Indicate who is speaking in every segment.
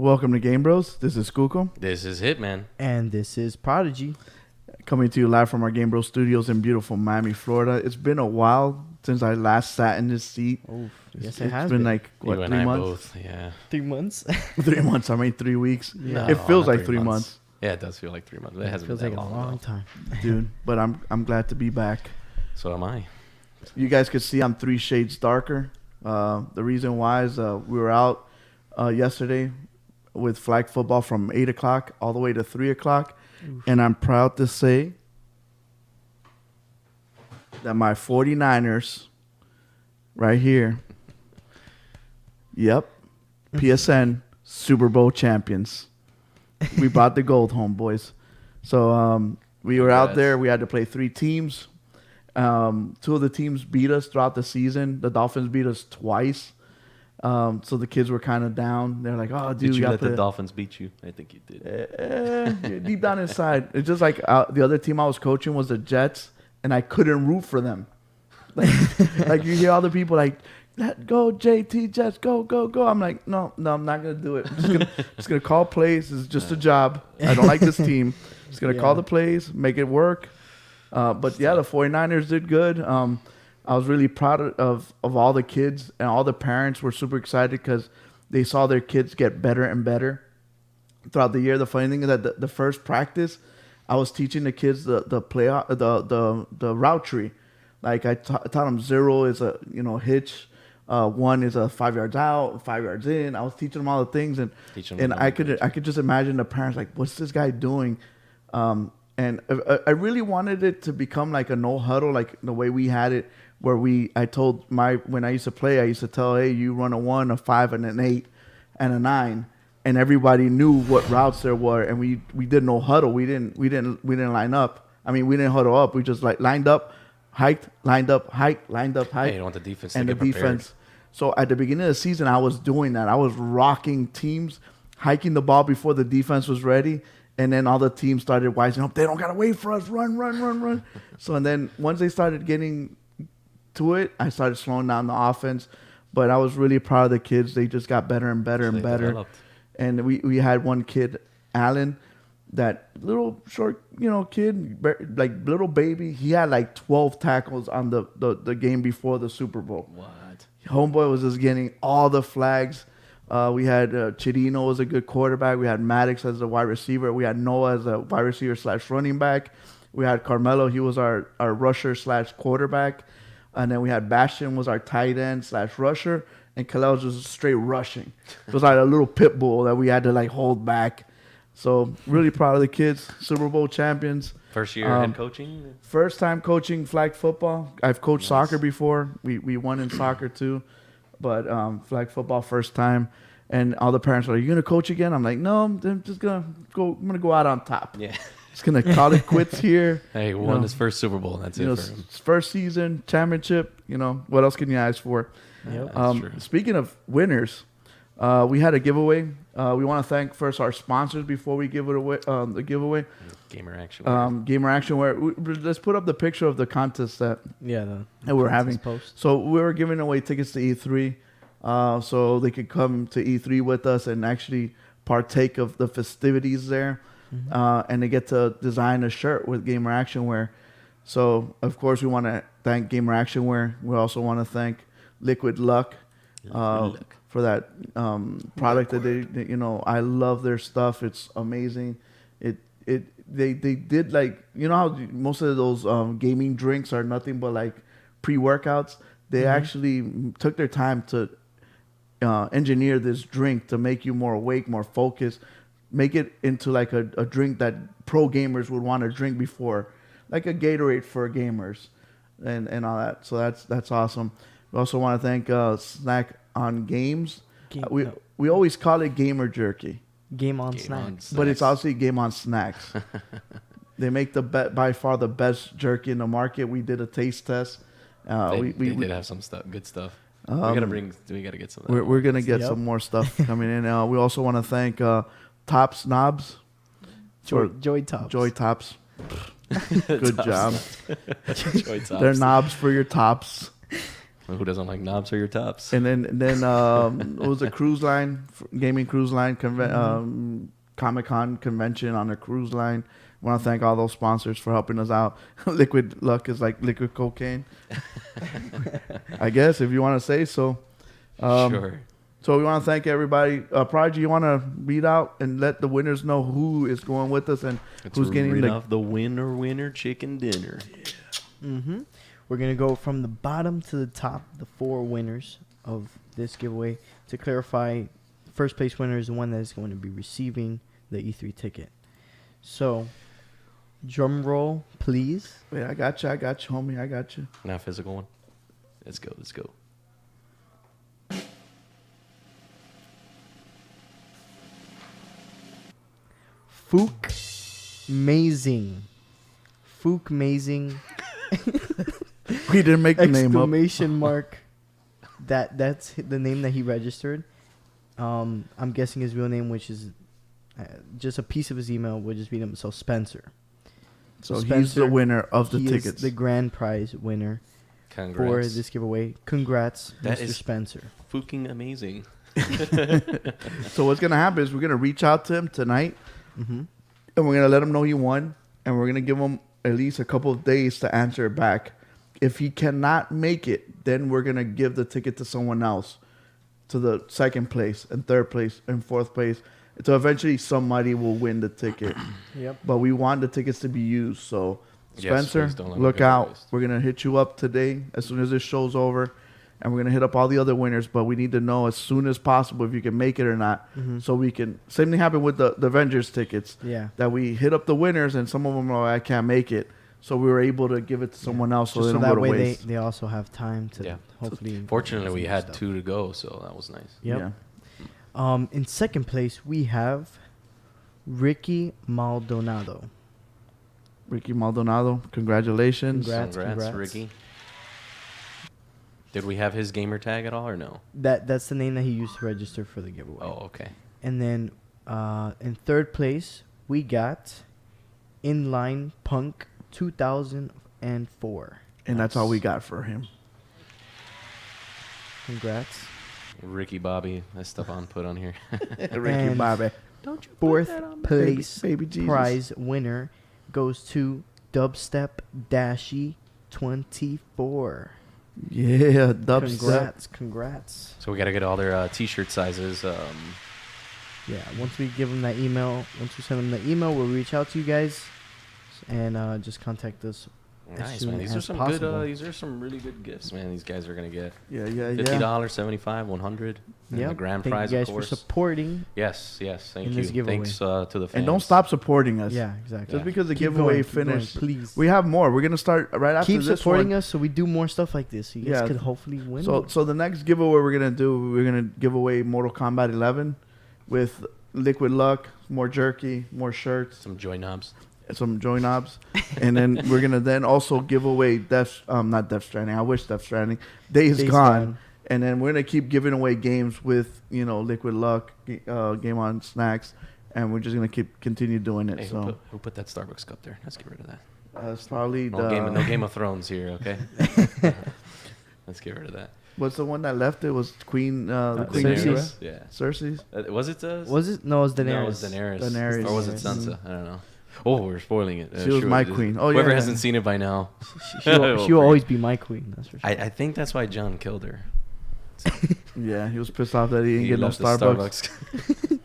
Speaker 1: Welcome to GameBros. This is Skuko.
Speaker 2: This is Hitman.
Speaker 3: And this is Prodigy.
Speaker 1: Coming to you live from our GameBros studios in beautiful Miami, Florida. It's been a while since I last sat in this seat.
Speaker 3: Oh, yes,
Speaker 1: It's been like, what,
Speaker 2: you
Speaker 1: 3
Speaker 2: and I
Speaker 1: months?
Speaker 2: both, yeah.
Speaker 3: 3 months?
Speaker 1: 3 months. I mean, 3 weeks.
Speaker 3: Yeah.
Speaker 1: It feels
Speaker 2: not
Speaker 1: like 3 months.
Speaker 2: Yeah, it does feel like 3 months. It hasn't
Speaker 3: feels
Speaker 2: been
Speaker 3: like
Speaker 2: that
Speaker 3: a long time.
Speaker 1: Dude, but I'm glad to be back.
Speaker 2: So am I.
Speaker 1: You guys could see I'm 3 shades darker. The reason why is we were out yesterday with flag football from 8 o'clock all the way to 3 o'clock. And I'm proud to say that my 49ers right here, yep, PSN Super Bowl champions. We brought the gold home, boys. So we were out there. We had to play 3 teams. 2 of the teams beat us throughout the season. The Dolphins beat us twice. So the kids were kind of down. They're like, "Oh, dude,
Speaker 2: did you let the Dolphins beat you?" I think you did.
Speaker 1: Deep down inside, it's just like the other team I was coaching was the Jets, and I couldn't root for them. Like you hear other people like, "Let go, JT Jets, go, go, go." I'm like, no, I'm not gonna do it. I'm just gonna call plays. It's just a job. I don't like this team. Just gonna call the plays, make it work. But yeah, the 49ers did good. I was really proud of all the kids, and all the parents were super excited because they saw their kids get better and better throughout the year. The funny thing is that the first practice, I was teaching the kids the route tree. Like I taught them 0 is a hitch, 1 is a 5 yards out, 5 yards in. I was teaching them all the things, and I could just imagine the parents like, what's this guy doing? And I really wanted it to become like a no huddle, like the way we had it. Where I told when I used to play, I used to tell, hey, you run a 1, a 5, and an 8, and a 9, and everybody knew what routes there were, and we did no huddle. We didn't line up. I mean, we didn't huddle up. We just like lined up, hiked, lined up, hiked, lined up, hiked.
Speaker 2: Hey, you don't want the defense to get prepared.
Speaker 1: So at the beginning of the season, I was doing that. I was rocking teams, hiking the ball before the defense was ready. And then all the teams started wising up. They don't got to wait for us. Run. So, and then once they started getting to it, I started slowing down the offense. But I was really proud of the kids. They just got better and better and better. Developed. And we had one kid, Allen, that little short, kid, like little baby. He had like 12 tackles on the game before the Super Bowl.
Speaker 2: What?
Speaker 1: Homeboy was just getting all the flags. We had Chirino was a good quarterback. We had Maddox as a wide receiver. We had Noah as a wide receiver / running back. We had Carmelo. He was our rusher / quarterback. And then we had Bastion was our tight end / rusher. And Kalel was just straight rushing. It was like a little pit bull that we had to like hold back. So really proud of the kids. Super Bowl champions.
Speaker 2: First year head coaching?
Speaker 1: First time coaching flag football. I've coached soccer before. We won in soccer too. But flag football first time, and all the parents are like, "You gonna coach again?" I'm like, "No, I'm just gonna go. I'm gonna go out on top.
Speaker 2: Yeah,
Speaker 1: just gonna call it quits here."
Speaker 2: Hey, won his first Super Bowl. And that's it for him.
Speaker 1: First season championship. What else can you ask for?
Speaker 3: Yep.
Speaker 2: That's true.
Speaker 1: Speaking of winners, we had a giveaway. We want to thank first our sponsors before we give it away. The giveaway.
Speaker 2: Gamer Action.
Speaker 1: Gamer Action. Let's put up the picture of the contest that we're having.
Speaker 3: Post.
Speaker 1: So we were giving away tickets to E3, so they could come to E3 with us and actually partake of the festivities there, and they get to design a shirt with Gamer Action Wear. So of course we want to thank Gamer Action Wear. We also want to thank Liquid Luck. For that product that they I love their stuff. It's amazing. They did like how most of those gaming drinks are nothing but like pre-workouts. They actually took their time to engineer this drink to make you more awake, more focused, make it into like a drink that pro gamers would want to drink before, like a Gatorade for gamers, and all that. So that's awesome. We also want to thank Snack on Games. We always call it gamer jerky,
Speaker 3: Game on snacks.
Speaker 1: but it's obviously Game on Snacks. They make by far the best jerky in the market. We did a taste test.
Speaker 2: They did have some good stuff. We gotta get some.
Speaker 1: We're gonna get some more stuff coming in. We also want to thank Tops Knobs.
Speaker 3: Joy Tops.
Speaker 1: Joy Tops. Good job.
Speaker 2: Joy Tops.
Speaker 1: They're knobs for your tops.
Speaker 2: Who doesn't like knobs for your tops?
Speaker 1: And then it was a cruise line, gaming cruise line, Comic-Con convention on a cruise line. Want to thank all those sponsors for helping us out. Liquid Luck is like liquid cocaine, I guess, if you want to say so.
Speaker 2: Sure.
Speaker 1: So we want to thank everybody. Prodigy, you want to read out and let the winners know who is going with us and who's getting
Speaker 2: off the winner chicken dinner.
Speaker 3: Mm-hmm. We're going to go from the bottom to the top, the 4 winners of this giveaway. To clarify, first place winner is the one that is going to be receiving the E3 ticket. So, drum roll, please.
Speaker 1: Wait, I got you, homie. I got you.
Speaker 2: Now physical one. Let's go.
Speaker 3: Fook Amazing. Fook Amazing.
Speaker 1: We didn't make the name up.
Speaker 3: Exclamation mark. That's the name that he registered. I'm guessing his real name, which is just a piece of his email, would just be him. So Spencer.
Speaker 1: So he's the winner of the tickets.
Speaker 3: Is the grand prize winner.
Speaker 2: Congrats.
Speaker 3: For this giveaway. Congrats,
Speaker 2: that
Speaker 3: Mr. Spencer.
Speaker 2: Fucking amazing.
Speaker 1: So what's going to happen is we're going to reach out to him tonight,
Speaker 3: mm-hmm.
Speaker 1: and we're going to let him know he won, and we're going to give him at least a couple of days to answer it back. If he cannot make it, then we're going to give the ticket to someone else, to the second place and third place and fourth place. So eventually somebody will win the ticket.
Speaker 3: Yep.
Speaker 1: But we want the tickets to be used. So Spencer,
Speaker 2: yes,
Speaker 1: look out. We're going to hit you up today as soon as this show's over. And we're going to hit up all the other winners. But we need to know as soon as possible if you can make it or not.
Speaker 3: Mm-hmm.
Speaker 1: So we can. Same thing happened with the Avengers tickets.
Speaker 3: Yeah.
Speaker 1: That we hit up the winners and some of them are like, I can't make it. So we were able to give it to someone else so they don't go to waste.
Speaker 3: They also have time to hopefully.
Speaker 2: Fortunately, we had 2 to go, so that was nice.
Speaker 3: Yep. Yeah. In second place, we have Ricky Maldonado.
Speaker 1: Ricky Maldonado, congratulations.
Speaker 2: Congrats, Ricky. Did we have his gamer tag at all or no?
Speaker 3: That's the name that he used to register for the giveaway.
Speaker 2: Oh, okay.
Speaker 3: And then in third place, we got Inline Punk 2004.
Speaker 1: And that's all we got for him.
Speaker 3: Congrats.
Speaker 2: Ricky Bobby, that's stuff on put on here.
Speaker 1: Ricky Bobby.
Speaker 3: Don't you fourth place
Speaker 1: baby Jesus.
Speaker 3: Prize winner goes to Dubstep Dashy 24.
Speaker 1: Yeah, Dubstep.
Speaker 3: Congrats.
Speaker 2: So we got to get all their T-shirt sizes.
Speaker 3: Yeah, once we give them that email, once we send them the email, we'll reach out to you guys and just contact us.
Speaker 2: Nice, man. These are some good. These are some really good gifts, man. These guys are gonna get.
Speaker 1: Yeah.
Speaker 2: $50, $75, $100.
Speaker 3: Yeah.
Speaker 2: The grand
Speaker 3: Thank
Speaker 2: prize,
Speaker 3: you guys
Speaker 2: of course.
Speaker 3: For supporting.
Speaker 2: Yes. Thank
Speaker 3: in
Speaker 2: you.
Speaker 3: This giveaway.
Speaker 2: Thanks to the fans.
Speaker 1: And don't stop supporting us.
Speaker 3: Yeah, exactly.
Speaker 1: Just because the giveaway finished,
Speaker 3: please.
Speaker 1: We have more. We're gonna start right after this.
Speaker 3: Keep supporting us so we do more stuff like this. So you guys could hopefully win.
Speaker 1: So the next giveaway we're gonna give away Mortal Kombat 11 with Liquid Luck, more jerky, more shirts,
Speaker 2: some joy knobs.
Speaker 1: And then we're gonna then also give away not Death Stranding. I wish Death Stranding. Days Gone. And then we're gonna keep giving away games with Liquid Luck, Game on Snacks, and we're just gonna continue doing it.
Speaker 2: Hey,
Speaker 1: so
Speaker 2: who put that Starbucks cup there? Let's get rid of that.
Speaker 1: It's probably
Speaker 2: no Game of Thrones here, okay? Let's get rid of that.
Speaker 1: What's the one that left? It was Queen. The Queen
Speaker 3: Cersei's.
Speaker 2: Yeah.
Speaker 1: Cersei's.
Speaker 2: Was it?
Speaker 3: Was it? No, it was Daenerys.
Speaker 2: No, it was Daenerys. Or was it Sansa? I don't know. Oh, we're spoiling it.
Speaker 1: She was my queen. Oh,
Speaker 2: whoever hasn't seen it by now,
Speaker 3: she will always be my queen. That's for sure.
Speaker 2: I think that's why John killed her.
Speaker 1: Yeah, he was pissed off that he didn't get no Starbucks.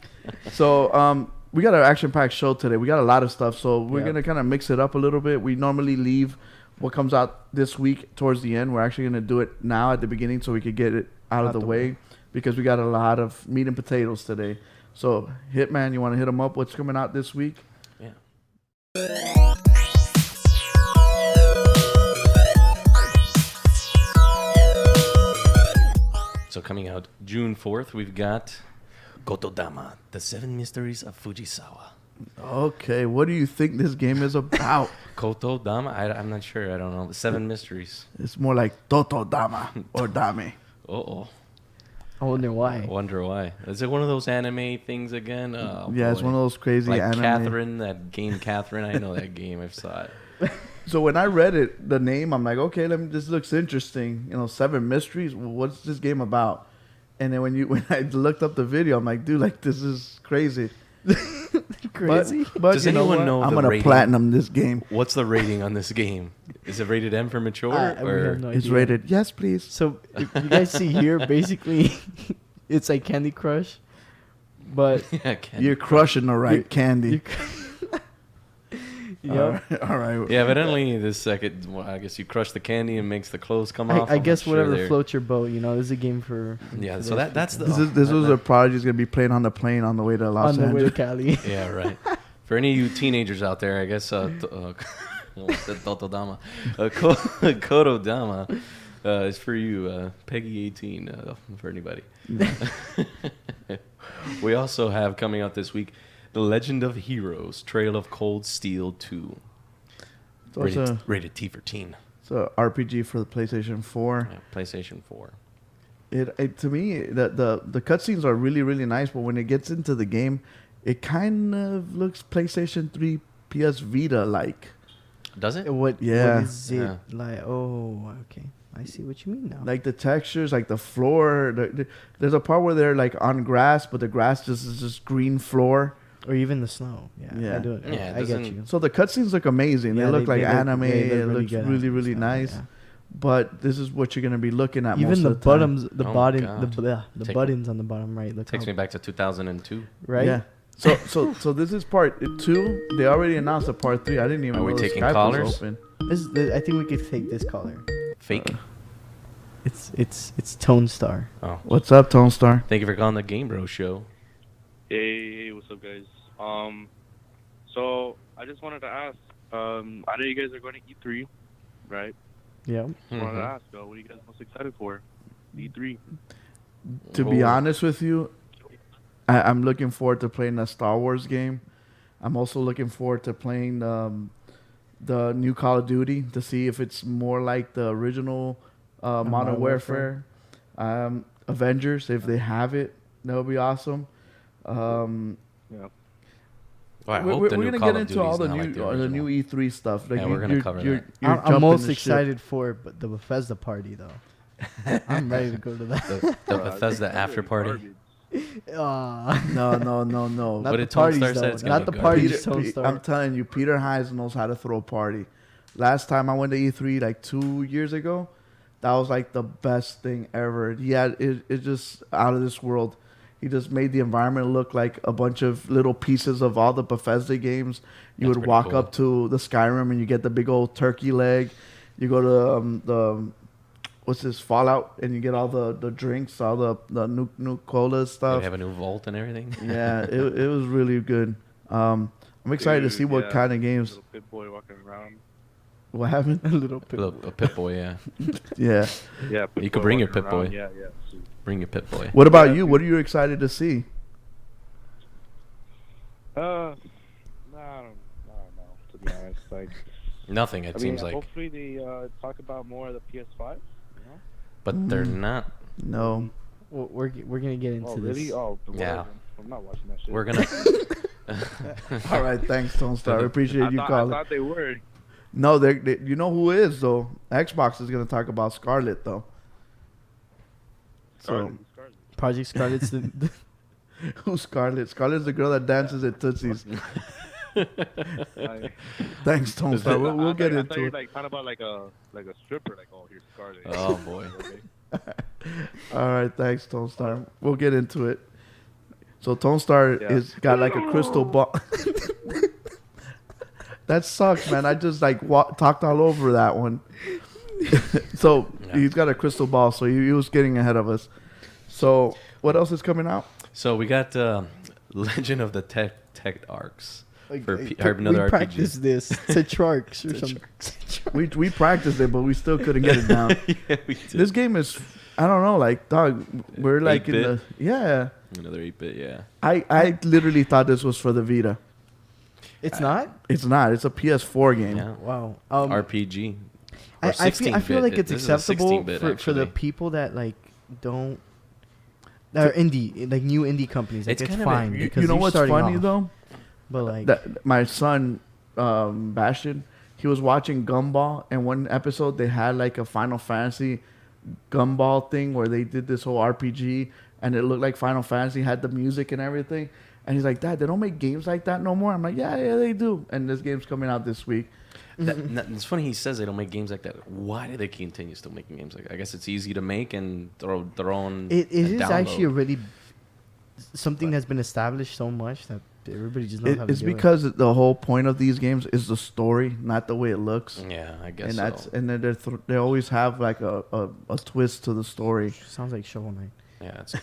Speaker 1: So we got an action-packed show today. We got a lot of stuff, so we're gonna kind of mix it up a little bit. We normally leave what comes out this week towards the end. We're actually gonna do it now at the beginning so we could get it out of the way because we got a lot of meat and potatoes today. So, Hitman, you want to hit them up? What's coming out this week?
Speaker 2: Yeah. So coming out June 4th, we've got Kotodama, The 7 Mysteries of Fujisawa.
Speaker 1: Okay, what do you think this game is about?
Speaker 2: Kotodama? I'm not sure. I don't know. The 7 Mysteries.
Speaker 1: It's more like Totodama or Dame.
Speaker 2: Uh-oh.
Speaker 3: I wonder
Speaker 2: I
Speaker 3: why.
Speaker 2: wonder why. Is it one of those anime things again? Oh,
Speaker 1: Yeah, it's
Speaker 2: boy.
Speaker 1: one of those crazy
Speaker 2: like
Speaker 1: anime.
Speaker 2: Catherine, that game Catherine. I know that game. I've saw it.
Speaker 1: So when I read it, the name, I'm like, okay, this looks interesting. 7 mysteries. What's this game about? And then when I looked up the video, I'm like, dude, like this is crazy.
Speaker 3: Crazy.
Speaker 1: But
Speaker 2: Does
Speaker 1: you know
Speaker 2: anyone
Speaker 1: what?
Speaker 2: know
Speaker 1: I'm
Speaker 2: the
Speaker 1: gonna
Speaker 2: rating?
Speaker 1: platinum this game.
Speaker 2: What's the rating on this game? Is it rated M for mature?
Speaker 3: We have no
Speaker 1: It's
Speaker 3: idea.
Speaker 1: rated yes, please.
Speaker 3: So if you guys see here, basically, it's like Candy Crush, but
Speaker 2: Yeah, Candy
Speaker 1: You're
Speaker 2: Crush.
Speaker 1: crushing the right
Speaker 3: You-
Speaker 1: candy.
Speaker 3: Yep.
Speaker 1: All right.
Speaker 2: Yeah, evidently this second, well, I guess you crush the candy and makes the clothes come off.
Speaker 3: I
Speaker 2: I'm
Speaker 3: guess
Speaker 2: not sure
Speaker 3: whatever
Speaker 2: there.
Speaker 3: floats your boat. This is a game for.
Speaker 2: Yeah,
Speaker 3: for
Speaker 2: so
Speaker 3: those
Speaker 2: that's
Speaker 3: people.
Speaker 1: This was
Speaker 2: that-
Speaker 1: a prodigy's gonna be playing on the plane on the way to Los
Speaker 3: on the way to
Speaker 1: Angeles.
Speaker 3: Cali.
Speaker 2: Yeah, right. For any of you teenagers out there, I guess I almost said Totodama. Kotodama is for you, Peggy 18, for anybody. We also have coming out this week, The Legend of Heroes, Trail of Cold Steel 2.
Speaker 1: So it's
Speaker 2: Rated T for teen.
Speaker 1: a RPG for the PlayStation 4.
Speaker 2: Yeah, PlayStation 4.
Speaker 1: It to me the cutscenes are really really nice, but when it gets into the game, it kind of looks PlayStation 3 PS Vita like.
Speaker 2: Does it?
Speaker 1: Yeah.
Speaker 3: What is it
Speaker 2: Yeah.
Speaker 3: like? Oh, okay. I see what you mean now.
Speaker 1: Like the textures, like the floor. There's a part where they're like on grass, but the grass just is just green floor.
Speaker 3: Or even the snow. Yeah.
Speaker 1: Yeah.
Speaker 3: I do it.
Speaker 2: Yeah, it
Speaker 3: I get
Speaker 2: doesn't-
Speaker 3: you.
Speaker 1: So the cutscenes look amazing.
Speaker 3: Yeah,
Speaker 1: they look like anime.
Speaker 3: yeah, they
Speaker 1: it
Speaker 3: look
Speaker 1: looks
Speaker 3: good
Speaker 1: really
Speaker 3: anime
Speaker 1: really
Speaker 3: style,
Speaker 1: nice.
Speaker 3: yeah.
Speaker 1: But this is what you're gonna be looking at. most
Speaker 3: Even the
Speaker 1: of the time.
Speaker 3: bottoms, the
Speaker 2: Oh,
Speaker 3: bottom,
Speaker 2: God.
Speaker 3: the
Speaker 2: Take-
Speaker 3: buttons on the bottom right. Look
Speaker 2: Takes
Speaker 3: how-
Speaker 2: me back to 2002.
Speaker 3: right.
Speaker 1: Yeah. So this is part 2. They already announced a part 3. I didn't even
Speaker 2: Are we
Speaker 1: know the
Speaker 2: taking
Speaker 1: Skype
Speaker 2: callers?
Speaker 1: was open.
Speaker 3: I think we could take this caller.
Speaker 2: Fake.
Speaker 3: It's Tone Star.
Speaker 2: Oh.
Speaker 1: What's up, Tone Star?
Speaker 2: Thank you for calling the GameBros show.
Speaker 4: Hey, what's up, guys? So I just wanted to ask. I know you guys are going to E3, right?
Speaker 3: Yeah.
Speaker 4: I wanted to
Speaker 2: Mhm.
Speaker 4: ask, what are you guys most excited for? E3.
Speaker 1: To be
Speaker 2: Oh.
Speaker 1: honest with you, I'm looking forward to playing a Star Wars game. I'm also looking forward to playing the new Call of Duty to see if it's more like the original Modern
Speaker 3: Modern
Speaker 1: Warfare. Avengers, if they have it, that would be awesome.
Speaker 4: Yeah.
Speaker 2: Well, I
Speaker 1: we're
Speaker 2: hope the
Speaker 1: we're
Speaker 2: new
Speaker 1: gonna
Speaker 2: Call
Speaker 1: get
Speaker 2: of
Speaker 1: into
Speaker 2: Duty
Speaker 1: all
Speaker 2: is
Speaker 1: the
Speaker 2: not
Speaker 1: new
Speaker 2: like the
Speaker 1: the new
Speaker 2: original.
Speaker 1: E3 stuff. Like
Speaker 2: Yeah, we're gonna cover that.
Speaker 1: you're
Speaker 3: I'm
Speaker 1: jumping
Speaker 3: most
Speaker 1: the ship.
Speaker 3: excited for it, but the Bethesda party though. I'm ready to go to that.
Speaker 2: The Bethesda after party.
Speaker 4: Garbage.
Speaker 3: Ah.
Speaker 1: No.
Speaker 3: Not
Speaker 2: What
Speaker 3: the
Speaker 2: did Tone
Speaker 3: parties
Speaker 2: Star
Speaker 3: though.
Speaker 2: say? It's gonna
Speaker 3: Not the
Speaker 2: be
Speaker 3: parties.
Speaker 2: garbage.
Speaker 3: Tone
Speaker 1: Peter,
Speaker 3: Star.
Speaker 1: I'm telling you, Peter Hines knows how to throw a party. Last time I went to E3 like 2 years ago, that was like the best thing ever. It's just out of this world. He just made the environment look like a bunch of little pieces of all the Bethesda games. You
Speaker 2: That's
Speaker 1: would
Speaker 2: pretty
Speaker 1: walk
Speaker 2: cool.
Speaker 1: up to the Skyrim and you get the big old turkey leg. You go to the what's this Fallout and you get all the drinks, all the nuke cola
Speaker 2: They
Speaker 1: stuff.
Speaker 2: have a new vault and everything.
Speaker 1: Yeah, it was really good. I'm excited to
Speaker 4: Dude,
Speaker 1: see what
Speaker 4: yeah,
Speaker 1: kind of games.
Speaker 4: Little pit boy walking around.
Speaker 1: What happened?
Speaker 3: a little bit.
Speaker 2: A Pit Boy, yeah.
Speaker 1: Yeah.
Speaker 4: Yeah.
Speaker 2: You
Speaker 4: Pit
Speaker 2: could
Speaker 4: Boy
Speaker 2: bring your
Speaker 4: walking
Speaker 2: Pit Boy.
Speaker 4: around. Yeah, yeah. So,
Speaker 2: Bring your Pit Boy.
Speaker 1: What about
Speaker 4: Yeah,
Speaker 1: you? What are you excited to see?
Speaker 4: I don't know. To be honest, like.
Speaker 2: Nothing, it
Speaker 4: I
Speaker 2: seems
Speaker 4: mean,
Speaker 2: like.
Speaker 4: hopefully they talk about more of the PS5. You know?
Speaker 2: But they're not.
Speaker 1: No.
Speaker 3: Well, we're gonna get into
Speaker 4: Oh,
Speaker 3: this.
Speaker 4: really? Oh,
Speaker 2: Yeah.
Speaker 4: I'm not watching that shit.
Speaker 2: We're going to.
Speaker 1: All right, thanks, Tone Star. I appreciate you
Speaker 4: I
Speaker 1: calling.
Speaker 4: thought they were.
Speaker 1: No, they you know who is though. Xbox is gonna talk about Scarlet though. So
Speaker 4: Scarlet.
Speaker 3: Project Scarlet's the
Speaker 1: who's Scarlet? Scarlet's the girl that dances at Tootsie's.
Speaker 4: I-
Speaker 1: Thanks, Tone Star. We'll get
Speaker 4: I thought
Speaker 1: into
Speaker 4: you were
Speaker 1: it.
Speaker 4: like talking about like a stripper, like oh here's Scarlet.
Speaker 2: Oh, boy.
Speaker 1: All right, thanks, Tone Star. We'll get into it. So Tone Star
Speaker 4: Yeah.
Speaker 1: is got like a crystal ball. That sucks, man. I just like talked all over that one. So
Speaker 2: Yeah.
Speaker 1: he's got a crystal ball, so he was getting ahead of us. So what else is coming out?
Speaker 2: So we got Legend of the Tech Arcs. For
Speaker 1: Like,
Speaker 2: another
Speaker 3: we
Speaker 2: RPG.
Speaker 3: practiced this to Sharks or something.
Speaker 1: we practiced it, but we still couldn't get it down.
Speaker 2: Yeah, we did.
Speaker 1: This game is I don't know, like, dog, we're like in
Speaker 2: 8-bit?
Speaker 1: the yeah.
Speaker 2: Another 8-bit, yeah.
Speaker 1: I literally thought this was for the Vita.
Speaker 3: It's not.
Speaker 1: It's not. It's a PS4 game.
Speaker 2: Yeah.
Speaker 3: Wow.
Speaker 2: RPG. Or
Speaker 3: I feel like it's
Speaker 2: This is a
Speaker 3: acceptable
Speaker 2: 16-bit,
Speaker 3: for the
Speaker 2: actually.
Speaker 3: people that like don't. That are indie, like new indie companies. Like
Speaker 2: It's
Speaker 3: it's
Speaker 2: kind of a-
Speaker 3: fine.
Speaker 1: You
Speaker 3: because
Speaker 1: know
Speaker 3: you're
Speaker 1: what's
Speaker 3: starting
Speaker 1: funny
Speaker 3: off,
Speaker 1: though?
Speaker 3: But like,
Speaker 1: That my son, Bastion, he was watching Gumball, and one episode they had like a Final Fantasy Gumball thing where they did this whole RPG, and it looked like Final Fantasy had the music and everything. And he's like, Dad, they don't make games like that no more. I'm like, yeah, they do. And this game's coming out this week.
Speaker 2: It's funny he says they don't make games like that. Why do they continue still making games like that? I guess it's easy to make and throw on.
Speaker 3: it is
Speaker 2: download.
Speaker 3: actually already something that's been established so much that everybody just knows how to
Speaker 1: It's
Speaker 3: do it.
Speaker 1: because the whole point of these games is the story, not the way it looks.
Speaker 2: Yeah, I guess
Speaker 1: And
Speaker 2: so.
Speaker 1: that's and then they always have like a twist to the story.
Speaker 3: Sounds like Shovel Knight.
Speaker 2: Yeah, it's,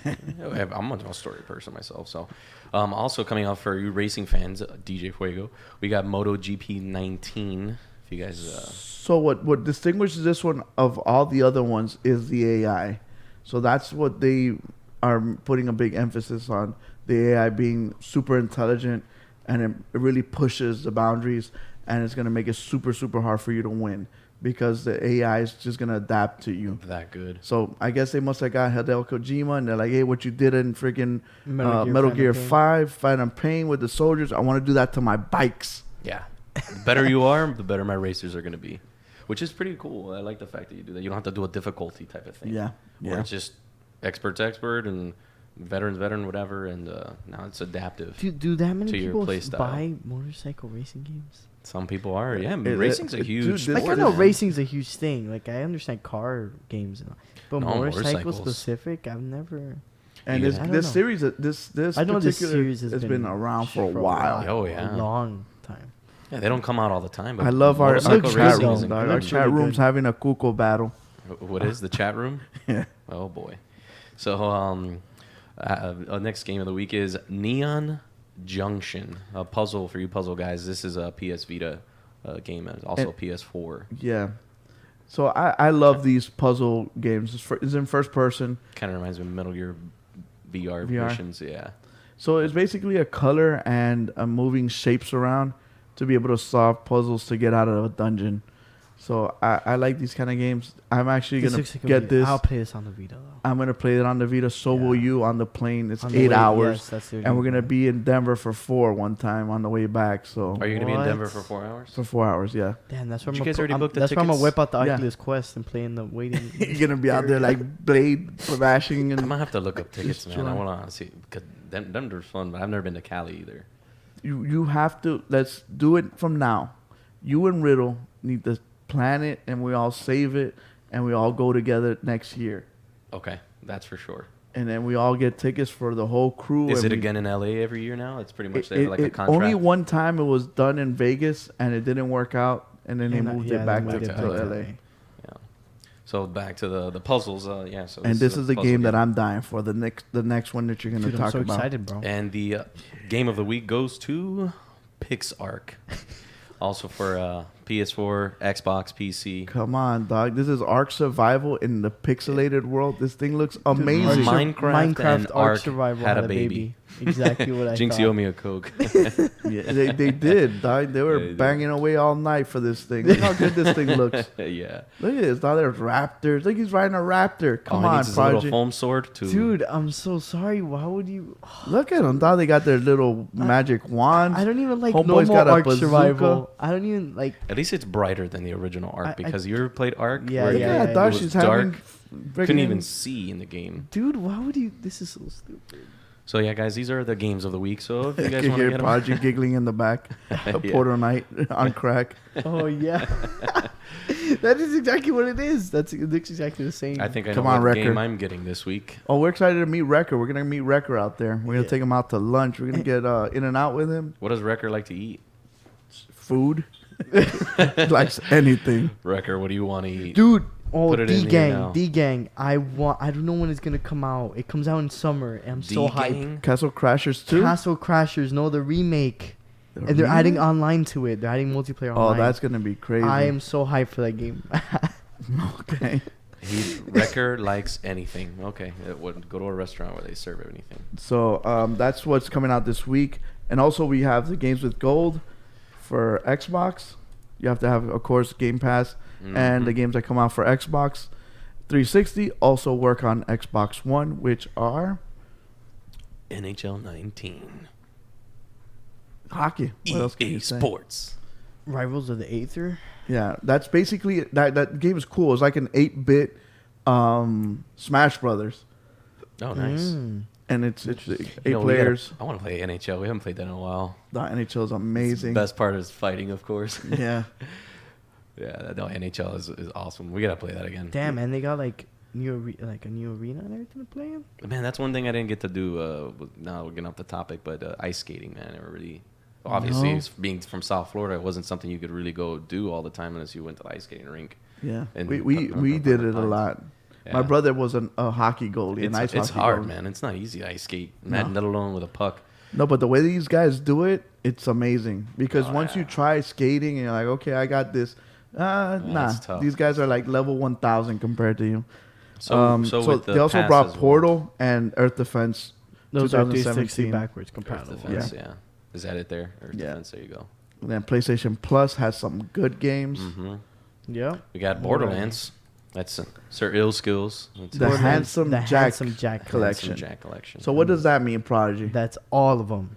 Speaker 2: I'm a story person myself. So, also coming out for you racing fans, DJ Fuego, we got MotoGP 19. If you guys,
Speaker 1: So what distinguishes this one of all the other ones is the AI. So that's what they are putting a big emphasis on. The AI being super intelligent, and it really pushes the boundaries, and it's gonna make it super super hard for you to win because the AI is just gonna adapt to you.
Speaker 2: that good.
Speaker 1: So I guess they must have got Hideo Kojima, and they're like, "Hey, what you did in freaking
Speaker 3: Metal
Speaker 1: Metal Gear
Speaker 3: Phantom Pain.
Speaker 1: 5, Phantom Pain with the soldiers, I want to do that to my bikes."
Speaker 2: Yeah, the better you are, the better my racers are going to be, which is pretty cool. I like the fact that you do that. You don't have to do a difficulty type of thing.
Speaker 1: Yeah,
Speaker 2: Where
Speaker 1: yeah.
Speaker 2: it's just expert, and veteran, whatever, and now it's adaptive.
Speaker 3: Do that many
Speaker 2: To your
Speaker 3: people
Speaker 2: play style.
Speaker 3: buy motorcycle racing games?
Speaker 2: Some people are. Yeah,
Speaker 1: It-
Speaker 2: racing's a
Speaker 1: dude,
Speaker 2: huge.
Speaker 1: this
Speaker 3: Like I
Speaker 1: What
Speaker 3: know
Speaker 1: is it?
Speaker 3: racing's a huge thing. Like I understand car games, and all, but
Speaker 2: No,
Speaker 3: motorcycle
Speaker 2: motorcycles.
Speaker 3: specific, I've never.
Speaker 1: And
Speaker 2: You
Speaker 1: this
Speaker 2: can-
Speaker 3: I
Speaker 1: this
Speaker 3: don't know.
Speaker 1: series, this
Speaker 3: I know this
Speaker 1: particular
Speaker 3: series
Speaker 1: has
Speaker 3: has
Speaker 1: been
Speaker 3: been
Speaker 1: around for a
Speaker 3: for a
Speaker 1: while.
Speaker 2: Oh, yeah.
Speaker 3: a long time.
Speaker 2: Yeah, they don't come out all the time. But
Speaker 1: I love our
Speaker 2: motorcycle
Speaker 3: looks
Speaker 1: chat
Speaker 3: good,
Speaker 1: room.
Speaker 3: though.
Speaker 1: dog.
Speaker 3: It
Speaker 1: Our
Speaker 3: looks
Speaker 1: chat
Speaker 3: really
Speaker 1: room's
Speaker 3: good.
Speaker 1: having a Kuko battle.
Speaker 2: What is the chat room?
Speaker 1: Yeah.
Speaker 2: Oh boy. So our next game of the week is Neon Junction, a puzzle for you puzzle guys. This is a PS Vita game and also
Speaker 1: And-
Speaker 2: PS4.
Speaker 1: Yeah. So I love these puzzle games. It's in first person.
Speaker 2: Kind of reminds me of Metal Gear VR,
Speaker 1: VR.
Speaker 2: missions. Yeah.
Speaker 1: So it's basically a color and moving shapes around to be able to solve puzzles to get out of a dungeon. So I like these kind of games. I'm actually
Speaker 3: This
Speaker 1: gonna
Speaker 3: looks like a
Speaker 1: get
Speaker 3: Vita.
Speaker 1: this.
Speaker 3: I'll play this on the Vita though.
Speaker 1: I'm gonna play it on the Vita. So will
Speaker 3: Yeah.
Speaker 1: you on the plane. It's
Speaker 3: On the
Speaker 1: 8
Speaker 3: way-
Speaker 1: hours.
Speaker 3: yes, that's the
Speaker 1: And we're gonna
Speaker 3: game.
Speaker 1: be in Denver for 4 one time on the way back. So
Speaker 2: Are you going to be in
Speaker 3: What?
Speaker 2: Denver for 4 hours?
Speaker 1: for 4 hours, yeah.
Speaker 3: Damn, that's where
Speaker 2: Did
Speaker 3: I'm
Speaker 2: you guys already book the
Speaker 3: That's where I'm gonna
Speaker 2: tickets?
Speaker 3: whip out the
Speaker 1: Yeah.
Speaker 3: Oculus Quest and play in the waiting.
Speaker 1: You're gonna be out there like blade bashing
Speaker 2: I'm
Speaker 1: and
Speaker 2: gonna have to look up tickets,
Speaker 1: Just
Speaker 2: man. I
Speaker 1: try.
Speaker 2: want to see. Cause Denver's fun, but I've never been to Cali either.
Speaker 1: you have to. Let's do it from now. You and Riddle need to plan it, and we all save it, and we all go together next year,
Speaker 2: Okay, that's for sure.
Speaker 1: and then we all get tickets for the whole crew.
Speaker 2: Is
Speaker 1: and
Speaker 2: it
Speaker 1: we-
Speaker 2: again in LA every year now? It's pretty much
Speaker 1: It,
Speaker 2: they have like a
Speaker 1: it-
Speaker 2: contract.
Speaker 1: only one time it was done in Vegas, and it didn't work out, and then they
Speaker 3: And,
Speaker 1: moved
Speaker 3: yeah,
Speaker 1: it back
Speaker 3: they
Speaker 1: to,
Speaker 3: moved it
Speaker 2: back
Speaker 1: to
Speaker 2: to
Speaker 1: LA.
Speaker 2: Yeah. So back to the puzzles. Yeah. So
Speaker 1: And this is the
Speaker 2: puzzle
Speaker 1: game that I'm dying for. The next one that you're gonna
Speaker 3: Dude, I'm
Speaker 1: talk
Speaker 3: so
Speaker 1: about.
Speaker 3: excited, bro.
Speaker 2: And the game of the week goes to PixArk. Also for PS4, Xbox, PC.
Speaker 1: Come on, dog. This is Ark Survival in the pixelated world. This thing looks amazing.
Speaker 2: Minecraft and Ark
Speaker 3: Survival
Speaker 2: had a baby.
Speaker 3: Exactly what I
Speaker 2: Jinx,
Speaker 3: thought.
Speaker 2: you owe me a Coke.
Speaker 1: Yeah, they did, dog. They were
Speaker 2: Yeah, they did.
Speaker 1: banging away all night for this thing. Look how good this thing looks.
Speaker 2: Yeah.
Speaker 1: Look at this, dog. There's raptors. Look, he's riding a raptor. Come
Speaker 2: All he
Speaker 1: on,
Speaker 2: needs is a little
Speaker 1: Prodigy.
Speaker 2: foam sword to.
Speaker 3: Dude, I'm so sorry. Why would you?
Speaker 1: Look at them, dog. They got their little magic wands.
Speaker 3: I don't even like
Speaker 1: Homeboy's
Speaker 3: normal
Speaker 1: got a
Speaker 3: Ark
Speaker 1: bazooka.
Speaker 3: Survival. I don't even like.
Speaker 2: At least it's brighter than the original Ark
Speaker 3: I-
Speaker 2: because you ever played Ark?
Speaker 3: Yeah,
Speaker 2: where
Speaker 1: Look
Speaker 3: yeah,
Speaker 1: at
Speaker 3: yeah,
Speaker 1: that, dog.
Speaker 2: it was
Speaker 1: She's
Speaker 2: dark.
Speaker 1: having.
Speaker 2: Couldn't
Speaker 1: freaking-
Speaker 2: even see in the game.
Speaker 3: Dude, why would you? This is so stupid.
Speaker 2: So yeah, guys, these are the games of the week. So if you
Speaker 1: I
Speaker 2: guys
Speaker 1: can
Speaker 2: want to
Speaker 1: hear
Speaker 2: get them,
Speaker 1: Prodigy giggling in the back. A
Speaker 2: Yeah.
Speaker 1: Porter night on crack.
Speaker 3: Oh yeah, that is exactly what it is. It looks exactly the same.
Speaker 2: I think I know
Speaker 1: Come on,
Speaker 2: what
Speaker 1: Wrecker.
Speaker 2: game I'm getting this week.
Speaker 1: Oh, we're excited to meet Wrecker. We're gonna meet Wrecker out there. We're gonna
Speaker 3: Yeah.
Speaker 1: take him out to lunch. We're gonna get in and out with him.
Speaker 2: What does Wrecker like to eat?
Speaker 1: Food, likes anything.
Speaker 2: Wrecker, what do you want to eat?
Speaker 3: Dude. Oh,
Speaker 2: Put it in
Speaker 3: D
Speaker 2: here now.
Speaker 3: Gang, D Gang. I don't know when it's gonna come out. It comes out in summer, and I'm so hyped.
Speaker 2: D-Gang?
Speaker 1: Castle Crashers 2.
Speaker 3: Castle Crashers, no, the remake,
Speaker 1: The
Speaker 3: and they're adding
Speaker 1: remake?
Speaker 3: online to it. They're adding multiplayer
Speaker 1: Oh,
Speaker 3: online.
Speaker 1: that's gonna be crazy.
Speaker 3: I am so hyped for that game.
Speaker 1: okay.
Speaker 2: Wrecker likes anything. Okay, it would go to a restaurant where they serve anything.
Speaker 1: So that's what's coming out this week. And also we have the games with gold for Xbox. You have to have, of course, Game Pass. And the games that come out for Xbox 360 also work on Xbox One, which are
Speaker 2: NHL 19.
Speaker 1: hockey. What else can
Speaker 2: EA
Speaker 1: you say?
Speaker 2: Sports.
Speaker 3: Rivals of the Aether.
Speaker 1: Yeah, that's basically that game is cool. It's like an 8-bit Smash Brothers,
Speaker 2: Oh, nice.
Speaker 1: and it's 8
Speaker 2: You know,
Speaker 1: players.
Speaker 2: I want to play NHL. We haven't played that in a while.
Speaker 1: The NHL is amazing.
Speaker 2: Best part is fighting, of course.
Speaker 1: Yeah,
Speaker 2: Yeah, no, NHL is awesome. We gotta play that again.
Speaker 3: Damn, and they got like a new arena and everything to play in.
Speaker 2: Man, that's one thing I didn't get to do. Now we're getting off the topic, but ice skating, man, never really. Obviously,
Speaker 1: No.
Speaker 2: being from South Florida, it wasn't something you could really go do all the time unless you went to the ice skating rink.
Speaker 1: yeah.
Speaker 2: And
Speaker 1: We did it a lot.
Speaker 2: Yeah.
Speaker 1: My brother was a hockey goalie, an ice
Speaker 2: It's
Speaker 1: hockey
Speaker 2: hard,
Speaker 1: goalie.
Speaker 2: man. It's not easy to ice skate,
Speaker 1: No.
Speaker 2: let alone with a puck.
Speaker 1: No, but the way these guys do it, it's amazing. Because
Speaker 2: Oh,
Speaker 1: once
Speaker 2: yeah.
Speaker 1: you try skating and you're like, okay, I got this. Nah,
Speaker 2: it's tough.
Speaker 1: these guys are like level 1,000 compared to you.
Speaker 2: So with the
Speaker 1: they also
Speaker 2: pass
Speaker 1: brought
Speaker 2: as well.
Speaker 1: Portal and Earth Defense.
Speaker 3: Those are 360
Speaker 1: 2017.
Speaker 3: backwards
Speaker 2: Earth
Speaker 3: compatible.
Speaker 2: Defense, yeah. Is that it there? Earth
Speaker 1: Yeah.
Speaker 2: Defense, there you go.
Speaker 1: And then PlayStation Plus has some good games.
Speaker 2: hmm
Speaker 3: Yeah.
Speaker 2: We got Borderlands. That's Sir Ill Skills. That's
Speaker 1: The
Speaker 3: Borderlands,
Speaker 1: Handsome
Speaker 3: the
Speaker 1: Jack
Speaker 3: Handsome Jack
Speaker 1: collection.
Speaker 2: Handsome Jack collection.
Speaker 1: So what does that mean, Prodigy?
Speaker 3: That's all of them.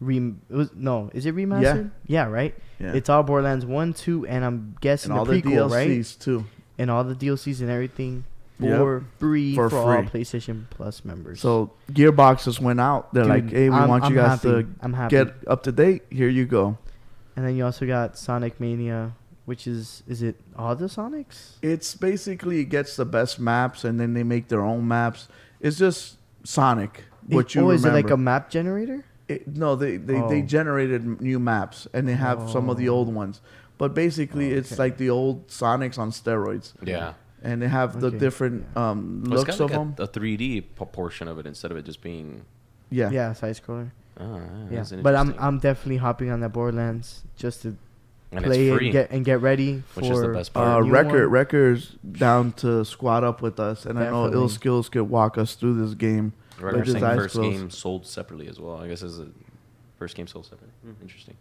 Speaker 3: Is it remastered? Yeah, right.
Speaker 1: Yeah.
Speaker 3: It's all Borderlands 1, 2, and I'm guessing
Speaker 1: and all
Speaker 3: the
Speaker 1: the
Speaker 3: prequel, right?
Speaker 1: DLCs too.
Speaker 3: And all the DLCs and everything
Speaker 1: Yep.
Speaker 3: for free
Speaker 1: For
Speaker 3: for all
Speaker 1: free.
Speaker 3: PlayStation Plus members.
Speaker 1: So Gearbox just went out. They're
Speaker 3: Dude,
Speaker 1: like, hey, we
Speaker 3: I'm-
Speaker 1: want you
Speaker 3: I'm
Speaker 1: guys
Speaker 3: happy.
Speaker 1: to
Speaker 3: I'm happy.
Speaker 1: get up to date. Here you go.
Speaker 3: And then you also got Sonic Mania, which is it all the Sonics?
Speaker 1: It's basically it gets the best maps, and then they make their own maps. It's just Sonic. What you
Speaker 3: is it
Speaker 1: remember?
Speaker 3: like a map generator?
Speaker 1: No, they
Speaker 3: Oh.
Speaker 1: generated new maps, and they have some of the old ones. But basically, it's
Speaker 3: Okay.
Speaker 1: like the old Sonics on steroids,
Speaker 2: Yeah.
Speaker 1: and they have the
Speaker 3: Okay.
Speaker 1: different
Speaker 2: Well,
Speaker 1: looks
Speaker 2: it's
Speaker 1: of
Speaker 2: got
Speaker 1: them.
Speaker 2: like a 3D portion of it instead of it just being.
Speaker 1: Yeah.
Speaker 3: Yeah, side scroller.
Speaker 2: Oh,
Speaker 3: Yeah,
Speaker 2: that's
Speaker 3: but I'm
Speaker 2: interesting.
Speaker 3: I'm definitely hopping on that Borderlands just to
Speaker 2: and
Speaker 3: play
Speaker 2: it's free,
Speaker 3: and get ready for
Speaker 2: which is the best part.
Speaker 3: new one.
Speaker 1: Wrecker's down to squad up with us, and I know
Speaker 3: Definitely.
Speaker 1: Ill Skills could walk us through this game.
Speaker 2: Record
Speaker 1: with his
Speaker 2: saying
Speaker 1: eyes
Speaker 2: first
Speaker 1: closed.
Speaker 2: game sold separately as well. I guess is the first game sold separately. Interesting.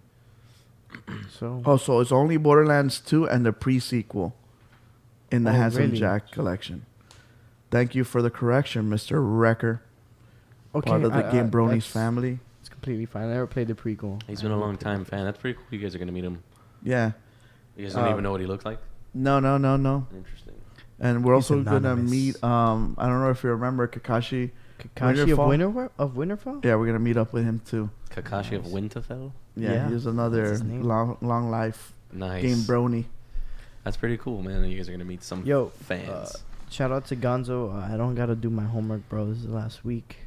Speaker 3: So
Speaker 1: Oh, so it's only Borderlands 2 and the pre-sequel in the
Speaker 3: Oh,
Speaker 1: Handsome
Speaker 3: really?
Speaker 1: Jack collection. Thank you for the correction, Mr. Wrecker. Part of the GameBronies
Speaker 3: that's-
Speaker 1: family.
Speaker 3: It's completely fine. I never played the prequel.
Speaker 2: He's been a long time fan. That's pretty cool. You guys are gonna meet him.
Speaker 1: Yeah.
Speaker 2: You guys don't even know what he looks like.
Speaker 1: No.
Speaker 2: Interesting.
Speaker 1: And we're
Speaker 3: He's
Speaker 1: also gonna
Speaker 3: anonymous.
Speaker 1: meet. I don't know if you remember Kakashi.
Speaker 3: Kakashi
Speaker 1: Winterfall?
Speaker 3: of Winterfell?
Speaker 1: Yeah, we're gonna meet up with him too.
Speaker 2: Kakashi of
Speaker 3: Nice.
Speaker 2: Winterfell.
Speaker 1: Yeah,
Speaker 3: Yeah.
Speaker 1: he's
Speaker 3: That's
Speaker 1: another
Speaker 3: his name.
Speaker 1: long life
Speaker 2: Nice.
Speaker 1: game brony.
Speaker 2: That's pretty cool, man. You guys are gonna meet some
Speaker 3: Yo,
Speaker 2: fans.
Speaker 3: Shout out to Gonzo. I don't gotta do my homework, bro. This is the last week,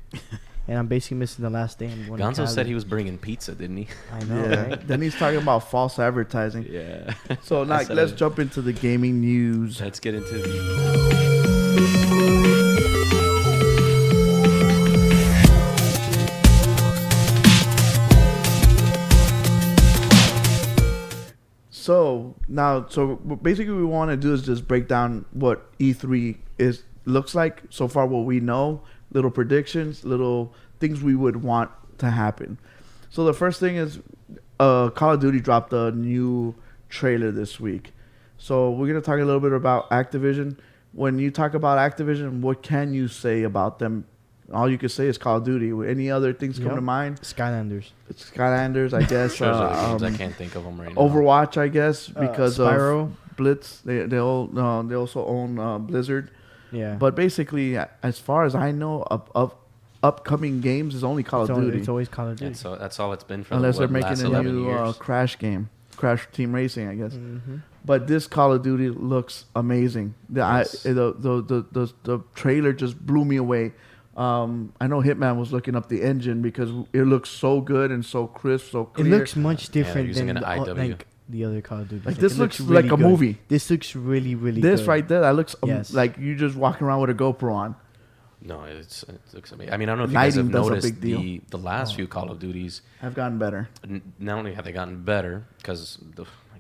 Speaker 3: and I'm basically missing the last day. I'm going to
Speaker 2: Gonzo said
Speaker 3: Cali.
Speaker 2: he was bringing pizza, didn't he?
Speaker 3: I know,
Speaker 1: Yeah.
Speaker 3: right?
Speaker 1: Then he's talking about false advertising.
Speaker 2: Yeah.
Speaker 1: So
Speaker 2: I
Speaker 1: like,
Speaker 2: said
Speaker 1: let's
Speaker 2: it.
Speaker 1: jump into the gaming news.
Speaker 2: Let's get into the.
Speaker 1: So now, what basically we want to do is just break down what E3 looks like so far. What we know, little predictions, little things we would want to happen. So the first thing is, Call of Duty dropped a new trailer this week. So we're gonna talk a little bit about Activision. When you talk about Activision, what can you say about them? All you can say is Call of Duty. Any other things come
Speaker 3: Yep.
Speaker 1: to mind?
Speaker 3: Skylanders.
Speaker 1: It's Skylanders, I guess.
Speaker 2: There's other games I can't think of them right now.
Speaker 1: Overwatch, I guess, because
Speaker 3: Spyro.
Speaker 1: of Blitz. They also own Blizzard.
Speaker 3: Yeah.
Speaker 1: But basically, as far as I know, of upcoming games is only Call of Duty,
Speaker 3: It's always Call of Duty.
Speaker 2: And so that's all it's been for
Speaker 1: unless
Speaker 2: the
Speaker 1: they're making
Speaker 2: last
Speaker 1: a
Speaker 2: 11
Speaker 1: new
Speaker 2: years.
Speaker 1: Crash game, Crash Team Racing, I guess.
Speaker 3: Mm-hmm.
Speaker 1: But this Call of Duty looks amazing.
Speaker 2: Yes.
Speaker 1: The trailer just blew me away. I know Hitman was looking up the engine because it looks so good and so crisp, so
Speaker 3: It
Speaker 1: clear.
Speaker 3: looks much different
Speaker 2: using
Speaker 3: than
Speaker 2: an IW.
Speaker 3: like the other Call of Duty.
Speaker 1: Like, this
Speaker 3: it
Speaker 1: looks
Speaker 3: really
Speaker 1: like a
Speaker 3: good.
Speaker 1: movie.
Speaker 3: This looks really, really
Speaker 1: This
Speaker 3: good.
Speaker 1: right there, that looks
Speaker 3: Yes.
Speaker 1: like you just walking around with a GoPro on.
Speaker 2: No, it looks amazing. I mean, I don't know if you guys
Speaker 1: Lighting
Speaker 2: have
Speaker 1: does a
Speaker 2: noticed
Speaker 1: big deal.
Speaker 2: the last few Call of Duties.
Speaker 1: Have gotten better.
Speaker 2: Not only have they gotten better, because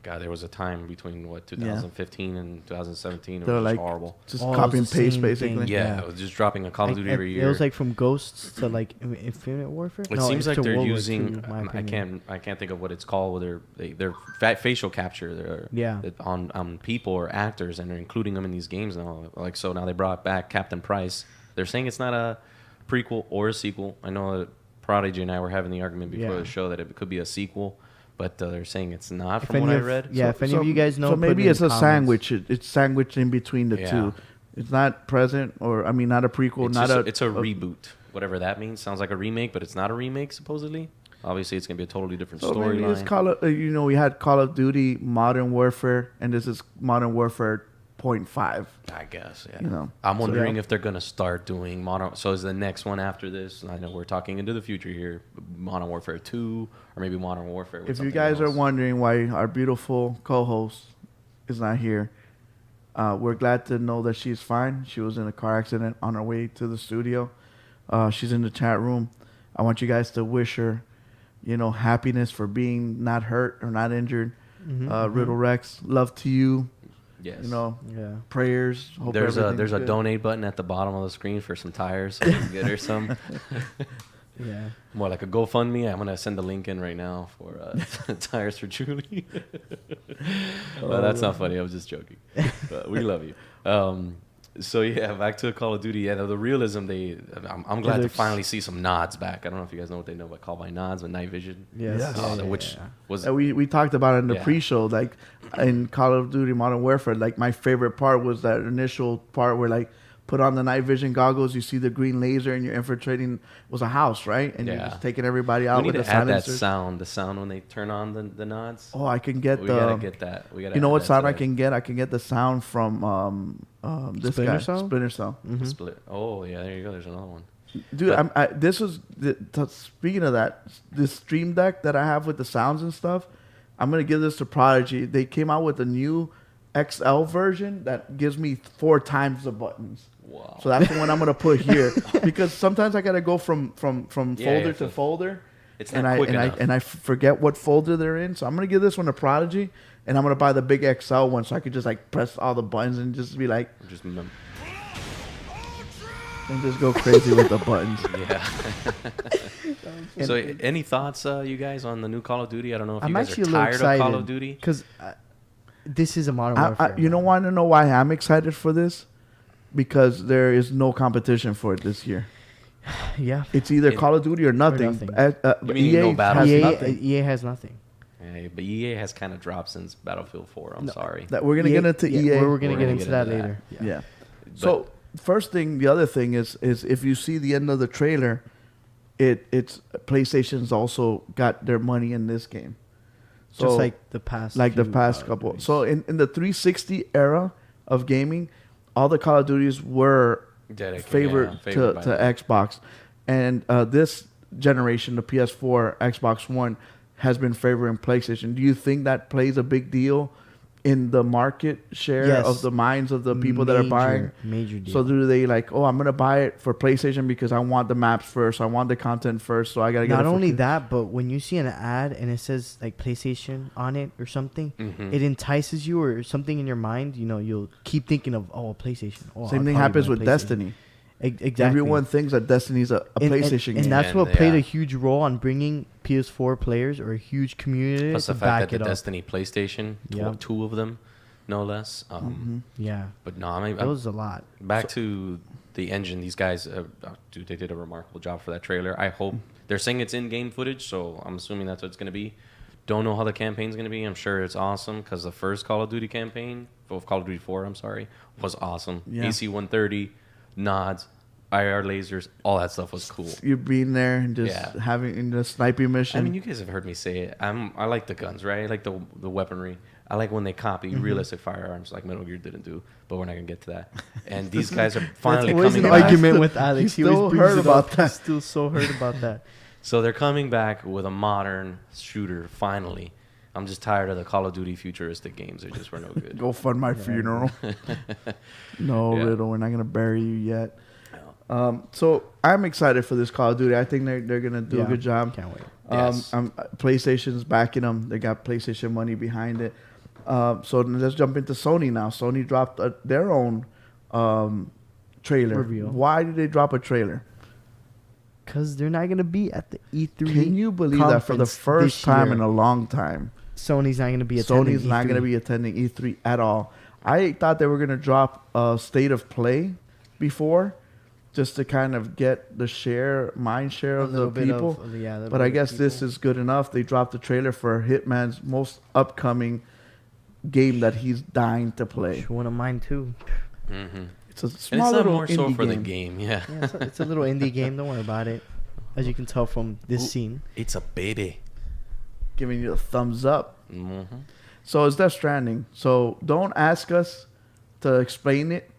Speaker 2: God, there was a time between 2015 and 2017. It
Speaker 1: They're
Speaker 2: was
Speaker 1: like
Speaker 2: horrible.
Speaker 1: just
Speaker 3: Oh, it
Speaker 1: copy
Speaker 3: was
Speaker 1: and
Speaker 3: the
Speaker 1: paste
Speaker 3: same
Speaker 1: basically.
Speaker 3: thing.
Speaker 2: Yeah,
Speaker 3: Yeah.
Speaker 2: it was just dropping a Call of Duty every year.
Speaker 3: It was like from Ghosts to like Infinite Warfare.
Speaker 2: It seems like
Speaker 3: to
Speaker 2: they're
Speaker 3: World War
Speaker 2: using.
Speaker 3: II, my
Speaker 2: I
Speaker 3: opinion.
Speaker 2: can't think of what it's called. Where they're facial capture.
Speaker 3: Yeah.
Speaker 2: On people or actors, and they're including them in these games now. Like so now they brought back Captain Price. They're saying it's not a prequel or a sequel. I know that Prodigy and I were having the argument before
Speaker 3: Yeah.
Speaker 2: the show that it could be a sequel, but they're saying it's not
Speaker 3: If
Speaker 2: from
Speaker 3: any
Speaker 2: what I
Speaker 3: of-
Speaker 2: read.
Speaker 3: Yeah, if any of you guys know,
Speaker 1: So
Speaker 3: put
Speaker 1: maybe
Speaker 3: in
Speaker 1: it's a
Speaker 3: comments.
Speaker 1: sandwich. It's sandwiched in between the
Speaker 2: Yeah.
Speaker 1: two. It's not present, or I mean, not a prequel,
Speaker 2: It's
Speaker 1: not
Speaker 2: just,
Speaker 1: a.
Speaker 2: it's a reboot, whatever that means. Sounds like a remake, but it's not a remake supposedly. Obviously, it's gonna be a totally different
Speaker 1: So maybe it's
Speaker 2: storyline.
Speaker 1: Call of, we had Call of Duty Modern Warfare, and this is Modern Warfare 0.5.
Speaker 2: I guess, yeah.
Speaker 1: You know,
Speaker 2: I'm
Speaker 1: so,
Speaker 2: wondering
Speaker 1: yeah.
Speaker 2: if they're gonna start doing Modern. So is the next one after this? I know we're talking into the future here. Modern Warfare 2, or maybe Modern Warfare. With
Speaker 1: If you
Speaker 2: something
Speaker 1: guys are
Speaker 2: else.
Speaker 1: wondering why our beautiful co-host is not here, we're glad to know that she's fine. She was in a car accident on her way to the studio. She's in the chat room. I want you guys to wish her, happiness for being not hurt or not injured. Riddle Rex, love to you.
Speaker 2: yes,
Speaker 3: Yeah.
Speaker 1: Prayers. Hope
Speaker 2: there's a
Speaker 1: everything's good.
Speaker 2: donate button at the bottom of the screen for some tires. So you can get her some.
Speaker 3: Yeah.
Speaker 2: More like a GoFundMe. I'm gonna send the link in right now for tires for Julie. Well, that's not funny. I was just joking. But we love you. So yeah, back to Call of Duty. Yeah, the realism. I'm glad to
Speaker 3: looks-
Speaker 2: finally see some nods back. I don't know if you guys know what they know about Call by Nods with night vision.
Speaker 3: Yes.
Speaker 1: Yes.
Speaker 3: Yeah, yeah,
Speaker 2: Which
Speaker 3: yeah.
Speaker 2: was
Speaker 1: We talked about it in the
Speaker 2: Yeah.
Speaker 1: pre-show, like in Call of Duty Modern Warfare. Like my favorite part was that initial part where like put on the night vision goggles, you see the green laser, and you're infiltrating. It was a house, right? And you're
Speaker 2: Yeah.
Speaker 1: just taking everybody
Speaker 2: we
Speaker 1: out
Speaker 2: need
Speaker 1: with
Speaker 2: to
Speaker 1: the
Speaker 2: add that
Speaker 1: silencers.
Speaker 2: sound. The sound when they turn on the nods.
Speaker 1: Oh, I can get
Speaker 2: we
Speaker 1: the.
Speaker 2: gotta get that. We gotta.
Speaker 1: You know
Speaker 2: add
Speaker 1: what
Speaker 2: that
Speaker 1: sound I
Speaker 2: today.
Speaker 1: can get? I can get the sound from this
Speaker 3: Splinter
Speaker 1: guy,
Speaker 3: Cell?
Speaker 1: Splinter Cell.
Speaker 3: Mhm.
Speaker 2: Split. Oh yeah, there you go. There's another one.
Speaker 1: Dude,
Speaker 2: But-
Speaker 1: this was speaking of that, this Stream Deck that I have with the sounds and stuff. I'm gonna give this to Prodigy. They came out with a new XL version that gives me 4 times the buttons.
Speaker 2: Wow.
Speaker 1: So that's the one I'm gonna put here because sometimes I gotta go from
Speaker 2: Yeah,
Speaker 1: folder
Speaker 2: yeah,
Speaker 1: to folder,
Speaker 2: It's
Speaker 1: and
Speaker 2: not
Speaker 1: I
Speaker 2: quick
Speaker 1: and
Speaker 2: enough.
Speaker 1: I forget what folder they're in. So I'm gonna give this one to Prodigy, and I'm gonna buy the big XL one so I could just like press all the buttons and just be like
Speaker 2: Just
Speaker 1: and just go crazy with the buttons.
Speaker 2: yeah. So, any thoughts, you guys, on the new Call of Duty? I don't know if
Speaker 3: I'm
Speaker 2: you guys
Speaker 3: actually
Speaker 2: are
Speaker 3: a little
Speaker 2: tired
Speaker 3: excited
Speaker 2: of Call of Duty.
Speaker 3: because this is a Modern Warfare.
Speaker 1: You
Speaker 3: man.
Speaker 1: want to know why I'm excited for this? Because there is no competition for it this year.
Speaker 3: Yeah.
Speaker 1: It's either
Speaker 2: It-
Speaker 1: Call of Duty or nothing.
Speaker 3: nothing.
Speaker 2: You mean no
Speaker 1: EA
Speaker 2: battle?
Speaker 1: has
Speaker 3: EA,
Speaker 1: nothing.
Speaker 3: EA has nothing.
Speaker 2: Yeah, but EA has kind of dropped since Battlefield 4. I'm
Speaker 3: No.
Speaker 2: sorry.
Speaker 1: That we're gonna
Speaker 3: EA
Speaker 1: get into
Speaker 3: yeah,
Speaker 1: EA.
Speaker 3: We're gonna
Speaker 2: We're
Speaker 3: get
Speaker 2: gonna
Speaker 3: into
Speaker 2: get
Speaker 3: that
Speaker 2: into that.
Speaker 3: later.
Speaker 1: Yeah. So first thing, the other thing is if you see the end of the trailer, it's PlayStation's also got their money in this game. So
Speaker 3: Just like the past.
Speaker 1: the
Speaker 3: few
Speaker 1: past
Speaker 3: Call of
Speaker 1: couple.
Speaker 3: Duties.
Speaker 1: So in the 360 era of gaming, all the Call of Duties were favored to
Speaker 2: by them.
Speaker 1: Xbox, and this generation, the PS4, Xbox One, has been favoring PlayStation. Do you think that plays a big deal in the market share
Speaker 3: Yes.
Speaker 1: of the minds of the people that are buying?
Speaker 3: Major deal.
Speaker 1: So do they like, oh, I'm gonna buy it for PlayStation because I want the maps first, I want the content first, so I gotta get
Speaker 3: Not
Speaker 1: it for
Speaker 3: only
Speaker 1: P-
Speaker 3: that, but when you see an ad and it says like PlayStation on it or something,
Speaker 2: Mhm.
Speaker 3: it entices you or something in your mind. You'll keep thinking of a PlayStation. Oh,
Speaker 1: Same
Speaker 3: I'll
Speaker 1: thing
Speaker 3: probably
Speaker 1: happens
Speaker 3: buy
Speaker 1: with
Speaker 3: PlayStation.
Speaker 1: Destiny.
Speaker 3: Exactly.
Speaker 1: Everyone thinks that Destiny's a PlayStation
Speaker 3: and
Speaker 1: game.
Speaker 3: that's
Speaker 2: And
Speaker 3: what played
Speaker 2: yeah.
Speaker 3: a huge role on bringing PS4 players or a huge community
Speaker 2: Plus
Speaker 3: to
Speaker 2: the
Speaker 3: back
Speaker 2: fact that
Speaker 3: it
Speaker 2: the
Speaker 3: up.
Speaker 2: Destiny PlayStation,
Speaker 3: Yeah.
Speaker 2: two of them, no less.
Speaker 3: Yeah,
Speaker 2: But no, I mean,
Speaker 3: that was a lot.
Speaker 2: back to the engine. These guys, dude, they did a remarkable job for that trailer. I hope they're saying it's in-game footage, so I'm assuming that's what it's going to be. Don't know how the campaign's going to be. I'm sure it's awesome because the first Call of Duty campaign, of Call of Duty 4, I'm sorry, was awesome.
Speaker 1: Yeah.
Speaker 2: AC-130, nods, IR lasers, all that stuff was cool.
Speaker 1: You being there and just
Speaker 2: Yeah.
Speaker 1: having in the sniping mission.
Speaker 2: I mean, you guys have heard me say it. I like the guns, right? I like the weaponry. I like when they copy realistic firearms, like Metal Gear didn't do. But we're not gonna get to that. And these guys are finally
Speaker 3: Always
Speaker 2: coming
Speaker 3: an
Speaker 2: back.
Speaker 3: argument with Alex.
Speaker 1: He
Speaker 3: He always
Speaker 1: still
Speaker 3: brings
Speaker 1: heard
Speaker 3: it
Speaker 1: about
Speaker 3: up.
Speaker 1: that.
Speaker 3: He's still so hurt about that.
Speaker 2: So they're coming back with a modern shooter. Finally, I'm just tired of the Call of Duty futuristic games. They just were no good.
Speaker 1: Go fund my funeral. No,
Speaker 2: Yeah.
Speaker 1: Riddle, we're not gonna bury you yet. So I'm excited for this Call of Duty. I think they're gonna do a
Speaker 3: Yeah,
Speaker 1: good job.
Speaker 3: Can't wait.
Speaker 2: Yes.
Speaker 1: PlayStation's backing them. They got PlayStation money behind it. So let's jump into Sony now. Sony dropped their own trailer.
Speaker 3: Reveal.
Speaker 1: Why did they drop a trailer?
Speaker 3: Because they're not going to be at the E3.
Speaker 1: Can you believe that for the
Speaker 3: conference
Speaker 1: first
Speaker 3: this
Speaker 1: time
Speaker 3: year?
Speaker 1: in a long time,
Speaker 3: Sony's not going to be attending
Speaker 1: Sony's not
Speaker 3: E3.
Speaker 1: going to be attending E3 at all? I thought they were going to drop a state of play before, just to kind of get the mind share
Speaker 3: A
Speaker 1: of the
Speaker 3: little bit
Speaker 1: people.
Speaker 3: of- yeah, a little
Speaker 1: But I
Speaker 3: bit of
Speaker 1: guess this
Speaker 3: people.
Speaker 1: is good enough. They dropped the trailer for Hitman's most upcoming game that he's dying to play.
Speaker 3: One of mine, too.
Speaker 2: Mm-hmm.
Speaker 1: It's a
Speaker 2: And
Speaker 1: small
Speaker 2: it's not
Speaker 1: little
Speaker 2: more so
Speaker 1: indie
Speaker 2: for the
Speaker 1: game.
Speaker 2: game, yeah.
Speaker 3: Yeah, it's a little indie game. Don't worry about it. As you can tell from this
Speaker 2: Ooh.
Speaker 3: scene.
Speaker 2: It's a baby.
Speaker 1: Giving you a thumbs up.
Speaker 2: Mm-hmm.
Speaker 1: So it's Death Stranding. So don't ask us to explain it.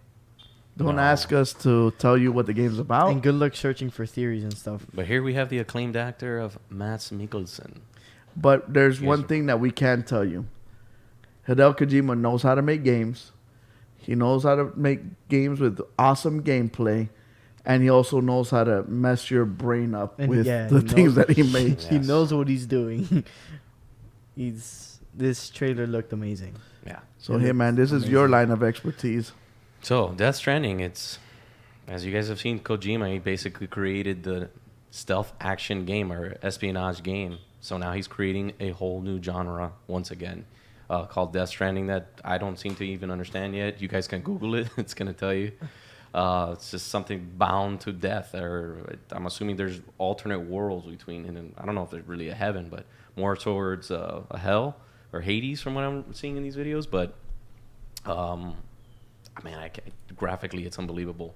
Speaker 1: Don't
Speaker 2: No.
Speaker 1: ask us to tell you what the game's about.
Speaker 3: And good luck searching for theories and stuff.
Speaker 2: But here we have the acclaimed actor of Mads Mikkelsen.
Speaker 1: But there's
Speaker 2: Yes,
Speaker 1: one
Speaker 2: sir.
Speaker 1: thing that we can tell you. Hideo Kojima knows how to make games. He knows how to make games with awesome gameplay. And he also knows how to mess your brain up
Speaker 3: And
Speaker 1: with
Speaker 3: yeah,
Speaker 1: the
Speaker 3: he
Speaker 1: things
Speaker 3: knows-
Speaker 1: that he makes.
Speaker 3: He
Speaker 2: Yes.
Speaker 3: knows what he's doing. This trailer looked amazing.
Speaker 2: Yeah.
Speaker 1: So,
Speaker 3: It
Speaker 1: hey, man, this is your
Speaker 3: amazing.
Speaker 1: line of expertise.
Speaker 2: So, Death Stranding, it's, as you guys have seen, Kojima, he basically created the stealth action game or espionage game. So now he's creating a whole new genre once again called Death Stranding that I don't seem to even understand yet. You guys can Google it. It's going to tell you. It's just something bound to death. Or I'm assuming there's alternate worlds between, and I don't know if there's really a heaven, but more towards a hell or Hades from what I'm seeing in these videos. But I mean, graphically, it's unbelievable.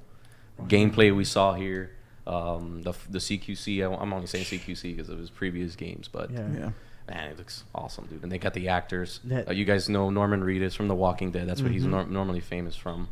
Speaker 2: Gameplay we saw here, the CQC. I'm only saying CQC because of his previous games, but
Speaker 3: Yeah.
Speaker 1: Yeah.
Speaker 2: man, it looks awesome, dude. And they got the actors.
Speaker 3: That-
Speaker 2: You guys know Norman Reedus from The Walking Dead. That's what he's
Speaker 3: Mhm.
Speaker 2: normally famous from.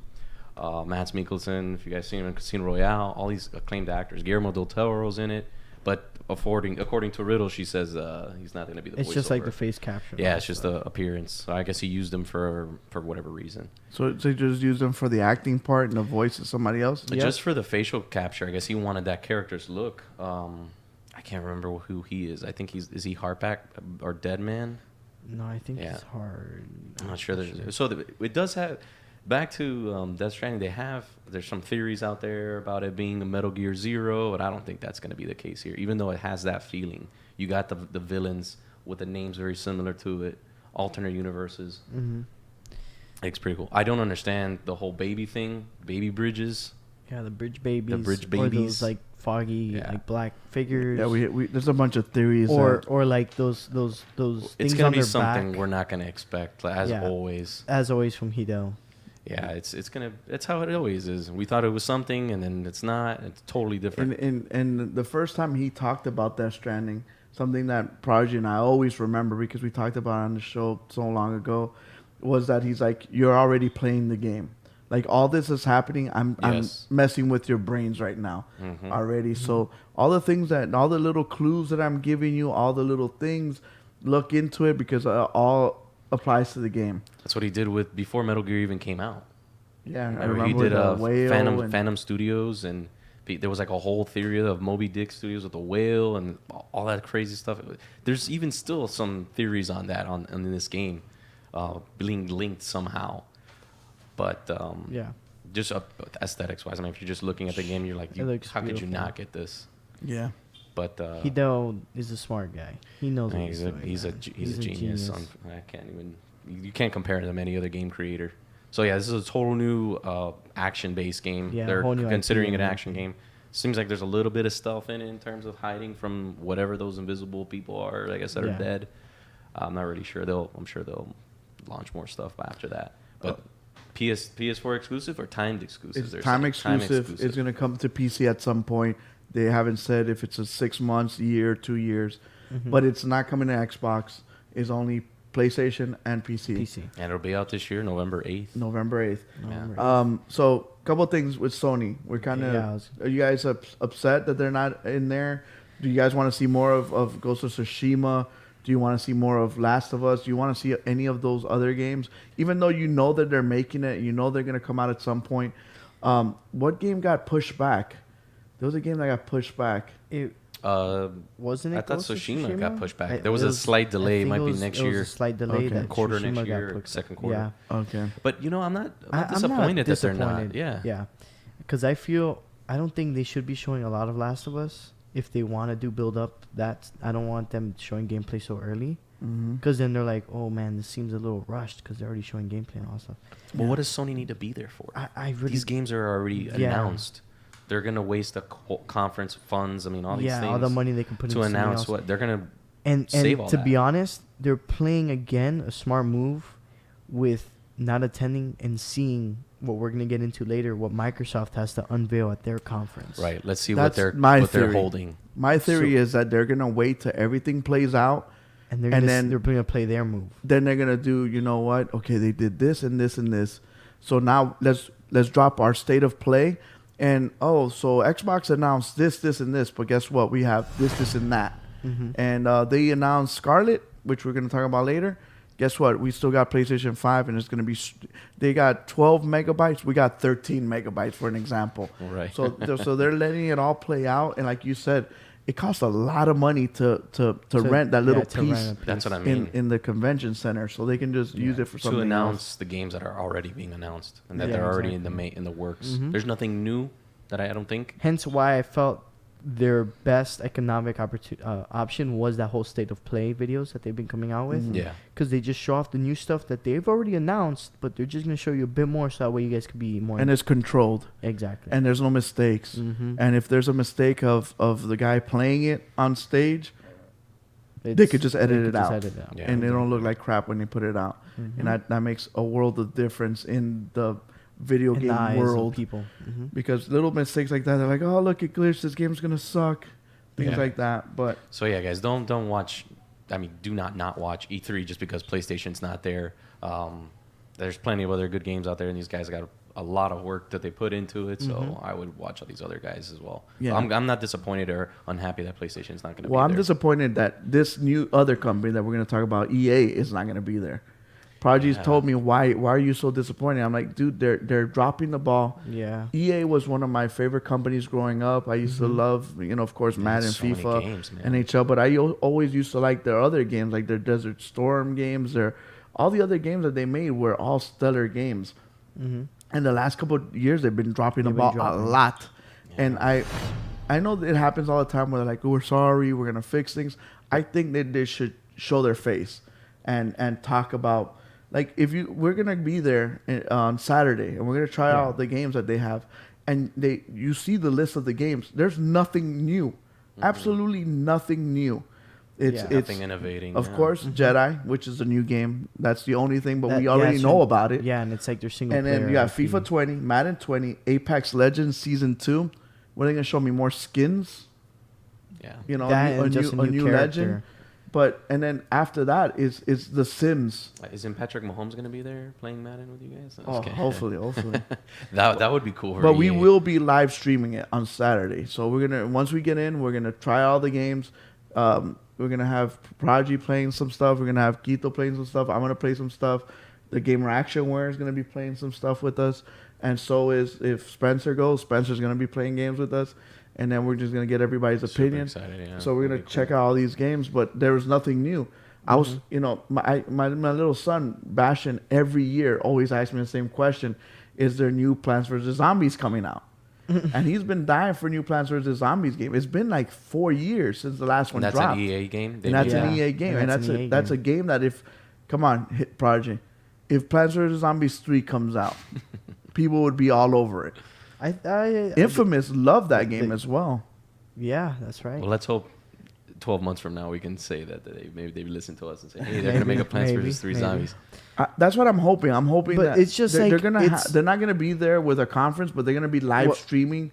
Speaker 2: Mads Mikkelsen, if you guys seen him in Casino Royale, all these acclaimed actors. Guillermo del Toro's in it, but according to Riddle, she says he's not going to be the
Speaker 3: It's just like the
Speaker 2: voiceover.
Speaker 3: face capture.
Speaker 2: Yeah, it's just the appearance. So I guess he used them for whatever reason.
Speaker 1: So they just use them for the acting part and the voice of somebody else?
Speaker 3: Yeah.
Speaker 2: Just for the facial capture, I guess he wanted that character's look. I can't remember who he is. I think is he Harpack or Deadman?
Speaker 3: No, I think
Speaker 2: Yeah.
Speaker 3: it's hard.
Speaker 2: I'm not sure. It does have. Back to Death Stranding, there's some theories out there about it being a Metal Gear Zero, but I don't think that's going to be the case here. Even though it has that feeling, you got the villains with the names very similar to it, alternate universes.
Speaker 3: Mm-hmm.
Speaker 2: It's pretty cool. I don't understand the whole baby thing, baby bridges.
Speaker 3: Yeah, the bridge babies.
Speaker 2: bridge
Speaker 3: Or
Speaker 2: babies.
Speaker 3: those like foggy,
Speaker 2: Yeah.
Speaker 3: like black figures.
Speaker 1: Yeah, we there's a bunch of theories.
Speaker 3: or like those
Speaker 2: It's
Speaker 3: things
Speaker 2: gonna
Speaker 3: on
Speaker 2: be
Speaker 3: their
Speaker 2: something
Speaker 3: back.
Speaker 2: we're not gonna expect, as
Speaker 3: Yeah.
Speaker 2: always.
Speaker 3: As always from Hideo.
Speaker 2: Yeah, it's how it always is. We thought it was something, and then it's not. It's totally different.
Speaker 1: and the first time he talked about Death Stranding, something that Prodigy and I always remember because we talked about it on the show so long ago, was that he's like, you're already playing the game. Like all this is happening, I'm
Speaker 2: Yes.
Speaker 1: messing with your brains right now
Speaker 2: Mhm.
Speaker 1: already. So all the little clues that I'm giving you, all the little things, look into it because all applies to the game.
Speaker 2: That's what he did with before Metal Gear even came out.
Speaker 1: Yeah, I
Speaker 2: Remember
Speaker 1: remember
Speaker 2: he did
Speaker 1: the whale
Speaker 2: Phantom Studios, and there was like a whole theory of Moby Dick Studios with the whale and all that crazy stuff. There's even still some theories on that in this game, being linked somehow. But
Speaker 3: Yeah.
Speaker 2: just aesthetics wise, I mean, if you're just looking at the game, you're like,
Speaker 3: It looks
Speaker 2: how could you
Speaker 3: beautiful.
Speaker 2: not get this?
Speaker 1: Yeah.
Speaker 2: But
Speaker 3: Hideo is a smart guy. He knows what
Speaker 2: he's
Speaker 3: he's
Speaker 2: a
Speaker 3: doing.
Speaker 2: he's a
Speaker 3: man.
Speaker 2: he's a genius. I can't even you can't compare him to any other game creator. So yeah, this is a total new action-based game.
Speaker 3: Yeah,
Speaker 2: They're
Speaker 3: whole new
Speaker 2: considering
Speaker 3: IP
Speaker 2: it an
Speaker 3: and
Speaker 2: action game. Seems like there's a little bit of stealth in it in terms of hiding from whatever those invisible people are, I guess, that
Speaker 3: Yeah.
Speaker 2: are dead. I'm not really sure. I'm sure they'll launch more stuff after that. But PS4 exclusive or timed exclusive?
Speaker 1: It's
Speaker 2: They're
Speaker 1: time
Speaker 2: saying
Speaker 1: exclusive. It's going to come to PC at some point. They haven't said if it's a 6 months, year, 2 years,
Speaker 3: Mhm.
Speaker 1: but it's not coming to Xbox. It's only PlayStation and PC.
Speaker 3: PC.
Speaker 2: And it'll be out this year, November 8th.
Speaker 1: November 8th.
Speaker 3: November.
Speaker 1: So couple things with Sony. We're kind of.
Speaker 3: Yeah, I was-
Speaker 1: Are you guys upset that they're not in there? Do you guys want to see more of Ghost of Tsushima? Do you want to see more of Last of Us? Do you want to see any of those other games? Even though you know that they're making it, you know they're going to come out at some point. What game got pushed back? There was a game that got pushed back.
Speaker 3: Wasn't it?
Speaker 2: I thought
Speaker 3: Ghost of
Speaker 2: Tsushima got pushed back.
Speaker 3: I-
Speaker 2: There was
Speaker 3: it
Speaker 2: a slight delay. It
Speaker 3: I
Speaker 2: might
Speaker 3: think
Speaker 2: be next
Speaker 3: it
Speaker 2: year.
Speaker 3: was a slight delay.
Speaker 1: Okay.
Speaker 3: That
Speaker 2: Quarter
Speaker 3: Tsushima
Speaker 2: next
Speaker 3: got
Speaker 2: year,
Speaker 3: pushed
Speaker 2: second
Speaker 3: back.
Speaker 2: quarter.
Speaker 3: Yeah.
Speaker 1: Okay.
Speaker 2: But I'm not
Speaker 3: I'm
Speaker 2: disappointed
Speaker 3: not
Speaker 2: that they're not.
Speaker 3: disappointed.
Speaker 2: Yeah.
Speaker 3: Yeah. Because I don't think they should be showing a lot of Last of Us if they want to do build up. I don't want them showing gameplay so early.
Speaker 1: Mm-hmm.
Speaker 3: Because then they're like, oh man, this seems a little rushed because they're already showing gameplay and all that stuff.
Speaker 2: Well, what does Sony need to be there for?
Speaker 3: I really
Speaker 2: These games are already
Speaker 3: Yeah.
Speaker 2: announced. They're gonna waste the conference funds. I mean, all these things.
Speaker 3: all the money they can put
Speaker 2: to
Speaker 3: into something
Speaker 2: announce
Speaker 3: else.
Speaker 2: what they're gonna.
Speaker 3: And
Speaker 2: save all
Speaker 3: to
Speaker 2: that.
Speaker 3: be honest, they're playing again a smart move with not attending and seeing what we're gonna get into later. What Microsoft has to unveil at their conference.
Speaker 2: Right. Let's see
Speaker 1: That's
Speaker 2: what
Speaker 1: my
Speaker 2: they're
Speaker 1: theory.
Speaker 2: holding.
Speaker 1: My theory
Speaker 3: So-
Speaker 1: is that they're gonna wait till everything plays out.
Speaker 3: And they're
Speaker 1: And
Speaker 3: gonna,
Speaker 1: then-
Speaker 3: they're gonna play their move.
Speaker 1: Then they're gonna do, you know what? Okay, they did this and this and this. So now let's drop our state of play. And so Xbox announced this, and this, but guess what? We have this, and that.
Speaker 3: Mm-hmm.
Speaker 1: And they announced Scarlet, which we're gonna talk about later. Guess what? We still got PlayStation 5, and it's gonna be. They got 12 megabytes. We got 13 megabytes, for an example.
Speaker 2: Right.
Speaker 1: So they're letting it all play out, and like you said, it costs a lot of money to rent that little
Speaker 3: to rent
Speaker 1: piece
Speaker 3: a piece.
Speaker 2: That's what I mean.
Speaker 1: in the convention center, so they can just use it for something
Speaker 2: To announce
Speaker 1: else.
Speaker 2: the games that are already being announced and that
Speaker 3: Yeah,
Speaker 2: they're already
Speaker 3: exactly.
Speaker 2: in the works.
Speaker 3: Mhm.
Speaker 2: There's nothing new that I don't think.
Speaker 3: Hence why I felt their best economic option was that whole state of play videos that they've been coming out with.
Speaker 1: Mhm.
Speaker 2: Yeah.
Speaker 3: Because they just show off the new stuff that they've already announced, but they're just gonna show you a bit more, so that way you guys could be more.
Speaker 1: And it's controlled,
Speaker 3: exactly.
Speaker 1: and there's no mistakes.
Speaker 3: Mm-hmm.
Speaker 1: And if there's a mistake of the guy playing it on stage, they could just edit it out.
Speaker 2: Yeah.
Speaker 1: and it don't look like crap when you put it out.
Speaker 3: Mhm.
Speaker 1: And that makes a world of difference in the video
Speaker 3: In
Speaker 1: game
Speaker 3: the eyes of
Speaker 1: world.
Speaker 3: people. Mm-hmm.
Speaker 1: Because little mistakes like that, they're like, oh, look, it glitched. This game's going to suck. Things
Speaker 2: Yeah.
Speaker 1: like that. But
Speaker 2: So yeah, guys, don't watch. I mean, do not watch E3 just because PlayStation's not there. There's plenty of other good games out there, and these guys got a lot of work that they put into it. So
Speaker 3: Mhm.
Speaker 2: I would watch all these other guys as well.
Speaker 1: Yeah.
Speaker 2: I'm not disappointed or unhappy that PlayStation's not going to be
Speaker 1: I'm
Speaker 2: there.
Speaker 1: disappointed that this new other company that we're going to talk about, EA, is not going to be there. Prodigy's
Speaker 2: Yeah.
Speaker 1: told me, why are you so disappointed? I'm like, dude, they're dropping the ball.
Speaker 3: Yeah.
Speaker 1: EA was one of my favorite companies growing up. I used to
Speaker 3: Mhm.
Speaker 1: love, of course,
Speaker 2: Yeah,
Speaker 1: Madden,
Speaker 2: so many
Speaker 1: FIFA,
Speaker 2: games, man.
Speaker 1: NHL, but I always used to like their other games, like their Desert Storm games. All the other games that they made were all stellar games.
Speaker 3: Mm-hmm.
Speaker 1: And the last couple of years, they've been dropping the
Speaker 3: They've been
Speaker 1: ball
Speaker 3: dropping.
Speaker 1: a lot.
Speaker 2: Yeah.
Speaker 1: And I know that it happens all the time where they're like, we're sorry, we're going to fix things. I think that they should show their face and talk about, like, we're going to be there on Saturday, and we're going to try
Speaker 3: Yeah.
Speaker 1: out the games that they have. And you see the list of the games. There's nothing new. Absolutely nothing new. It's
Speaker 2: Nothing innovating.
Speaker 1: of
Speaker 2: yeah.
Speaker 1: course,
Speaker 3: Mhm.
Speaker 1: Jedi, which is a new game. That's the only thing, but
Speaker 3: That-
Speaker 1: we
Speaker 3: yeah,
Speaker 1: already
Speaker 3: it's
Speaker 1: know
Speaker 3: from-
Speaker 1: about it.
Speaker 3: Yeah, and it's like their single
Speaker 1: And
Speaker 3: player.
Speaker 1: then you got
Speaker 3: IP.
Speaker 1: FIFA 20, Madden 20, Apex Legends Season 2. What are they going to show me? More skins?
Speaker 2: Yeah.
Speaker 3: That and just
Speaker 1: a new legend.
Speaker 3: character.
Speaker 1: But, and then after that is The Sims.
Speaker 2: Isn't Patrick Mahomes going to be there playing Madden with you guys? I'm
Speaker 1: Oh,
Speaker 2: just kidding.
Speaker 1: hopefully.
Speaker 2: that would be cool. For
Speaker 1: But we
Speaker 2: EA.
Speaker 1: will be live streaming it on Saturday. So once we get in, we're going to try all the games. We're going to have Prodigy playing some stuff. We're going to have Quito playing some stuff. I'm going to play some stuff. The Gamer Actionware is going to be playing some stuff with us. And so if Spencer goes, Spencer's going to be playing games with us. And then we're just going to get everybody's
Speaker 2: Super
Speaker 1: opinion.
Speaker 2: excited, yeah.
Speaker 1: So we're
Speaker 2: That'd
Speaker 1: going to
Speaker 2: be
Speaker 1: check
Speaker 2: cool.
Speaker 1: out all these games. But there was nothing new. I was, my little son, Bastion, every year always asks me the same question. Is there new Plants vs. Zombies coming out? And he's been dying for a new Plants vs. Zombies game. It's been like 4 years since the last one
Speaker 2: And that's
Speaker 1: dropped.
Speaker 2: an EA game.
Speaker 1: And that's
Speaker 3: Yeah.
Speaker 1: an EA game. And
Speaker 3: And that's an EA
Speaker 1: that's a game that come on, hit Prodigy. If Plants vs. Zombies 3 comes out, people would be all over it. Infamous loved that game as well.
Speaker 3: Yeah, that's right.
Speaker 2: Well, let's hope 12 months from now we can say that maybe they listen to us and say, hey, they're going to make a Plants vs. 3 Zombies.
Speaker 1: That's what I'm hoping. I'm hoping
Speaker 3: But
Speaker 1: that
Speaker 3: it's just
Speaker 1: they're
Speaker 3: like,
Speaker 1: gonna
Speaker 3: it's-
Speaker 1: they're not gonna be there with a conference, but they're gonna be live
Speaker 3: Well-
Speaker 1: streaming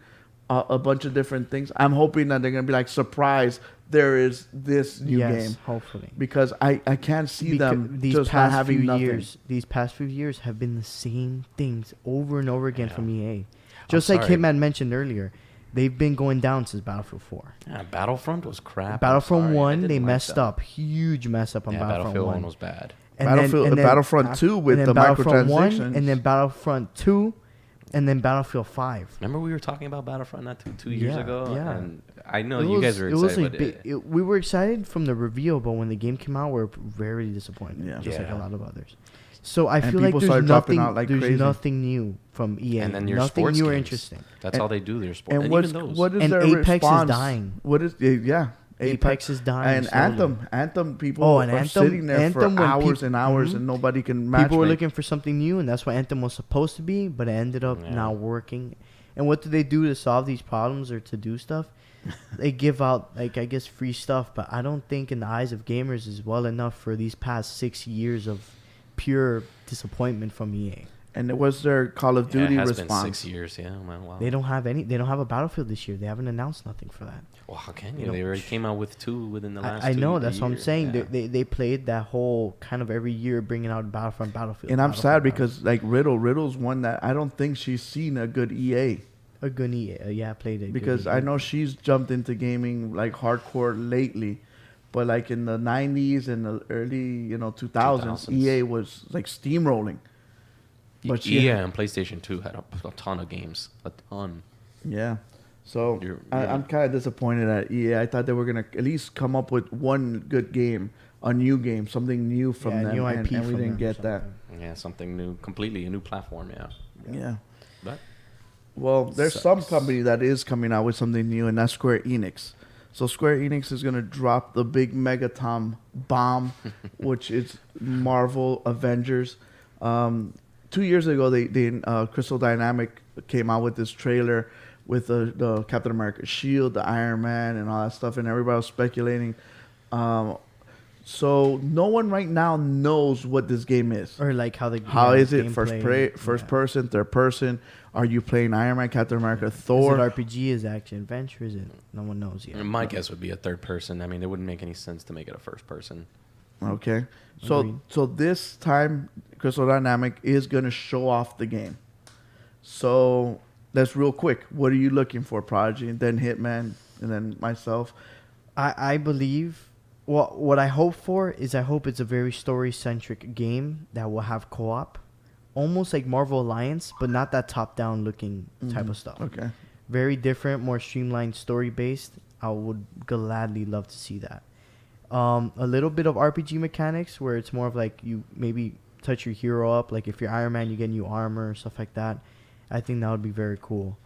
Speaker 1: a bunch of different things. I'm hoping that they're gonna be like, surprise, there is this new
Speaker 3: yes,
Speaker 1: game,
Speaker 3: hopefully.
Speaker 1: because I can't see them
Speaker 3: these
Speaker 1: just not
Speaker 3: past
Speaker 1: having
Speaker 3: few
Speaker 1: nothing.
Speaker 3: years, these past few years have been the same things over and over again
Speaker 2: Yeah.
Speaker 3: from EA. Just like
Speaker 2: sorry.
Speaker 3: Hitman mentioned earlier, they've been going down since Battlefield 4.
Speaker 2: Yeah, Battlefront was crap. I'm
Speaker 3: Battlefront
Speaker 2: sorry. I
Speaker 3: 1,
Speaker 2: didn't
Speaker 3: they
Speaker 2: like
Speaker 3: messed
Speaker 2: that.
Speaker 3: up, huge mess up on
Speaker 2: Yeah,
Speaker 3: Battlefront
Speaker 2: Battlefield
Speaker 3: 1.
Speaker 2: 1 was bad.
Speaker 3: And then
Speaker 1: Battlefront 2 with
Speaker 3: and then
Speaker 1: the
Speaker 3: Battlefront 1,
Speaker 1: microtransactions.
Speaker 3: and then Battlefront 2 And then Battlefield 5.
Speaker 2: Remember we were talking about Battlefront not two years
Speaker 3: Yeah,
Speaker 2: ago?
Speaker 3: yeah.
Speaker 2: And I know you guys were excited.
Speaker 3: We were excited from the reveal, but when the game came out, we were very disappointed.
Speaker 1: Yeah.
Speaker 3: Just like
Speaker 2: Yeah.
Speaker 3: a lot of others. So I
Speaker 1: And
Speaker 3: feel like
Speaker 1: people
Speaker 3: there's
Speaker 1: started dropping
Speaker 3: nothing.
Speaker 1: out like
Speaker 3: There's
Speaker 1: crazy.
Speaker 3: nothing new from EA.
Speaker 2: And then your
Speaker 3: nothing
Speaker 2: sports
Speaker 3: new or
Speaker 2: games.
Speaker 3: interesting.
Speaker 2: That's
Speaker 1: And-
Speaker 2: all they do. Their sports.
Speaker 1: And
Speaker 2: And
Speaker 1: what's,
Speaker 2: even those.
Speaker 1: what is
Speaker 3: And
Speaker 1: their
Speaker 3: Apex is
Speaker 1: response?
Speaker 3: dying.
Speaker 1: What is yeah?
Speaker 3: Apex is dying.
Speaker 1: And
Speaker 3: slowly.
Speaker 1: Anthem people
Speaker 3: Oh, and
Speaker 1: are
Speaker 3: Anthem-
Speaker 1: sitting there
Speaker 3: Anthem
Speaker 1: for
Speaker 3: when
Speaker 1: hours
Speaker 3: peop-
Speaker 1: and hours,
Speaker 3: Mhm.
Speaker 1: and nobody can match.
Speaker 3: People were looking for something new, and that's what Anthem was supposed to be, but it ended up
Speaker 2: Yeah.
Speaker 3: not working. And what do they do to solve these problems or to do stuff? They give out, like, I guess, free stuff, but I don't think in the eyes of gamers is well enough for these past 6 years of pure disappointment from EA.
Speaker 1: And it was their Call of Duty
Speaker 2: it has
Speaker 1: response.
Speaker 2: been 6 years. Yeah, man, wow.
Speaker 3: They don't have a Battlefield this year. They haven't announced nothing for that.
Speaker 2: Well, how can
Speaker 3: You
Speaker 2: you?
Speaker 3: know,
Speaker 2: They already came out with 2 within the last.
Speaker 3: I know,
Speaker 2: two
Speaker 3: that's what I'm
Speaker 2: years.
Speaker 3: saying.
Speaker 2: Yeah.
Speaker 3: They played that whole kind of every year bringing out Battlefield.
Speaker 1: And I'm sad
Speaker 3: Battlefield.
Speaker 1: because like Riddle's one that I don't think she's seen a good EA
Speaker 3: A good EA, yeah, I played it.
Speaker 1: because I know she's jumped into gaming like hardcore lately, but like in the 90s and the early 2000s,
Speaker 2: 2000s.
Speaker 1: EA was like steamrolling. But she-
Speaker 2: EA and PlayStation 2 had a ton of games, a ton.
Speaker 1: Yeah. So
Speaker 2: You're-
Speaker 1: I'm kind of disappointed at EA. I thought they were gonna at least come up with one good game, a new game, something new from
Speaker 3: Yeah,
Speaker 1: them,
Speaker 3: new
Speaker 1: and,
Speaker 3: IP
Speaker 1: and we
Speaker 3: from
Speaker 1: didn't
Speaker 3: them,
Speaker 1: get that.
Speaker 3: something.
Speaker 2: Yeah, something new, completely a new platform. Yeah,
Speaker 1: Yeah.
Speaker 2: but
Speaker 1: Well, there's some company that is coming out with something new, and that's Square Enix. So Square Enix is gonna drop the big Megaton bomb, which is Marvel Avengers. 2 years ago, they Crystal Dynamic came out with this trailer with the Captain America shield, the Iron Man, and all that stuff, and everybody was speculating. So no one right now knows what this game is.
Speaker 3: Or like how the
Speaker 1: How is it
Speaker 3: gameplay,
Speaker 1: first
Speaker 3: yeah.
Speaker 1: person, third person? Are you playing Iron Man, Captain America,
Speaker 3: Is
Speaker 1: Thor?
Speaker 3: it RPG? Is it action adventure? Is it? No one knows yet.
Speaker 2: my guess would be a third person. I mean, it wouldn't make any sense to make it a first person.
Speaker 1: Okay. So
Speaker 3: Agreed.
Speaker 1: so this time Crystal Dynamic is gonna show off the game. So that's real quick. What are you looking for, Prodigy? And then Hitman, and then myself.
Speaker 3: I believe what I hope for is I hope it's a very story centric game that will have co-op, almost like Marvel Alliance, but not that top down looking type of stuff.
Speaker 1: Okay.
Speaker 3: Very different, more streamlined, story based. I would gladly love to see that. A little bit of RPG mechanics where it's more of like you maybe touch your hero up, like if you're Iron Man, you get new armor, stuff like that. I think that would be very cool.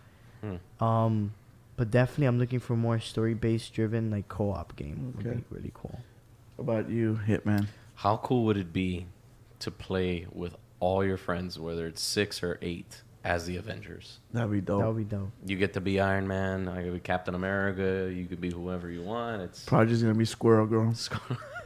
Speaker 3: But definitely, I'm looking for more story-based driven, like co-op game.
Speaker 1: Okay.
Speaker 3: Would be really cool.
Speaker 1: How about you, Hitman?
Speaker 2: How cool would it be to play with all your friends, whether it's 6 or 8, as the Avengers?
Speaker 1: That'd be dope.
Speaker 3: That would be dope.
Speaker 2: You get to be Iron Man. I could be Captain America. You could be whoever you want. It's
Speaker 1: Prodigy's gonna be Squirrel Girl.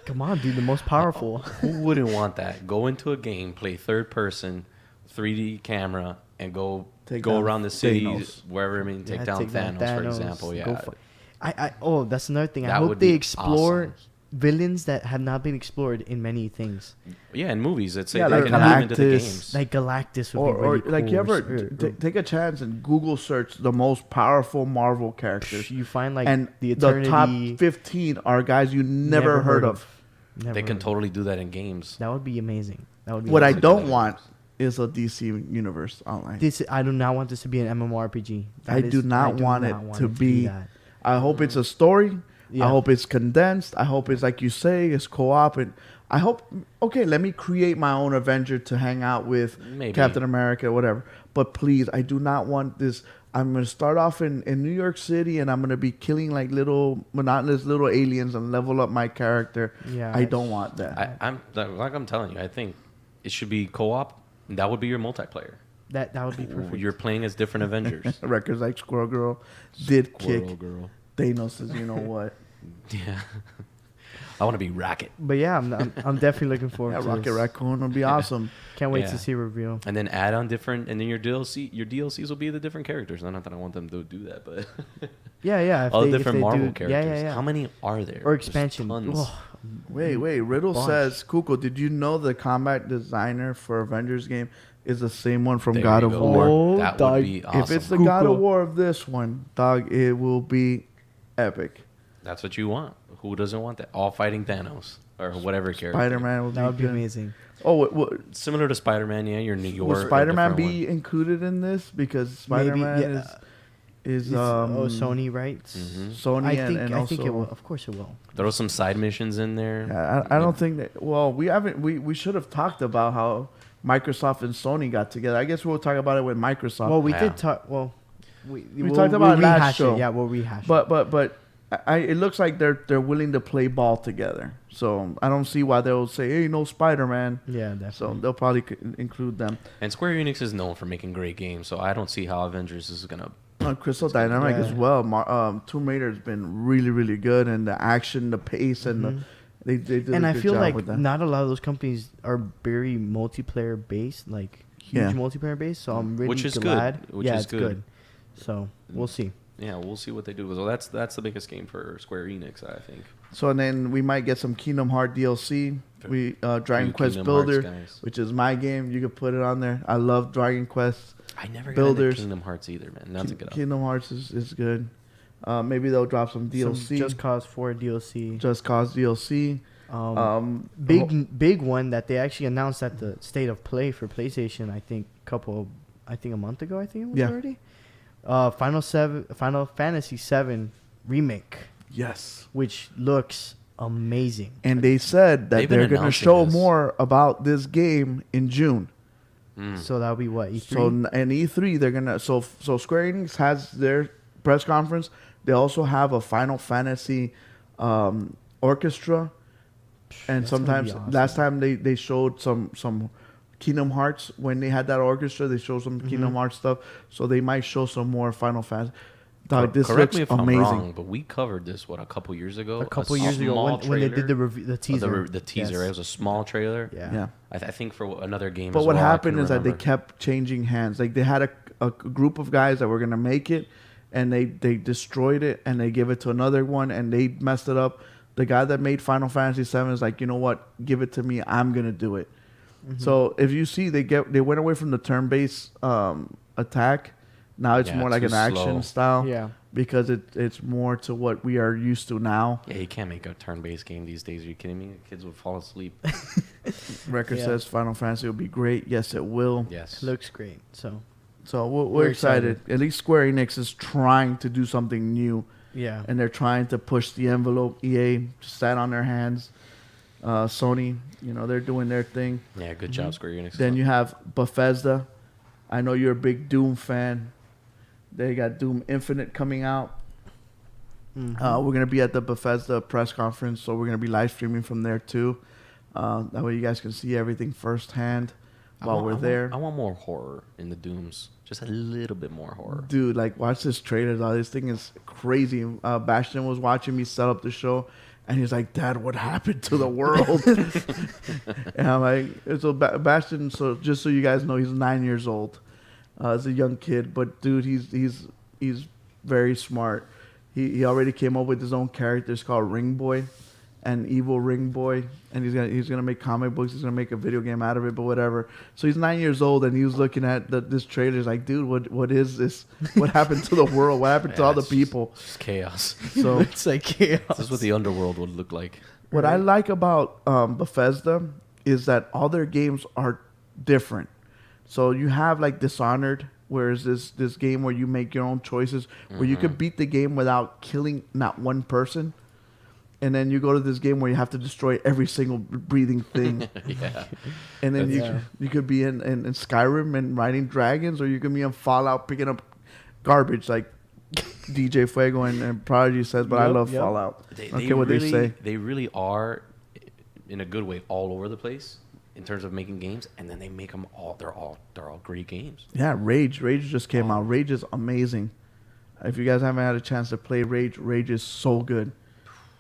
Speaker 3: Come on, dude, the most powerful.
Speaker 2: Who wouldn't want that? Go into a game, play third person, 3D camera, and go
Speaker 1: Take
Speaker 2: go
Speaker 1: down
Speaker 2: around the city,
Speaker 1: Thanos.
Speaker 2: wherever. I mean, take down Thanos, for example.
Speaker 3: Go
Speaker 2: Yeah,
Speaker 3: that's another thing. I
Speaker 2: That
Speaker 3: hope
Speaker 2: would
Speaker 3: they
Speaker 2: be
Speaker 3: explore
Speaker 2: awesome.
Speaker 3: villains that have not been explored in many things.
Speaker 2: yeah. In movies, it's
Speaker 1: Yeah,
Speaker 2: they
Speaker 1: like
Speaker 2: can move into the
Speaker 1: Galactus.
Speaker 2: games.
Speaker 3: Like Galactus would
Speaker 1: Or,
Speaker 3: be really cool.
Speaker 1: like you ever
Speaker 3: or
Speaker 1: take a chance and Google search the most powerful Marvel characters,
Speaker 3: you find like
Speaker 1: and
Speaker 3: the
Speaker 1: the top
Speaker 3: Eternity
Speaker 1: 15 are guys you never heard of.
Speaker 3: Never
Speaker 2: They can
Speaker 3: heard of.
Speaker 2: totally do that in games.
Speaker 3: That would be amazing. That would be
Speaker 1: What I
Speaker 3: amazing.
Speaker 1: don't want is a DC universe online.
Speaker 3: I do not want this to be an MMORPG.
Speaker 1: I do not want it to be.
Speaker 3: that.
Speaker 1: I hope it's a story.
Speaker 3: Yeah.
Speaker 1: I hope it's condensed. I hope it's like you say, it's co-op, and I hope let me create my own Avenger to hang out with
Speaker 2: Maybe.
Speaker 1: Captain America, whatever. But please, I do not want this. I'm gonna start off in New York City, and I'm gonna be killing like little monotonous little aliens and level up my character.
Speaker 3: Yeah,
Speaker 1: I don't want that.
Speaker 2: I'm telling you. I think it should be co-op. And that would be your multiplayer.
Speaker 3: That would be perfect.
Speaker 2: You're playing as different Avengers.
Speaker 1: Records like Squirrel Girl did
Speaker 2: Squirrel
Speaker 1: kick
Speaker 2: Girl.
Speaker 1: Thanos says, you know what?
Speaker 2: Yeah. I want to be Rocket.
Speaker 3: But yeah, I'm definitely looking forward
Speaker 1: Yeah,
Speaker 3: to
Speaker 1: Rocket
Speaker 3: this.
Speaker 1: Raccoon would be awesome.
Speaker 3: Can't wait
Speaker 2: Yeah.
Speaker 3: to see a review.
Speaker 2: And then add on different, and then your DLCs will be the different characters. Not that I want them to do that, but
Speaker 3: Yeah. If
Speaker 2: all the
Speaker 3: if
Speaker 2: different
Speaker 3: they
Speaker 2: Marvel
Speaker 3: do-
Speaker 2: characters.
Speaker 3: Yeah.
Speaker 2: How many are there?
Speaker 3: Or
Speaker 2: There's
Speaker 3: expansion.
Speaker 2: tons.
Speaker 3: Oh,
Speaker 1: Wait. Riddle
Speaker 3: Bunch.
Speaker 1: says, Kuko, did you know the combat designer for Avengers game is the same one from
Speaker 2: There
Speaker 1: God
Speaker 2: you
Speaker 1: of
Speaker 2: go.
Speaker 1: War?
Speaker 3: Oh,
Speaker 2: That
Speaker 3: dog.
Speaker 2: would be awesome.
Speaker 1: If it's the God of
Speaker 3: Kuko.
Speaker 1: War of this one, dog, it will be epic.
Speaker 2: That's what you want. Who doesn't want that? All fighting Thanos or whatever character.
Speaker 1: Spider-Man would
Speaker 3: That would be
Speaker 1: good.
Speaker 3: amazing.
Speaker 1: Oh,
Speaker 2: Similar to Spider-Man, yeah. You're New York.
Speaker 1: will Spider-Man be included in this? Because Spider-Man
Speaker 3: Maybe, yeah.
Speaker 1: is
Speaker 3: Sony rights.
Speaker 1: Sony and
Speaker 3: I
Speaker 1: also,
Speaker 3: think it will. Of course, it will.
Speaker 2: Throw some side missions in there.
Speaker 1: Yeah, I don't think that. Well, we haven't. We should have talked about how Microsoft and Sony got together. I guess we'll talk about it with Microsoft.
Speaker 3: Well, we
Speaker 2: Yeah.
Speaker 3: did talk. Well,
Speaker 1: we talked about it last
Speaker 3: rehash
Speaker 1: show.
Speaker 3: It. Yeah, we'll rehash.
Speaker 1: But it looks like they're willing to play ball together. So I don't see why they'll say, hey, no Spider-Man.
Speaker 3: Yeah, definitely.
Speaker 1: So they'll probably include them.
Speaker 2: And Square Enix is known for making great games, so I don't see how Avengers is gonna.
Speaker 1: Crystal Dynamic
Speaker 3: Yeah.
Speaker 1: as well. Tomb Raider has been really, really good, and the action, the pace, and they did
Speaker 3: And
Speaker 1: a
Speaker 3: I
Speaker 1: good
Speaker 3: feel
Speaker 1: job
Speaker 3: like
Speaker 1: with that.
Speaker 3: not a lot of those companies are very multiplayer based, like huge
Speaker 1: Yeah.
Speaker 3: multiplayer based. So I'm really
Speaker 2: Which is good.
Speaker 3: glad.
Speaker 2: Which
Speaker 3: yeah,
Speaker 2: is
Speaker 3: it's
Speaker 2: good.
Speaker 3: So we'll see.
Speaker 2: Yeah, we'll see what they do. So that's the biggest game for Square Enix, I think.
Speaker 1: So and then we might get some Kingdom Heart DLC. We Dragon
Speaker 2: Few
Speaker 1: Quest
Speaker 2: Kingdom
Speaker 1: Builder,
Speaker 2: Hearts guys.
Speaker 1: which is my game. You could put it on there. I love Dragon Quest.
Speaker 2: I never got
Speaker 1: Builders.
Speaker 2: into Kingdom Hearts either, man. Not to get up.
Speaker 1: Kingdom Hearts is good. Maybe they'll drop some DLC.
Speaker 3: Some Just Cause 4 DLC.
Speaker 1: Just Cause DLC.
Speaker 3: Big one that they actually announced at the State of Play for PlayStation. I think a month ago. I think it was
Speaker 1: Yeah.
Speaker 3: already. Final Fantasy 7 remake,
Speaker 1: Yes.
Speaker 3: which looks amazing.
Speaker 1: And they said that
Speaker 2: They've been
Speaker 1: they're going to
Speaker 2: announcing
Speaker 1: show
Speaker 2: this.
Speaker 1: more about this game in June.
Speaker 3: So that'll be what, E3?
Speaker 1: So in E3 they're gonna so Square Enix has their press conference. They also have a Final Fantasy orchestra, and
Speaker 3: That's gonna
Speaker 1: sometimes
Speaker 3: be awesome.
Speaker 1: last time they showed some Kingdom Hearts when they had that orchestra. They showed some Kingdom Hearts stuff, so they might show some more Final Fantasy. Dog, this
Speaker 2: Correct me
Speaker 1: looks
Speaker 2: if
Speaker 1: amazing.
Speaker 2: I'm wrong, but we covered this a couple years ago.
Speaker 3: a couple years ago
Speaker 2: small
Speaker 3: when they did
Speaker 2: trailer.
Speaker 3: the teaser.
Speaker 2: The teaser.
Speaker 3: Yes.
Speaker 2: Right? It was a small trailer.
Speaker 3: Yeah.
Speaker 1: Yeah.
Speaker 2: I think for another game.
Speaker 1: But
Speaker 2: as
Speaker 1: what
Speaker 2: well, I
Speaker 1: happened
Speaker 2: couldn't
Speaker 1: is that they
Speaker 2: remember.
Speaker 1: kept changing hands. Like they had a group of guys that were gonna make it, and they destroyed it, and they give it to another one, and they messed it up. The guy that made Final Fantasy VII is like, you know what? Give it to me. I'm gonna do it. So if you see, they went away from the turn-based attack. Now it's
Speaker 2: Yeah,
Speaker 1: more like
Speaker 2: too
Speaker 1: an action
Speaker 2: slow.
Speaker 1: style.
Speaker 3: Yeah.
Speaker 1: Because it's more to what we are used to now.
Speaker 2: Yeah, you can't make a turn-based game these days. Are you kidding me? Kids would fall asleep.
Speaker 1: Record
Speaker 3: Yeah.
Speaker 1: says Final Fantasy will be great. Yes, it will.
Speaker 2: Yes.
Speaker 3: Looks great. So
Speaker 1: So we're
Speaker 3: We're
Speaker 1: excited. At least Square Enix is trying to do something new.
Speaker 3: yeah.
Speaker 1: And they're trying to push the envelope. EA sat on their hands. Sony, they're doing their thing.
Speaker 2: Yeah, good job, Square Enix.
Speaker 1: Then you have Bethesda. I know you're a big Doom fan. They got Doom Infinite coming out. We're gonna be at the Bethesda press conference, so we're gonna be live streaming from there too. That way you guys can see everything firsthand while we're there.
Speaker 2: I want more horror in the Dooms. Just a little bit more horror.
Speaker 1: Dude, like watch this trailer. Dog. This thing is crazy. Bastion was watching me set up the show, and he's like, "Dad, what happened to the world?" And I'm like, "So Bastion." So just so you guys know, he's 9 years old. As a young kid, but dude, he's very smart. He already came up with his own character. It's called Ring Boy, an evil Ring Boy, and he's gonna make comic books. He's gonna make a video game out of it, but whatever. So he's 9 years old, and he was looking at this trailer. He's like, dude, what is this? What happened to the world? What happened to all the
Speaker 2: it's just-
Speaker 1: people?
Speaker 2: It's just chaos.
Speaker 1: So
Speaker 3: It's like chaos.
Speaker 2: This is what the underworld would look like.
Speaker 1: what I like about Bethesda is that all their games are different. So you have like Dishonored, where is this game where you make your own choices, where you could beat the game without killing not one person. And then you go to this game where you have to destroy every single breathing thing.
Speaker 2: Yeah.
Speaker 1: And then
Speaker 3: Yeah.
Speaker 1: you could be in Skyrim and riding dragons, or you could be in Fallout picking up garbage like DJ Fuego and Prodigy says, but I
Speaker 3: Yep,
Speaker 1: love
Speaker 3: yep.
Speaker 1: Fallout.
Speaker 2: They,
Speaker 1: I don't
Speaker 2: they
Speaker 1: care what
Speaker 2: really,
Speaker 1: they say.
Speaker 2: They really are, in a good way, all over the place in terms of making games, and then they make them all. They're all great games.
Speaker 1: Yeah, Rage just came out. Rage is amazing. If you guys haven't had a chance to play Rage, Rage is so good.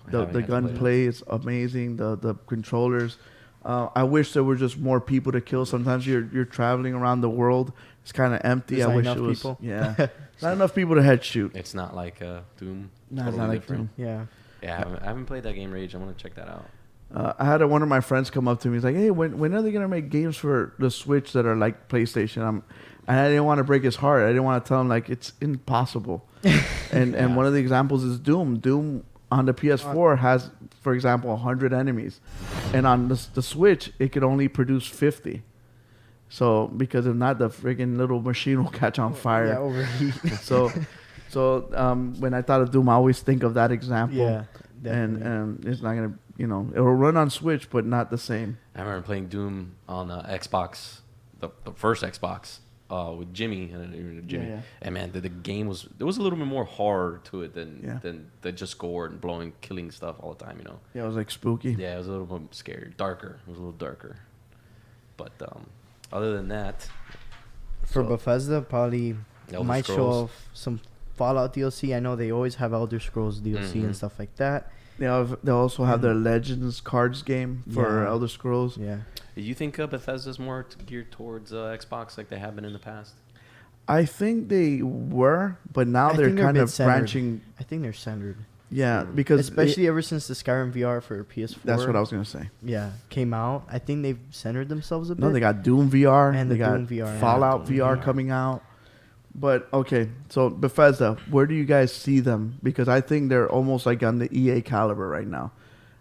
Speaker 2: I
Speaker 1: The
Speaker 2: haven't had to play it.
Speaker 1: gunplay is amazing. The controllers. I wish there were just more people to kill. Sometimes you're traveling around the world. It's kind of empty.
Speaker 3: There's
Speaker 1: I
Speaker 3: not
Speaker 1: wish
Speaker 3: enough
Speaker 1: it was.
Speaker 3: people.
Speaker 1: Yeah, not enough people to head shoot.
Speaker 2: It's not like Doom.
Speaker 1: No, it's
Speaker 2: Totally
Speaker 1: not like
Speaker 2: different.
Speaker 1: Doom.
Speaker 3: Yeah.
Speaker 2: Yeah, I haven't played that game Rage. I want to check that out.
Speaker 1: I had one of my friends come up to me. He's like, "Hey, when are they gonna make games for the Switch that are like PlayStation?" And I didn't want to break his heart. I didn't want to tell him like it's impossible. And one of the examples is Doom. Doom on the PS4 has, for example, 100 enemies, and on the Switch it could only produce 50. So because if not, the friggin' little machine will catch on fire.
Speaker 3: Yeah, overheat.
Speaker 1: So when I thought of Doom, I always think of that example.
Speaker 3: Yeah, definitely.
Speaker 1: And it's not gonna, it'll run on Switch, but not the same.
Speaker 2: I remember playing Doom on Xbox, the first Xbox, with Jimmy and Jimmy.
Speaker 1: Yeah.
Speaker 2: And man, the game there was a little bit more horror to it than just gore and killing stuff all the time.
Speaker 1: Yeah, it was like spooky.
Speaker 2: Yeah, it was a little bit scary, darker. It was a little darker. But other than that,
Speaker 3: For Bethesda, probably
Speaker 2: Elder
Speaker 3: might show
Speaker 2: Scrolls.
Speaker 3: off some Fallout DLC. I know they always have Elder Scrolls DLC and stuff like that.
Speaker 1: They'll also have their Legends cards game for
Speaker 3: Yeah.
Speaker 1: Elder Scrolls.
Speaker 3: Yeah.
Speaker 2: do you think Bethesda's more geared towards Xbox like they have been in the past?
Speaker 1: I think they were, but now
Speaker 3: I
Speaker 1: they're
Speaker 3: think they're a
Speaker 1: kind
Speaker 3: bit
Speaker 1: of
Speaker 3: centered.
Speaker 1: branching.
Speaker 3: I think they're centered.
Speaker 1: Yeah, because
Speaker 3: Especially ever since the Skyrim VR for PS4.
Speaker 1: that's what I was gonna say.
Speaker 3: Yeah, came out. I think they've centered themselves a bit.
Speaker 1: No, they got Doom VR
Speaker 3: And
Speaker 1: they
Speaker 3: the
Speaker 1: got
Speaker 3: Doom VR, yeah.
Speaker 1: Fallout
Speaker 3: Doom
Speaker 1: VR
Speaker 3: VR.
Speaker 1: coming out. But okay, so Bethesda, where do you guys see them? Because I think they're almost like on the EA caliber right now.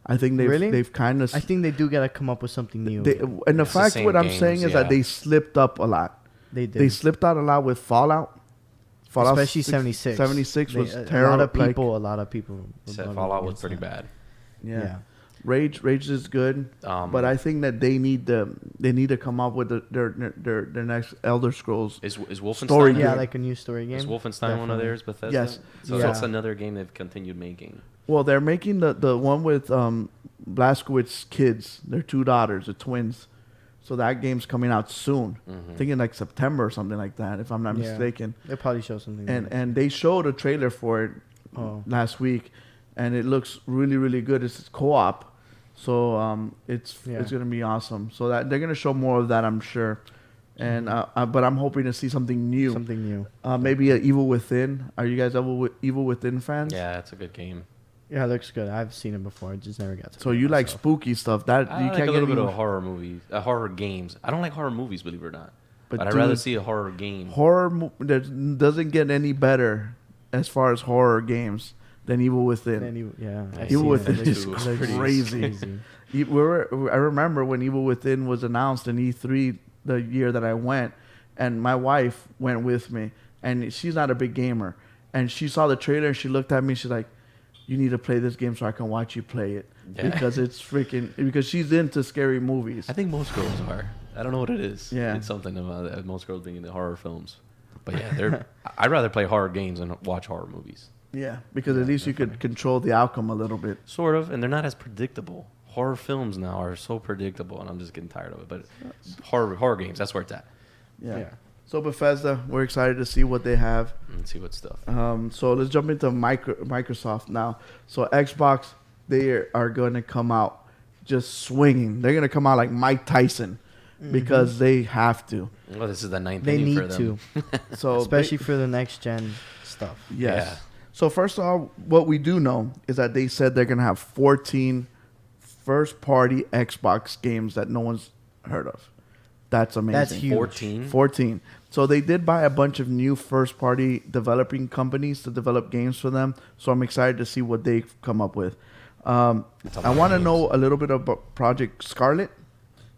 Speaker 1: I think
Speaker 3: Really?
Speaker 1: they've kind of
Speaker 3: I think they do gotta come up with something new.
Speaker 1: and the
Speaker 2: It's the
Speaker 1: fact
Speaker 2: same
Speaker 1: what I'm
Speaker 2: games,
Speaker 1: saying is that
Speaker 2: yeah.
Speaker 1: they slipped up a lot.
Speaker 3: They did.
Speaker 1: They slipped out a lot with Fallout.
Speaker 3: Especially
Speaker 1: 6
Speaker 3: 76.
Speaker 1: 76 was
Speaker 3: They-
Speaker 1: terrible.
Speaker 3: A lot of people.
Speaker 2: Said
Speaker 3: were
Speaker 2: Fallout was
Speaker 3: against
Speaker 2: pretty
Speaker 3: that.
Speaker 2: bad.
Speaker 1: Yeah. Rage is good,
Speaker 2: Um,
Speaker 1: but I think that they need to come up with their next Elder Scrolls.
Speaker 2: Is Wolfenstein?
Speaker 1: Story
Speaker 3: Yeah,
Speaker 1: game.
Speaker 3: like a new story game.
Speaker 2: Is Wolfenstein one of
Speaker 3: Definitely.
Speaker 2: theirs? Bethesda.
Speaker 1: Yes.
Speaker 2: So
Speaker 3: Yeah.
Speaker 2: that's another game they've continued making.
Speaker 1: Well, they're making the one with Blazkowicz's kids. Their two daughters, the twins. So that game's coming out soon.
Speaker 2: Mm-hmm.
Speaker 1: I think in like September or something like that, if I'm not
Speaker 3: Yeah.
Speaker 1: mistaken.
Speaker 3: They'll probably show something.
Speaker 1: And they showed a trailer for it
Speaker 3: Oh.
Speaker 1: last week, and it looks really really good. It's co-op, so it's gonna be awesome. So that they're gonna show more of that, I'm sure. And but I'm hoping to see something new.
Speaker 3: something new.
Speaker 1: Maybe an Evil Within. Are you guys Evil Within fans?
Speaker 2: Yeah, it's a good game.
Speaker 3: Yeah, it looks good. I've seen it before. I just never got to.
Speaker 1: So
Speaker 3: play it
Speaker 1: you like
Speaker 3: myself.
Speaker 1: spooky stuff? That
Speaker 2: I
Speaker 1: you
Speaker 2: like
Speaker 1: can't
Speaker 2: a
Speaker 1: get
Speaker 2: little bit
Speaker 1: any
Speaker 2: of horror movies, horror games. I don't like horror movies, believe it or not. But I'd
Speaker 1: dude,
Speaker 2: rather see a horror game.
Speaker 1: horror. There doesn't get any better as far as horror games than Evil Within.
Speaker 2: I've
Speaker 1: Evil
Speaker 2: seen
Speaker 1: Within
Speaker 2: that
Speaker 1: is
Speaker 2: too.
Speaker 1: crazy. I remember when Evil Within was announced in E3 the year that I went, and my wife went with me, and she's not a big gamer, and she saw the trailer and she looked at me, she's like, "You need to play this game so I can watch you play it."
Speaker 2: Yeah.
Speaker 1: Because she's into scary movies.
Speaker 2: I think most girls are. I don't know what it is.
Speaker 1: Yeah.
Speaker 2: It's something about that. Most girls being into horror films. But yeah, I'd rather play horror games than watch horror movies.
Speaker 1: Yeah, because at least you could control the outcome a little bit.
Speaker 2: Sort of, and they're not as predictable. Horror films now are so predictable, and I'm just getting tired of it. But horror games, that's where it's at.
Speaker 1: Yeah. So Bethesda, we're excited to see what they have.
Speaker 2: Let's see what stuff.
Speaker 1: So let's jump into Microsoft now. So Xbox, they are going to come out just swinging. They're going to come out like Mike Tyson because they have to.
Speaker 2: Well, this is the ninth
Speaker 3: They
Speaker 2: inning
Speaker 3: need
Speaker 2: for them.
Speaker 3: to,
Speaker 1: So
Speaker 3: especially for the next gen stuff.
Speaker 1: yes.
Speaker 2: Yeah.
Speaker 1: So first of all, what we do know is that they said they're going to have 14 first-party Xbox games that no one's heard of. That's amazing.
Speaker 3: That's huge.
Speaker 2: 14.
Speaker 1: 14. So they did buy a bunch of new first-party developing companies to develop games for them. So I'm excited to see what they come up with. I want to know a little bit about Project Scarlet.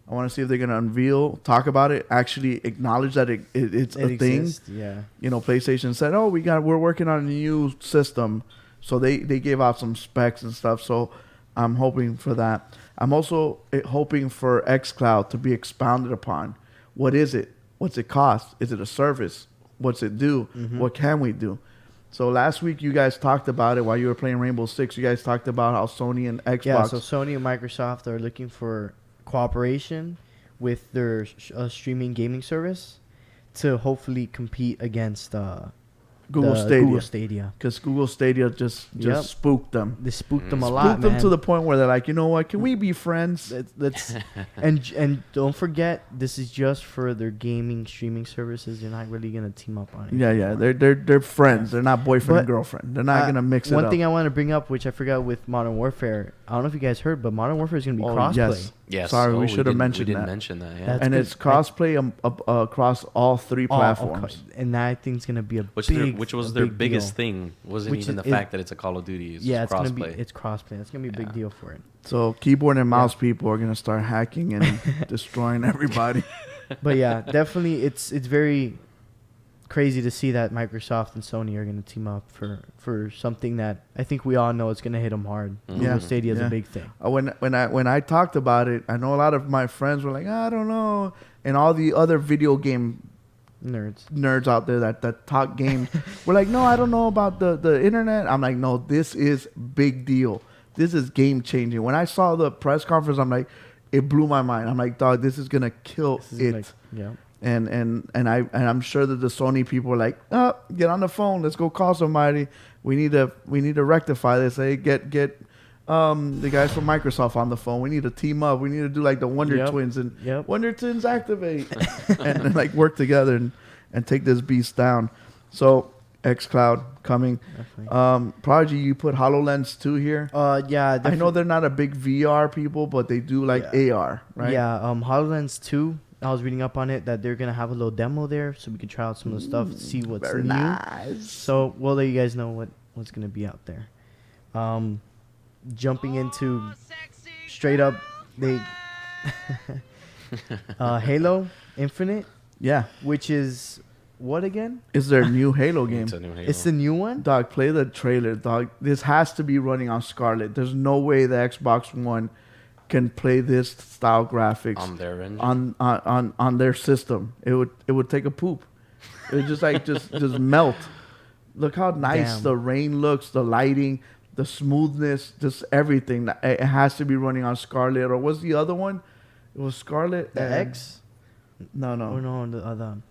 Speaker 1: I want to see if they're going to talk about it, actually acknowledge that it's a thing.
Speaker 3: exists, yeah.
Speaker 1: You know, PlayStation said, "Oh, we're working on a new system," so they gave out some specs and stuff. So I'm hoping for that. I'm also hoping for xCloud to be expounded upon. What is it? What's it cost? Is it a service? What's it do? What can we do? So last week you guys talked about it while you were playing Rainbow Six. You guys talked about how Sony and Xbox.
Speaker 3: Yeah, so Sony and Microsoft are looking for cooperation with their streaming gaming service to hopefully compete against
Speaker 1: Google
Speaker 3: the
Speaker 1: Stadia.
Speaker 3: Google Stadia.
Speaker 1: Because Google Stadia just
Speaker 3: Yep.
Speaker 1: spooked them.
Speaker 3: They spooked them a
Speaker 1: Spooked
Speaker 3: lot,
Speaker 1: them
Speaker 3: man.
Speaker 1: to the point where they're like, you know what? Can we be friends?
Speaker 3: That's and don't forget, this is just for their gaming streaming services. They're not really gonna team up on it.
Speaker 1: Yeah. They're friends. They're not boyfriend
Speaker 3: But,
Speaker 1: and girlfriend. They're not gonna mix it
Speaker 3: One
Speaker 1: up.
Speaker 3: thing I want to bring up, which I forgot with Modern Warfare, I don't know if you guys heard, but Modern Warfare is gonna be crossplay.
Speaker 2: Yes.
Speaker 1: Sorry, we
Speaker 2: we
Speaker 1: should have
Speaker 2: didn't-
Speaker 1: mentioned
Speaker 2: We didn't
Speaker 1: that.
Speaker 2: mention that. Yeah.
Speaker 3: That's
Speaker 1: And
Speaker 3: good.
Speaker 1: it's crossplay across all three platforms.
Speaker 3: And that I think is gonna be a
Speaker 2: Which was
Speaker 3: a
Speaker 2: their
Speaker 3: big
Speaker 2: biggest
Speaker 3: deal.
Speaker 2: thing. Wasn't
Speaker 3: Which
Speaker 2: even the
Speaker 3: is-
Speaker 2: fact that it's a Call of Duty. It's
Speaker 3: Yeah,
Speaker 2: just
Speaker 3: it's gonna be
Speaker 2: crossplay.
Speaker 3: it's crossplay. That's gonna be a big
Speaker 2: Yeah.
Speaker 3: deal for it.
Speaker 1: So keyboard and mouse people are gonna start hacking and destroying everybody.
Speaker 3: But yeah, definitely, it's very crazy to see that Microsoft and Sony are going to team up for something that I think we all know is going to hit them hard.
Speaker 2: Mhm.
Speaker 3: Google
Speaker 1: Yeah,
Speaker 3: Stadia is
Speaker 1: yeah.
Speaker 3: a big thing.
Speaker 1: When I talked about it, I know a lot of my friends were like, I don't know, and all the other video game nerds out there that talk games were like, no, I don't know about the internet. I'm like, no, this is big deal. This is game changing. When I saw the press conference, I'm like, it blew my mind. I'm like, dog, this is gonna kill
Speaker 3: This is
Speaker 1: it.
Speaker 3: like- yeah.
Speaker 1: And I'm sure that the Sony people are like, get on the phone, let's go call somebody. We need to rectify this. Hey, get the guys from Microsoft on the phone. We need to team up. We need to do like the Wonder
Speaker 3: Yep.
Speaker 1: Twins and
Speaker 3: Yep.
Speaker 1: Wonder Twins activate and like work together and take this beast down. So xCloud coming.
Speaker 3: Definitely.
Speaker 1: Prodigy, you put HoloLens 2 here.
Speaker 3: Yeah.
Speaker 1: I know they're not a big VR people, but they do like AR, right?
Speaker 3: Yeah. HoloLens 2. I was reading up on it that they're gonna have a little demo there, so we can try out some of the stuff, see what's
Speaker 1: Very
Speaker 3: new.
Speaker 1: nice.
Speaker 3: So we'll let you guys know what's gonna be out there. Jumping into straight up, they Halo Infinite,
Speaker 1: Yeah.
Speaker 3: which is what again?
Speaker 1: Is there a new Halo game?
Speaker 2: It's a new Halo.
Speaker 3: It's the new one.
Speaker 1: Dog, play the trailer, dog. This has to be running on Scarlet. There's no way the Xbox One can play this style graphics
Speaker 2: on their engine.
Speaker 1: on their system. It would take a poop. It would just like just melt. Look how nice
Speaker 3: Damn.
Speaker 1: the rain looks, the lighting, the smoothness, just everything. It has to be running on Scarlet. Or what's the other one? It was Scarlet.
Speaker 3: The
Speaker 1: and-
Speaker 3: X?
Speaker 1: No,
Speaker 3: Oh
Speaker 1: no.
Speaker 3: no,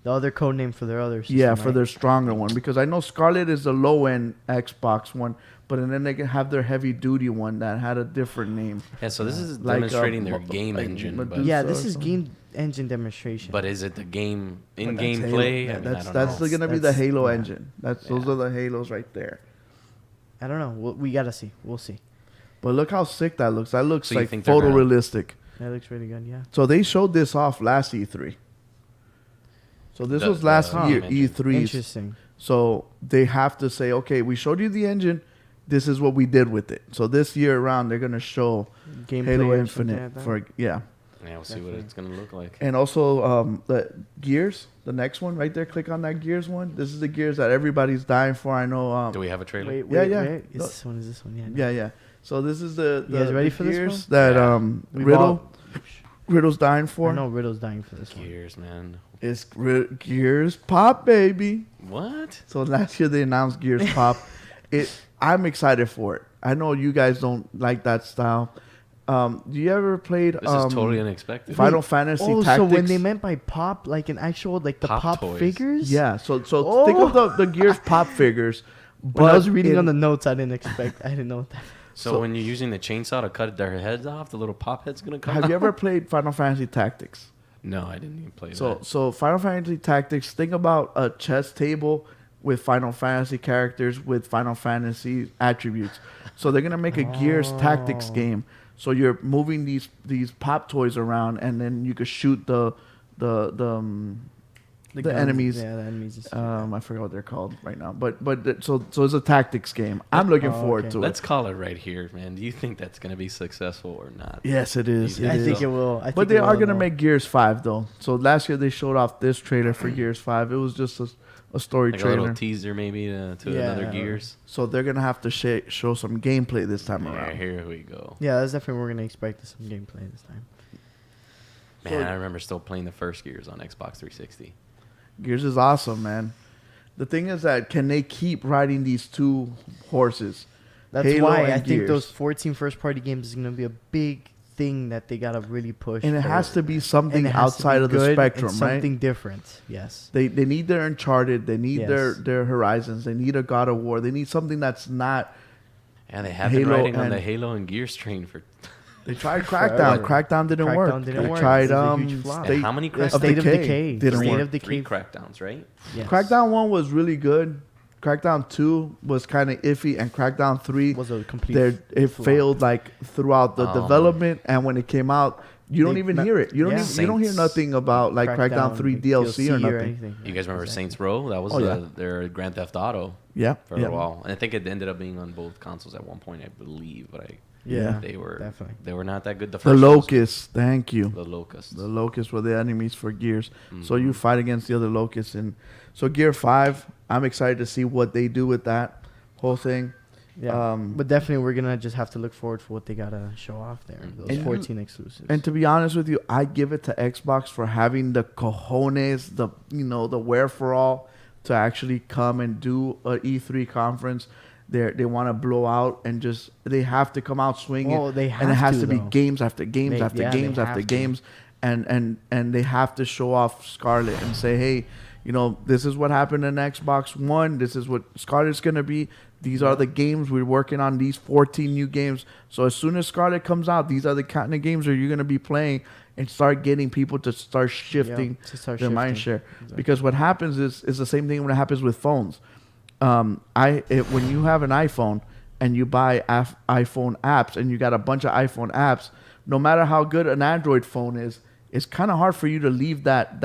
Speaker 3: the other code name for their other system.
Speaker 1: Yeah, for
Speaker 3: right?
Speaker 1: their stronger one, because I know Scarlet is the low end Xbox one, but then they can have their heavy duty one that had a different name.
Speaker 2: Yeah, so this is
Speaker 1: Like,
Speaker 2: demonstrating their
Speaker 1: like
Speaker 2: game engine. But,
Speaker 1: Medusa.
Speaker 3: Yeah,
Speaker 1: or
Speaker 3: this is
Speaker 1: something.
Speaker 3: game engine demonstration.
Speaker 2: but is it the game
Speaker 1: But
Speaker 2: in-game
Speaker 1: that's
Speaker 2: play?
Speaker 1: Halo.
Speaker 2: I mean,
Speaker 1: That's
Speaker 2: I don't know.
Speaker 1: gonna be the
Speaker 3: That's-
Speaker 1: Halo
Speaker 3: yeah.
Speaker 1: engine. Those
Speaker 2: Yeah.
Speaker 1: are the Halos right there.
Speaker 3: I don't know. We gotta see. We'll see.
Speaker 1: But look how sick that looks. That looks
Speaker 2: So you
Speaker 1: like
Speaker 2: think they're gonna-
Speaker 1: photorealistic.
Speaker 3: That looks really good. Yeah.
Speaker 1: So they showed this off last E3. So this was last
Speaker 2: the
Speaker 1: year
Speaker 2: game engine.
Speaker 1: E3.
Speaker 3: Interesting.
Speaker 1: So they have to say, okay, we showed you the engine. This is what we did with it. So this year around, they're gonna show
Speaker 3: Gameplay
Speaker 1: Halo
Speaker 3: or something
Speaker 1: Infinite
Speaker 3: like that?
Speaker 1: for
Speaker 2: Yeah, we'll see what
Speaker 3: Definitely.
Speaker 2: it's gonna look like.
Speaker 1: and also the Gears, the next one right there. Click on that Gears one. This is the Gears that everybody's dying for. I know.
Speaker 2: Do we have a trailer?
Speaker 3: Wait,
Speaker 1: Yeah,
Speaker 3: wait,
Speaker 1: yeah.
Speaker 3: wait. Is
Speaker 1: No.
Speaker 3: this one? Is this one? Yeah.
Speaker 1: Yeah, yeah. So this is the
Speaker 3: You guys ready
Speaker 1: the
Speaker 3: for this
Speaker 1: Gears
Speaker 3: one?
Speaker 1: that
Speaker 2: Yeah.
Speaker 3: We've
Speaker 1: Riddle's dying
Speaker 3: I
Speaker 1: for.
Speaker 3: know Riddle's dying for this one.
Speaker 2: Gears, man.
Speaker 1: It's Gears Pop, baby.
Speaker 2: What?
Speaker 1: So last year they announced Gears Pop. I'm excited for it. I know you guys don't like that style. Do you ever played
Speaker 2: This is totally unexpected.
Speaker 1: Final Fantasy
Speaker 3: Oh,
Speaker 1: Tactics?
Speaker 3: so when they meant by pop, like an actual, like the
Speaker 2: Pop
Speaker 3: pop
Speaker 2: toys.
Speaker 3: figures?
Speaker 1: Yeah, so
Speaker 3: Oh.
Speaker 1: think of the Gears Pop figures.
Speaker 3: When I was reading
Speaker 1: in-
Speaker 3: on the notes, I didn't know what that.
Speaker 2: So when you're using the chainsaw to cut their heads off, the little pop head's gonna come.
Speaker 1: Have you
Speaker 2: out?
Speaker 1: ever played Final Fantasy Tactics?
Speaker 2: No, I didn't even play
Speaker 1: So
Speaker 2: that.
Speaker 1: so Final Fantasy Tactics, think about a chess table with Final Fantasy characters with Final Fantasy attributes. So they're gonna make a Gears Tactics
Speaker 3: Oh.
Speaker 1: game. So you're moving these pop toys around, and then you could shoot the
Speaker 3: The
Speaker 1: guns, enemies.
Speaker 3: Yeah, the enemies. and stuff.
Speaker 1: I forgot what they're called right now. So it's a tactics game. I'm looking
Speaker 3: Oh,
Speaker 1: forward
Speaker 3: okay.
Speaker 1: to
Speaker 2: Let's
Speaker 1: it.
Speaker 2: call it right here, man. Do you think that's gonna be successful or not?
Speaker 1: Yes, it is.
Speaker 2: Yeah,
Speaker 3: I
Speaker 1: It
Speaker 3: think
Speaker 1: is.
Speaker 3: it will.
Speaker 1: But they are gonna make Gears 5 though. So last year they showed off this trailer for Gears 5. It was just a story
Speaker 2: Like a
Speaker 1: trailer.
Speaker 2: little teaser, maybe to
Speaker 3: Yeah.
Speaker 2: another Gears.
Speaker 1: So they're gonna have to show some gameplay this time
Speaker 2: Yeah,
Speaker 1: around.
Speaker 2: here we go.
Speaker 3: Yeah, that's definitely what we're gonna expect some gameplay this time.
Speaker 2: Man, I remember still playing the first Gears on Xbox 360.
Speaker 1: Gears is awesome, man. The thing is that can they keep riding these two horses?
Speaker 3: That's
Speaker 1: Halo
Speaker 3: why
Speaker 1: and
Speaker 3: I think
Speaker 1: Gears.
Speaker 3: those 14 first-party games is gonna be a big thing that they gotta really push.
Speaker 1: And it
Speaker 3: for.
Speaker 1: has to be
Speaker 3: And
Speaker 1: something
Speaker 3: it has to
Speaker 1: outside
Speaker 3: be
Speaker 1: of the
Speaker 3: good and
Speaker 1: spectrum, right?
Speaker 3: something different. Yes.
Speaker 1: They need their Uncharted. They need
Speaker 3: Yes.
Speaker 1: their Horizons. They need a God of War. They need something that's not.
Speaker 2: And they have been
Speaker 1: Halo
Speaker 2: riding on
Speaker 1: and-
Speaker 2: the Halo and Gears train for.
Speaker 1: They tried
Speaker 3: Forever.
Speaker 1: Crackdown. Crackdown didn't
Speaker 3: Crackdown
Speaker 1: work.
Speaker 3: didn't
Speaker 1: They
Speaker 3: work.
Speaker 1: tried
Speaker 3: It was a huge flop.
Speaker 1: State
Speaker 2: And how many
Speaker 3: Yeah,
Speaker 2: Crackdowns?
Speaker 1: of
Speaker 3: State of
Speaker 1: Decay
Speaker 3: Decay.
Speaker 1: didn't
Speaker 3: State
Speaker 1: work.
Speaker 3: of Decay.
Speaker 2: Three Crackdowns, right?
Speaker 3: Yes.
Speaker 1: Crackdown 1 was really good. Crackdown 2 was kind of iffy, and Crackdown 3
Speaker 3: Was a complete
Speaker 1: it
Speaker 3: flop.
Speaker 1: failed like throughout the development, and when it came out, you don't
Speaker 3: They
Speaker 1: even
Speaker 3: me-
Speaker 1: hear it. You don't
Speaker 3: yeah.
Speaker 1: even, you don't hear
Speaker 2: Saints.
Speaker 1: nothing about like Crackdown 3
Speaker 3: like,
Speaker 1: DLC or nothing.
Speaker 3: anything.
Speaker 2: You guys remember Saints Row? That was
Speaker 1: Oh, yeah.
Speaker 2: their Grand Theft Auto
Speaker 1: Yeah,
Speaker 2: for
Speaker 1: yeah.
Speaker 2: a while, and I think it ended up being on both consoles at one point, I believe. But
Speaker 3: Yeah,
Speaker 2: they were
Speaker 3: definitely.
Speaker 2: not that good. The
Speaker 1: The
Speaker 2: first ones-
Speaker 1: locusts, thank you.
Speaker 2: the locusts.
Speaker 1: The locusts were the enemies for Gears. So
Speaker 2: Mhm.
Speaker 1: you fight against the other locusts, and so Gear 5, I'm excited to see what they do with that whole thing.
Speaker 3: Yeah, but definitely we're gonna just have to look forward for what they gotta show off there. Those
Speaker 1: And-
Speaker 3: 14 exclusives.
Speaker 1: And to be honest with you, I give it to Xbox for having the cojones, the wherefore to actually come and do a E3 conference. They want to blow out and just they have to come out swinging.
Speaker 3: Well, they have
Speaker 1: and it has
Speaker 3: to,
Speaker 1: to be
Speaker 3: though.
Speaker 1: games after games
Speaker 3: They-
Speaker 1: after
Speaker 3: yeah, they
Speaker 1: games
Speaker 3: have
Speaker 1: after
Speaker 3: to.
Speaker 1: games, and they have to show off Scarlet and say, hey, this is what happened in Xbox One. This is what Scarlet's gonna be. These are the games we're working on. These 14 new games. So as soon as Scarlet comes out, these are the kind of games that you're gonna be playing, and start getting people to start shifting
Speaker 3: to start
Speaker 1: their mind
Speaker 3: shifting.
Speaker 1: share.
Speaker 3: Exactly.
Speaker 1: Because what happens is the same thing when it happens with phones. When you have an iPhone and you buy iPhone apps and you got a bunch of iPhone apps, no matter how good an Android phone is, it's kind of hard for you to leave that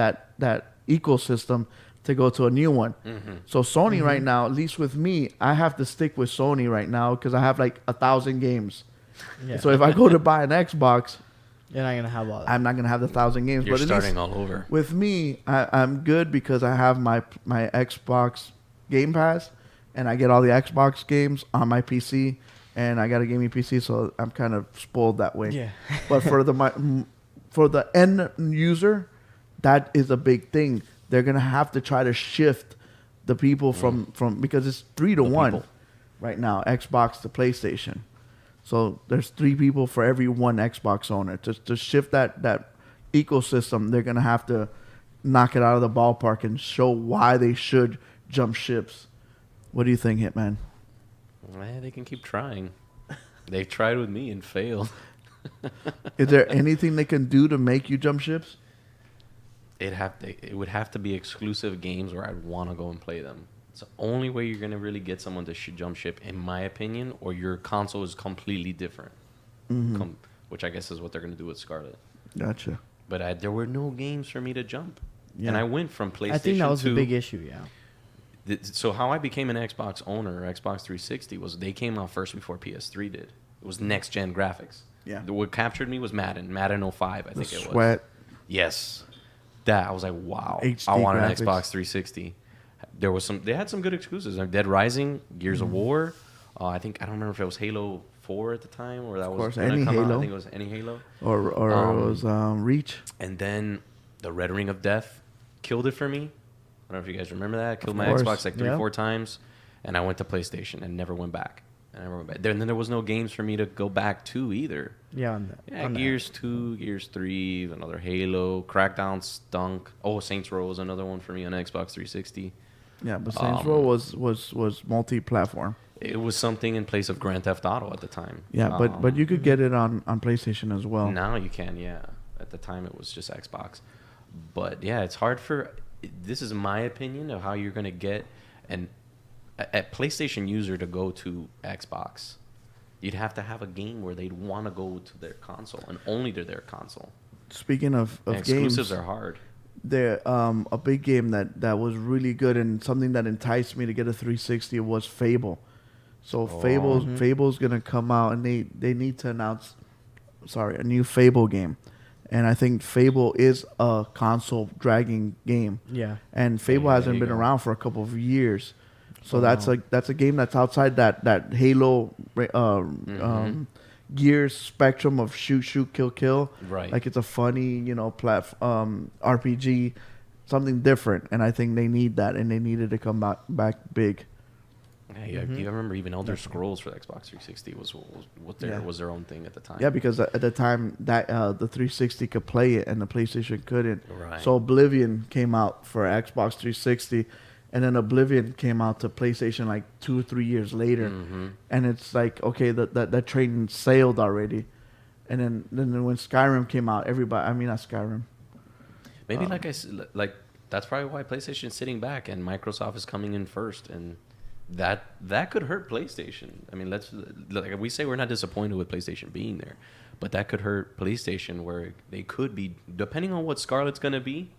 Speaker 1: ecosystem to go to a new one.
Speaker 2: Mhm.
Speaker 1: So Sony right now, at least with me, I have to stick with Sony right now because I have like 1,000 games.
Speaker 3: Yeah.
Speaker 1: So if I go to buy an Xbox,
Speaker 3: You're not gonna have all that.
Speaker 1: I'm not gonna have the 1,000 games.
Speaker 2: You're
Speaker 1: but at least
Speaker 2: starting all over.
Speaker 1: with me, I'm good because I have my Xbox Game Pass, and I get all the Xbox games on my PC, and I got a gaming PC, so I'm kind of spoiled that way.
Speaker 3: Yeah.
Speaker 1: But for the end user, that is a big thing. They're gonna have to try to shift the people from because it's 3 to
Speaker 2: The
Speaker 1: 1
Speaker 2: people.
Speaker 1: right now, Xbox to PlayStation. So there's 3 people for every one Xbox owner. To shift that ecosystem, they're gonna have to knock it out of the ballpark and show why they should jump ships. What do you think, Hitman?
Speaker 2: They can keep trying. They've tried with me and failed.
Speaker 1: Is there anything they can do to make you jump ships?
Speaker 2: It would have to be exclusive games where I'd want to go and play them. It's the only way you're gonna really get someone to jump ship, in my opinion, or your console is completely different.
Speaker 1: Mm-hmm.
Speaker 2: Which I guess is what they're gonna do with Scarlet.
Speaker 1: Gotcha.
Speaker 2: But there were no games for me to jump,
Speaker 1: Yeah.
Speaker 2: and I went from PlayStation.
Speaker 3: I think that was
Speaker 2: 2,
Speaker 3: the big issue. Yeah.
Speaker 2: So how I became an Xbox owner, Xbox 360, was they came out first before PS3 did. It was next gen graphics.
Speaker 1: Yeah.
Speaker 2: What captured me was Madden 05, I
Speaker 1: The
Speaker 2: think it was.
Speaker 1: sweat.
Speaker 2: Yes. That I was like, wow.
Speaker 1: HD
Speaker 2: I want
Speaker 1: graphics.
Speaker 2: an Xbox 360. They had some good exclusives. Like Dead Rising, Gears of War. I don't remember if it was Halo 4 at the time or that was
Speaker 1: course,
Speaker 2: gonna
Speaker 1: any
Speaker 2: come out. I
Speaker 1: Halo.
Speaker 2: think it was any Halo.
Speaker 1: Or it was Reach.
Speaker 2: And then the Red Ring of Death killed it for me. I don't know if you guys remember that. Killed my
Speaker 1: course.
Speaker 2: Xbox like 3-4
Speaker 3: Yeah.
Speaker 2: times, and I went to PlayStation and never went back. And then there was no games for me to go back to either.
Speaker 3: Yeah. On that.
Speaker 2: Yeah,
Speaker 3: on that.
Speaker 2: Gears 2, Gears 3, another Halo, Crackdown stunk. Oh, Saints Row was another one for me on Xbox 360.
Speaker 1: Yeah, but Saints Row was multi-platform.
Speaker 2: It was something in place of Grand Theft Auto at the time.
Speaker 1: Yeah, but you could get it on PlayStation as well.
Speaker 2: Now you can, yeah. At the time, it was just Xbox. But yeah, it's hard for. This is my opinion of how you're gonna get a PlayStation user to go to Xbox. You'd have to have a game where they'd want to go to their console and only to their console.
Speaker 1: Speaking of
Speaker 2: And exclusives
Speaker 1: games,
Speaker 2: are hard.
Speaker 1: there a big game that was really good and something that enticed me to get a 360 was Fable. So Fable's gonna come out, and they need to announce a new Fable game. And I think Fable is a console dragging game.
Speaker 3: Yeah.
Speaker 1: And Fable
Speaker 2: Yeah,
Speaker 1: hasn't
Speaker 2: there you
Speaker 1: been
Speaker 2: go.
Speaker 1: around for a couple of years. So
Speaker 3: Oh,
Speaker 1: that's
Speaker 3: wow.
Speaker 1: a game that's outside that Halo Gears spectrum of shoot kill.
Speaker 2: Right.
Speaker 1: Like it's a funny, RPG, something different, and I think they need that, and they needed to come back big.
Speaker 2: Yeah, you remember even Elder Scrolls for the Xbox 360 was their own thing at the time.
Speaker 1: Yeah, because at the time that the 360 could play it and the PlayStation couldn't.
Speaker 2: Right.
Speaker 1: So Oblivion came out for Xbox 360, and then Oblivion came out to PlayStation like 2 or 3 years later.
Speaker 2: Mhm.
Speaker 1: And it's like, okay, that train sailed already. And then when Skyrim came out, not Skyrim.
Speaker 2: Maybe like I said, like that's probably why PlayStation is sitting back and Microsoft is coming in first, and that could hurt PlayStation. I mean, like we say, we're not disappointed with PlayStation being there, but that could hurt PlayStation, where they could be, depending on what Scarlet's gonna be,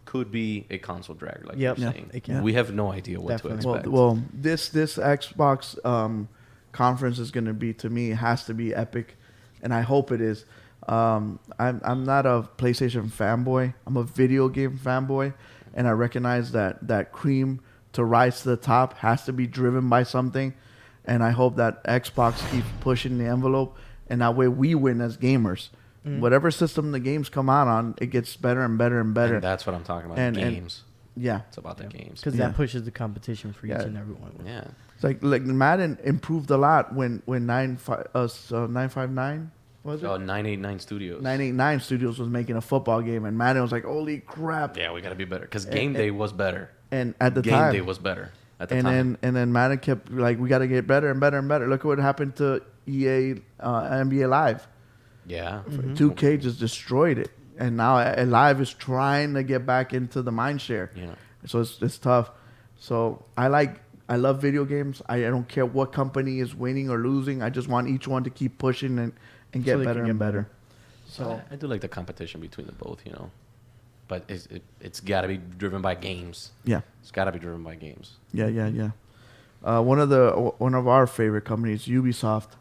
Speaker 2: could be a console drag, like you're saying.
Speaker 3: it can.
Speaker 2: We have no idea what to expect.
Speaker 1: Well, this Xbox conference is going to be, to me, has to be epic, and I hope it is. I'm not a PlayStation fanboy. I'm a video game fanboy, and I recognize that cream to rise to the top has to be driven by something, and I hope that Xbox keeps pushing the envelope, and that way we win as gamers. Whatever system the games come out on, it gets better and better and better.
Speaker 2: And that's what I'm talking about. Games.
Speaker 1: Yeah,
Speaker 2: it's about the games,
Speaker 3: because that pushes the competition for each and every one.
Speaker 2: Yeah,
Speaker 1: it's like Madden improved a lot when 959 was it?
Speaker 2: Oh, 989 Studios.
Speaker 1: 989 Studios was making a football game, and Madden was like, "Holy crap!"
Speaker 2: Yeah, we got to be better, because Game Day was better.
Speaker 1: And at the
Speaker 2: Game
Speaker 1: time,
Speaker 2: Day was better at the time.
Speaker 1: And then Madden kept like, we got to get better and better and better. Look at what happened to EA NBA Live.
Speaker 2: Yeah,
Speaker 1: 2K just destroyed it, and now Live is trying to get back into the mind share.
Speaker 2: Yeah,
Speaker 1: so it's tough. So I love video games. I don't care what company is winning or losing. I just want each one to keep pushing and get better and better. So
Speaker 2: I do like the competition between the both, but it's got to be driven by games.
Speaker 1: Yeah,
Speaker 2: it's got to be driven by games.
Speaker 1: Yeah. One of our favorite companies, Ubisoft,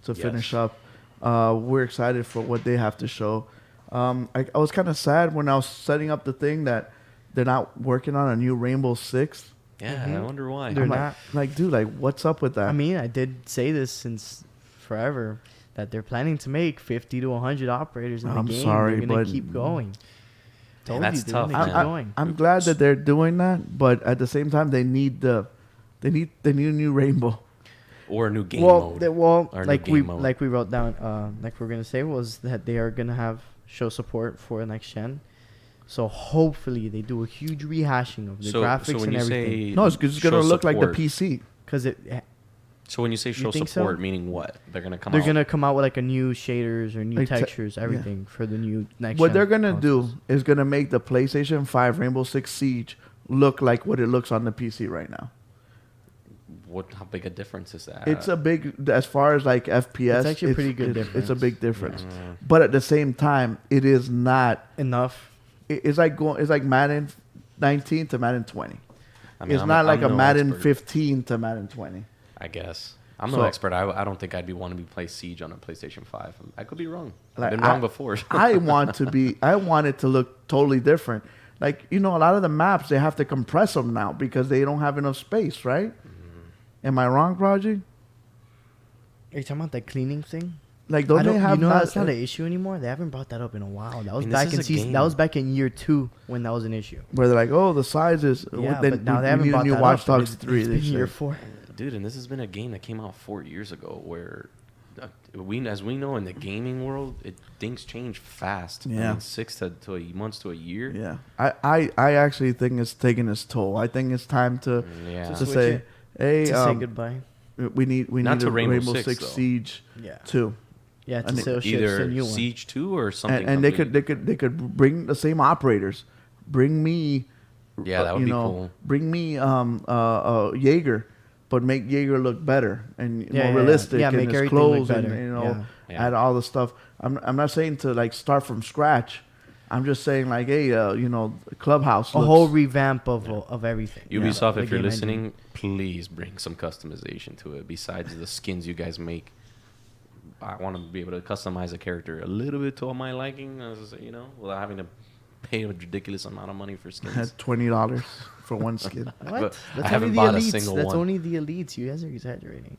Speaker 1: to finish up. We're excited for what they have to show. I was kind of sad when I was setting up the thing that they're not working on a new Rainbow Six.
Speaker 2: Yeah, I wonder why.
Speaker 3: They're not.
Speaker 1: Dude, what's up with that?
Speaker 3: I mean, I did say this since forever, that they're planning to make 50 to 100 operators in the game.
Speaker 1: Sorry,
Speaker 3: they're going to keep going.
Speaker 2: That's tough.
Speaker 1: I'm glad that they're doing that, but at the same time, they need a new Rainbow.
Speaker 2: Or a new game mode.
Speaker 3: Like we wrote down, like we're gonna say, was that they are gonna have show support for next gen. So hopefully they do a huge rehashing of the graphics and everything.
Speaker 1: No, it's gonna look like the PC.
Speaker 2: So when you say show support, meaning what? They're gonna come
Speaker 3: out with like a new shaders or new textures, everything for the new next.
Speaker 1: What they're gonna do is gonna make the PlayStation 5 Rainbow Six Siege look like what it looks on the PC right now.
Speaker 2: How big a difference is that?
Speaker 1: It's a big, as far as like FPS.
Speaker 3: It's actually a pretty good difference.
Speaker 1: It's a big difference, but at the same time, it is not
Speaker 3: enough.
Speaker 1: It's like Madden 19 to Madden 20. I mean, it's not like a Madden 15 to Madden 20.
Speaker 2: I guess I'm no expert. I don't think I'd be wanting to play Siege on a PlayStation 5. I could be wrong. I've been wrong before.
Speaker 1: I want it to look totally different. Like, a lot of the maps, they have to compress them now because they don't have enough space, right? Am I wrong, Prodigy?
Speaker 3: Are you talking about that cleaning thing?
Speaker 1: Like, don't they have?
Speaker 3: That's not an issue anymore. They haven't brought that up in a while. That was back in season. That was back in year 2 when that was an issue.
Speaker 1: Where they're like, oh, the sizes.
Speaker 3: Yeah, but now they haven't brought that up.
Speaker 1: Watch Dogs 3.
Speaker 3: It's been year 4.
Speaker 2: Dude, and this has been a game that came out 4 years ago, where as we know in the gaming world, things change fast.
Speaker 1: Yeah,
Speaker 2: 6 months to a year.
Speaker 1: Yeah, I actually think it's taking its toll. I think it's time to say. Hey,
Speaker 3: say goodbye.
Speaker 1: We need a Rainbow Six Siege 2.
Speaker 3: Yeah, to sell
Speaker 2: either
Speaker 3: a new one.
Speaker 2: Siege 2 or something.
Speaker 1: And they could bring the same operators. Bring me.
Speaker 2: Yeah, that would be cool.
Speaker 1: Bring me Jaeger, but make Jaeger look better and more realistic.
Speaker 3: Yeah,
Speaker 1: and
Speaker 3: make
Speaker 1: his
Speaker 3: everything
Speaker 1: clothes
Speaker 3: look better.
Speaker 1: And add all the stuff. I'm not saying to like start from scratch. I'm just saying, like, hey, Clubhouse.
Speaker 3: A whole revamp of everything.
Speaker 2: Ubisoft, if you're listening, please bring some customization to it. Besides the skins you guys make, I want to be able to customize a character a little bit to my liking, without having to pay a ridiculous amount of money for skins.
Speaker 1: $20 for one skin.
Speaker 3: What?
Speaker 2: I haven't bought a single one.
Speaker 3: That's only the elites. You guys are exaggerating.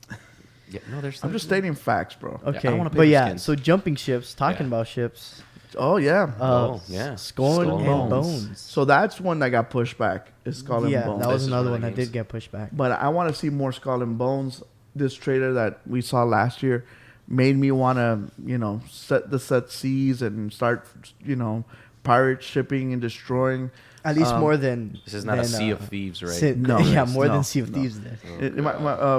Speaker 2: Yeah, no,
Speaker 1: I'm just stating facts, bro.
Speaker 3: Okay, but so jumping ships, talking about ships.
Speaker 1: Oh yeah.
Speaker 3: Skull and Bones.
Speaker 1: So that's one that got pushed back. Is Skull and Bones.
Speaker 3: That was another one that did get pushed back.
Speaker 1: But I want to see more Skull and Bones. This trailer that we saw last year made me want to, set seas and start, pirate shipping and destroying.
Speaker 3: At least more than.
Speaker 2: This is not a Sea of Thieves, right?
Speaker 3: More than Sea of Thieves.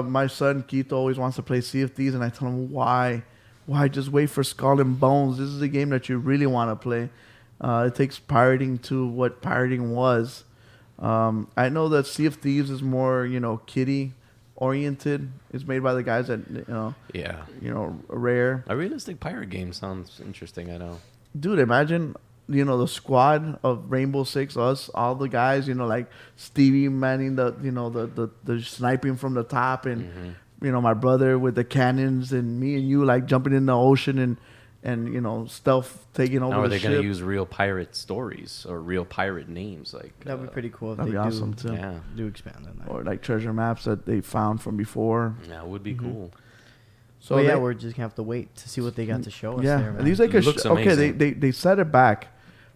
Speaker 1: My son Keith always wants to play Sea of Thieves, and I tell him why. Why just wait for Skull and Bones? This is a game that you really want to play. It takes pirating to what pirating was. I know that Sea of Thieves is more, kiddie oriented. It's made by the guys that
Speaker 2: Yeah.
Speaker 1: Rare.
Speaker 2: A realistic pirate game sounds interesting. I know.
Speaker 1: Dude, imagine the squad of Rainbow Six, us, all the guys, like Stevie manning the sniping from the top, and my brother with the cannons, and me and you like jumping in the ocean and stealth taking over
Speaker 2: Now, are
Speaker 1: the
Speaker 2: they
Speaker 1: ship.
Speaker 2: going to use real pirate stories or real pirate names? Like
Speaker 3: That'd be pretty cool if
Speaker 1: That'd
Speaker 3: they
Speaker 1: be awesome too.
Speaker 2: Yeah,
Speaker 3: do expand on that.
Speaker 1: Or like treasure maps that they found from before.
Speaker 2: that would be cool.
Speaker 1: So
Speaker 3: So yeah,
Speaker 1: they-
Speaker 3: we're just gonna have to wait to see what they got to show us.
Speaker 1: yeah,
Speaker 3: there,
Speaker 1: and
Speaker 3: man.
Speaker 1: these like
Speaker 2: It looks
Speaker 1: okay,
Speaker 2: amazing.
Speaker 1: they set it back,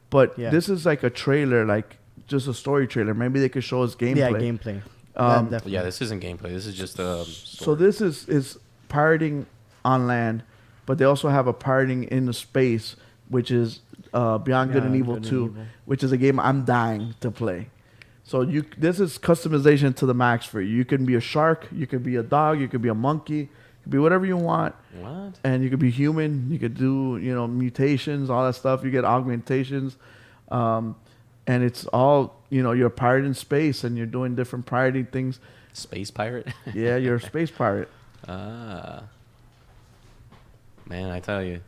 Speaker 1: but
Speaker 3: Yeah.
Speaker 1: this is like a trailer, like just a story trailer. Maybe they could show us gameplay.
Speaker 3: Yeah, gameplay.
Speaker 1: Um,
Speaker 3: Definitely.
Speaker 2: Yeah, this isn't gameplay. This is just a.
Speaker 1: So this is pirating on land, but they also have a pirating in the space, which is Beyond Good and Evil 2, which is a game I'm dying to play. So this is customization to the max for you. You can be a shark, you could be a dog, you could be a monkey, you could be whatever you want,
Speaker 2: What?
Speaker 1: and you could be human. You could do mutations, all that stuff. You get augmentations, and it's all you're a pirate in space, and you're doing different pirating things.
Speaker 2: Space pirate?
Speaker 1: Yeah, you're a space pirate.
Speaker 2: Ah. Man, I tell you.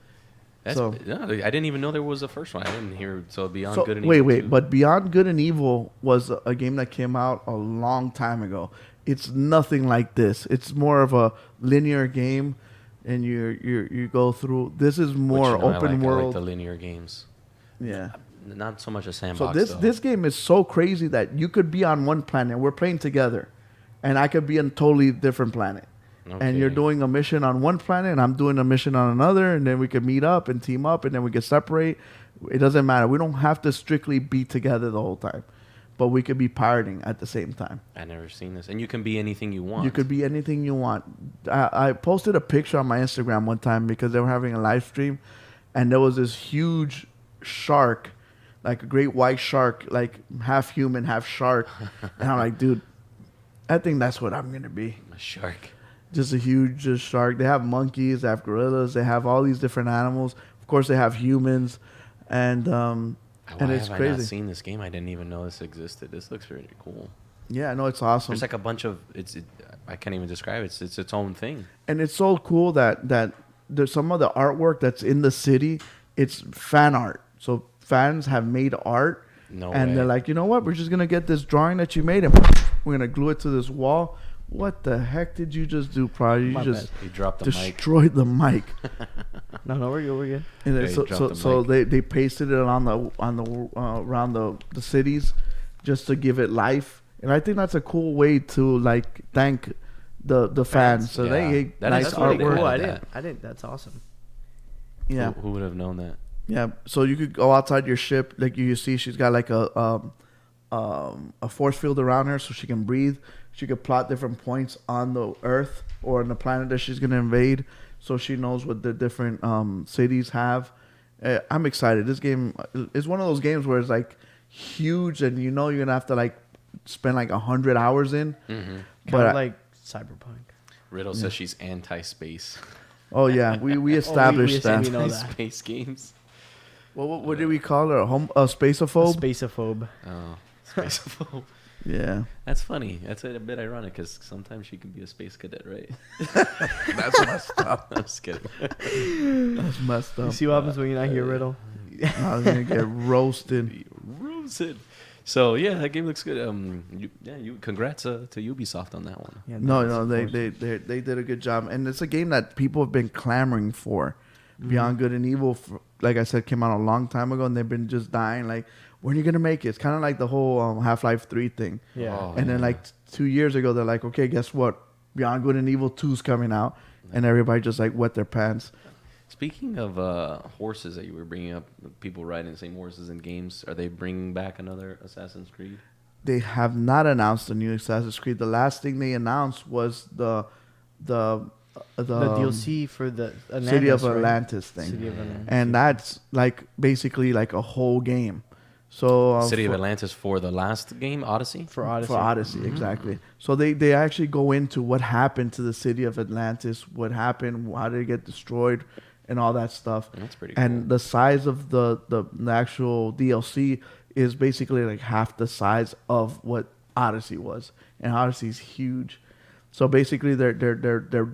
Speaker 2: That's,
Speaker 1: So-
Speaker 2: no, I didn't even know there was a first one. I didn't hear. So Beyond
Speaker 1: So,
Speaker 2: Good and
Speaker 1: wait,
Speaker 2: Evil.
Speaker 1: wait,
Speaker 2: 2.
Speaker 1: but Beyond Good and Evil was a game that came out a long time ago. It's nothing like this. It's more of a linear game, and you go through. This is
Speaker 2: Which,
Speaker 1: more
Speaker 2: I
Speaker 1: open
Speaker 2: like
Speaker 1: world.
Speaker 2: the linear games.
Speaker 1: Yeah.
Speaker 2: Not so much a
Speaker 1: So
Speaker 2: sandbox.
Speaker 1: this
Speaker 2: though.
Speaker 1: this game is so crazy that you could be on one planet. We're playing together, and I could be on a totally different planet. And you're
Speaker 2: Okay.
Speaker 1: doing a mission on one planet, and I'm doing a mission on another, and then we could meet up and team up, and then we could separate. It doesn't matter. We don't have to strictly be together the whole time, but we could be pirating at the same time.
Speaker 2: I never seen this, and you can be anything you want.
Speaker 1: You could be anything you want. I posted a picture on my Instagram one time because they were having a live stream, and there was this huge shark, like a great white shark, like half human, half shark. And I'm like, dude, I think that's what I'm gonna be.
Speaker 2: a shark.
Speaker 1: Just a huge shark. They have monkeys, they have gorillas, they have all these different animals. Of course, they have humans, and
Speaker 2: Why
Speaker 1: it's
Speaker 2: have I not
Speaker 1: crazy.
Speaker 2: seen this game? I didn't even know this existed. This looks really cool.
Speaker 1: Yeah, no, it's awesome.
Speaker 2: There's like a bunch of I can't even describe it. It's its own thing.
Speaker 1: And it's so cool that there's some of the artwork that's in the city. It's fan art. So fans have made art,
Speaker 2: No
Speaker 1: and
Speaker 2: way.
Speaker 1: they're like, you know what? We're just gonna get this drawing that you made, and we're gonna glue it to this wall. What the heck did you just do, Prodigy? You
Speaker 3: My
Speaker 1: just
Speaker 2: He dropped the mic.
Speaker 1: destroyed the mic.
Speaker 3: No, we're good. We're good.
Speaker 1: And
Speaker 2: Yeah,
Speaker 1: then
Speaker 2: he
Speaker 1: so
Speaker 2: dropped
Speaker 1: so,
Speaker 2: the
Speaker 1: so
Speaker 2: mic.
Speaker 1: they pasted it on the around the cities just to give it life. And I think that's a cool way to like thank the fans. So
Speaker 2: yeah.
Speaker 1: they hey,
Speaker 2: That
Speaker 1: nice
Speaker 2: is
Speaker 3: That's really
Speaker 2: artwork.
Speaker 3: cool.
Speaker 2: Added
Speaker 3: I
Speaker 2: that.
Speaker 3: didn't. I didn't. That's awesome.
Speaker 1: Yeah.
Speaker 2: Who would have known that?
Speaker 1: Yeah, so you could go outside your ship, like you see, she's got like a force field around her, so she can breathe. She could plot different points on the Earth or on the planet that she's gonna invade, so she knows what the different cities have. I'm excited. This game is one of those games where it's like huge, and you're gonna have to like spend like 100 hours in.
Speaker 2: Mm-hmm.
Speaker 1: But
Speaker 3: Kind
Speaker 1: I-
Speaker 3: of like Cyberpunk.
Speaker 2: Riddle says she's anti-space.
Speaker 1: Oh yeah, we established
Speaker 3: said
Speaker 1: that.
Speaker 3: we know that.
Speaker 2: Space games.
Speaker 1: What did we call her? A spaceophobe?
Speaker 3: Spaceophobe.
Speaker 2: Oh, spacephobe.
Speaker 1: Yeah,
Speaker 2: That's funny. That's a bit ironic because sometimes she can be a space cadet, right?
Speaker 1: that's messed up.
Speaker 2: I'm just kidding.
Speaker 1: That's messed
Speaker 3: You
Speaker 1: up.
Speaker 3: see what happens when you're not here, Riddle?
Speaker 1: I was gonna get roasted.
Speaker 2: Roasted. So yeah, that game looks good. Congrats to Ubisoft on that one.
Speaker 3: Yeah,
Speaker 1: No,
Speaker 3: that's
Speaker 1: they
Speaker 3: unfortunate.
Speaker 1: did a good job, and it's a game that people have been clamoring for. Beyond Good and Evil, like I said, came out a long time ago, and they've been just dying. Like, when are you gonna make it? It's kind of like the whole Half-Life 3 thing.
Speaker 3: Yeah.
Speaker 2: Oh,
Speaker 1: And then
Speaker 2: yeah.
Speaker 1: like 2 years ago, they're like, okay, guess what? Beyond Good and Evil 2's coming out, and everybody just like wet their pants.
Speaker 2: Speaking of horses that you were bringing up, people riding the same horses in games, are they bringing back another Assassin's Creed?
Speaker 1: They have not announced a new Assassin's Creed. The last thing they announced was the
Speaker 3: The DLC for the Atlantis,
Speaker 1: City of
Speaker 3: right?
Speaker 1: Atlantis thing.
Speaker 3: City of Atlantis.
Speaker 1: And that's like basically like a whole game. So
Speaker 2: City of
Speaker 1: for-
Speaker 2: Atlantis for the last game, Odyssey?
Speaker 3: For Odyssey.
Speaker 1: For Odyssey, exactly. So they actually go into what happened to the city of Atlantis, what happened, how did it get destroyed, and all that stuff.
Speaker 2: That's pretty cool.
Speaker 1: And the size of the actual DLC is basically like half the size of what Odyssey was, and Odyssey's huge. So basically, they're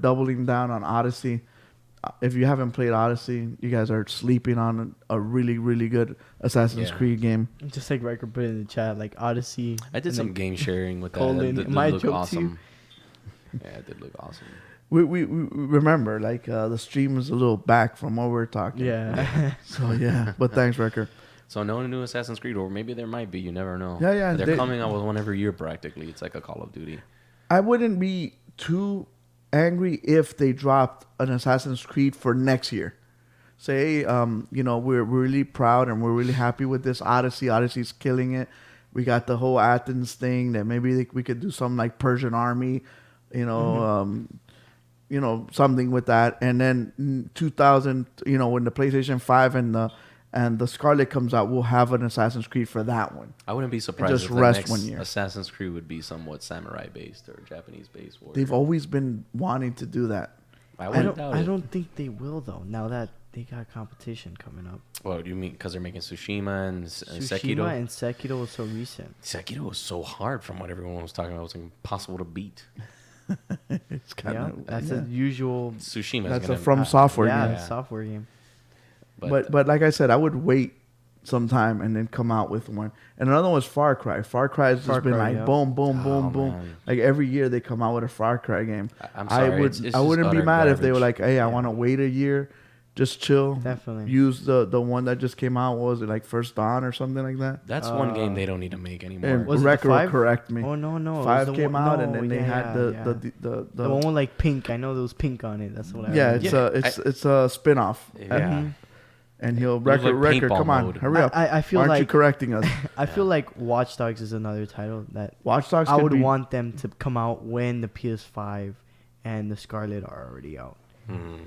Speaker 1: doubling down on Odyssey. If you haven't played Odyssey, you guys are sleeping on a really, really good Assassin's
Speaker 2: Yeah.
Speaker 1: Creed game.
Speaker 3: Just like Riker put in the chat, like Odyssey.
Speaker 2: I did
Speaker 3: and
Speaker 2: some
Speaker 3: then
Speaker 2: game sharing with that.
Speaker 3: colon,
Speaker 2: It did
Speaker 3: my
Speaker 2: look
Speaker 3: joke to
Speaker 2: awesome. Yeah, it did look awesome.
Speaker 1: We remember, like, the stream is a little back from what we're talking.
Speaker 3: Yeah.
Speaker 1: So, yeah. But thanks, Wrecker.
Speaker 2: So no new Assassin's Creed, or maybe there might be. You never know.
Speaker 1: Yeah.
Speaker 2: They're coming out with one every year practically. It's like a Call of Duty.
Speaker 1: I wouldn't be too angry if they dropped an Assassin's Creed for next year. Say, we're really proud and we're really happy with this Odyssey. Odyssey's killing it. We got the whole Athens thing that maybe we could do something like Persian Army, something with that. And then 2000, when the PlayStation 5 and the Scarlet comes out, we'll have an Assassin's Creed for that one.
Speaker 2: I wouldn't be surprised
Speaker 1: just
Speaker 2: if the
Speaker 1: rest
Speaker 2: next
Speaker 1: 1 year.
Speaker 2: Assassin's Creed would be somewhat samurai based or Japanese based.
Speaker 1: They've always been wanting to do that.
Speaker 3: I don't think they will though. Now that they got competition coming up.
Speaker 2: What do you mean? Because they're making Tsushima and
Speaker 3: Tsushima
Speaker 2: Sekiro.
Speaker 3: and Sekiro was so recent.
Speaker 2: Sekiro was so hard from what everyone was talking about. It was impossible to beat.
Speaker 1: It's kind
Speaker 3: Yeah,
Speaker 1: of
Speaker 3: that's a usual.
Speaker 2: Tsushima.
Speaker 1: That's a From Software game.
Speaker 3: Software game.
Speaker 1: But like I said, I would wait some time and then come out with one. And another one was Far Cry. Far Cry has just been like boom, boom, boom, boom.
Speaker 2: Man.
Speaker 1: Like every year they come out with a Far Cry game.
Speaker 2: I'm sorry.
Speaker 1: I wouldn't be mad if they were
Speaker 2: garbage.
Speaker 1: like, hey, I want to wait a year, just chill.
Speaker 3: Definitely.
Speaker 1: Use the one that just came out. What was it, like First Dawn or something like that?
Speaker 2: That's one game they don't need to make anymore.
Speaker 1: And
Speaker 3: Was it the
Speaker 1: Wrecker will
Speaker 3: 5?
Speaker 1: correct me.
Speaker 3: Oh no, it was
Speaker 1: 5
Speaker 3: the
Speaker 1: came
Speaker 3: one-
Speaker 1: out
Speaker 3: no,
Speaker 1: and then they
Speaker 3: yeah,
Speaker 1: had
Speaker 3: the
Speaker 1: the
Speaker 3: one with like pink. I know there was pink on it. That's what I
Speaker 1: yeah,
Speaker 3: remember.
Speaker 1: it's a spin-off.
Speaker 2: Yeah.
Speaker 1: And he'll
Speaker 2: It was like
Speaker 1: Wrecker,
Speaker 2: paintball
Speaker 1: come on,
Speaker 2: mode.
Speaker 1: hurry up.
Speaker 3: I feel
Speaker 1: Why aren't you
Speaker 3: like
Speaker 1: correcting us?
Speaker 3: I feel like Watch Dogs is another title that
Speaker 1: Watch Dogs
Speaker 3: I
Speaker 1: could
Speaker 3: would
Speaker 1: be-
Speaker 3: want them to come out when the PS5 and the Scarlet are already out.
Speaker 2: Hmm.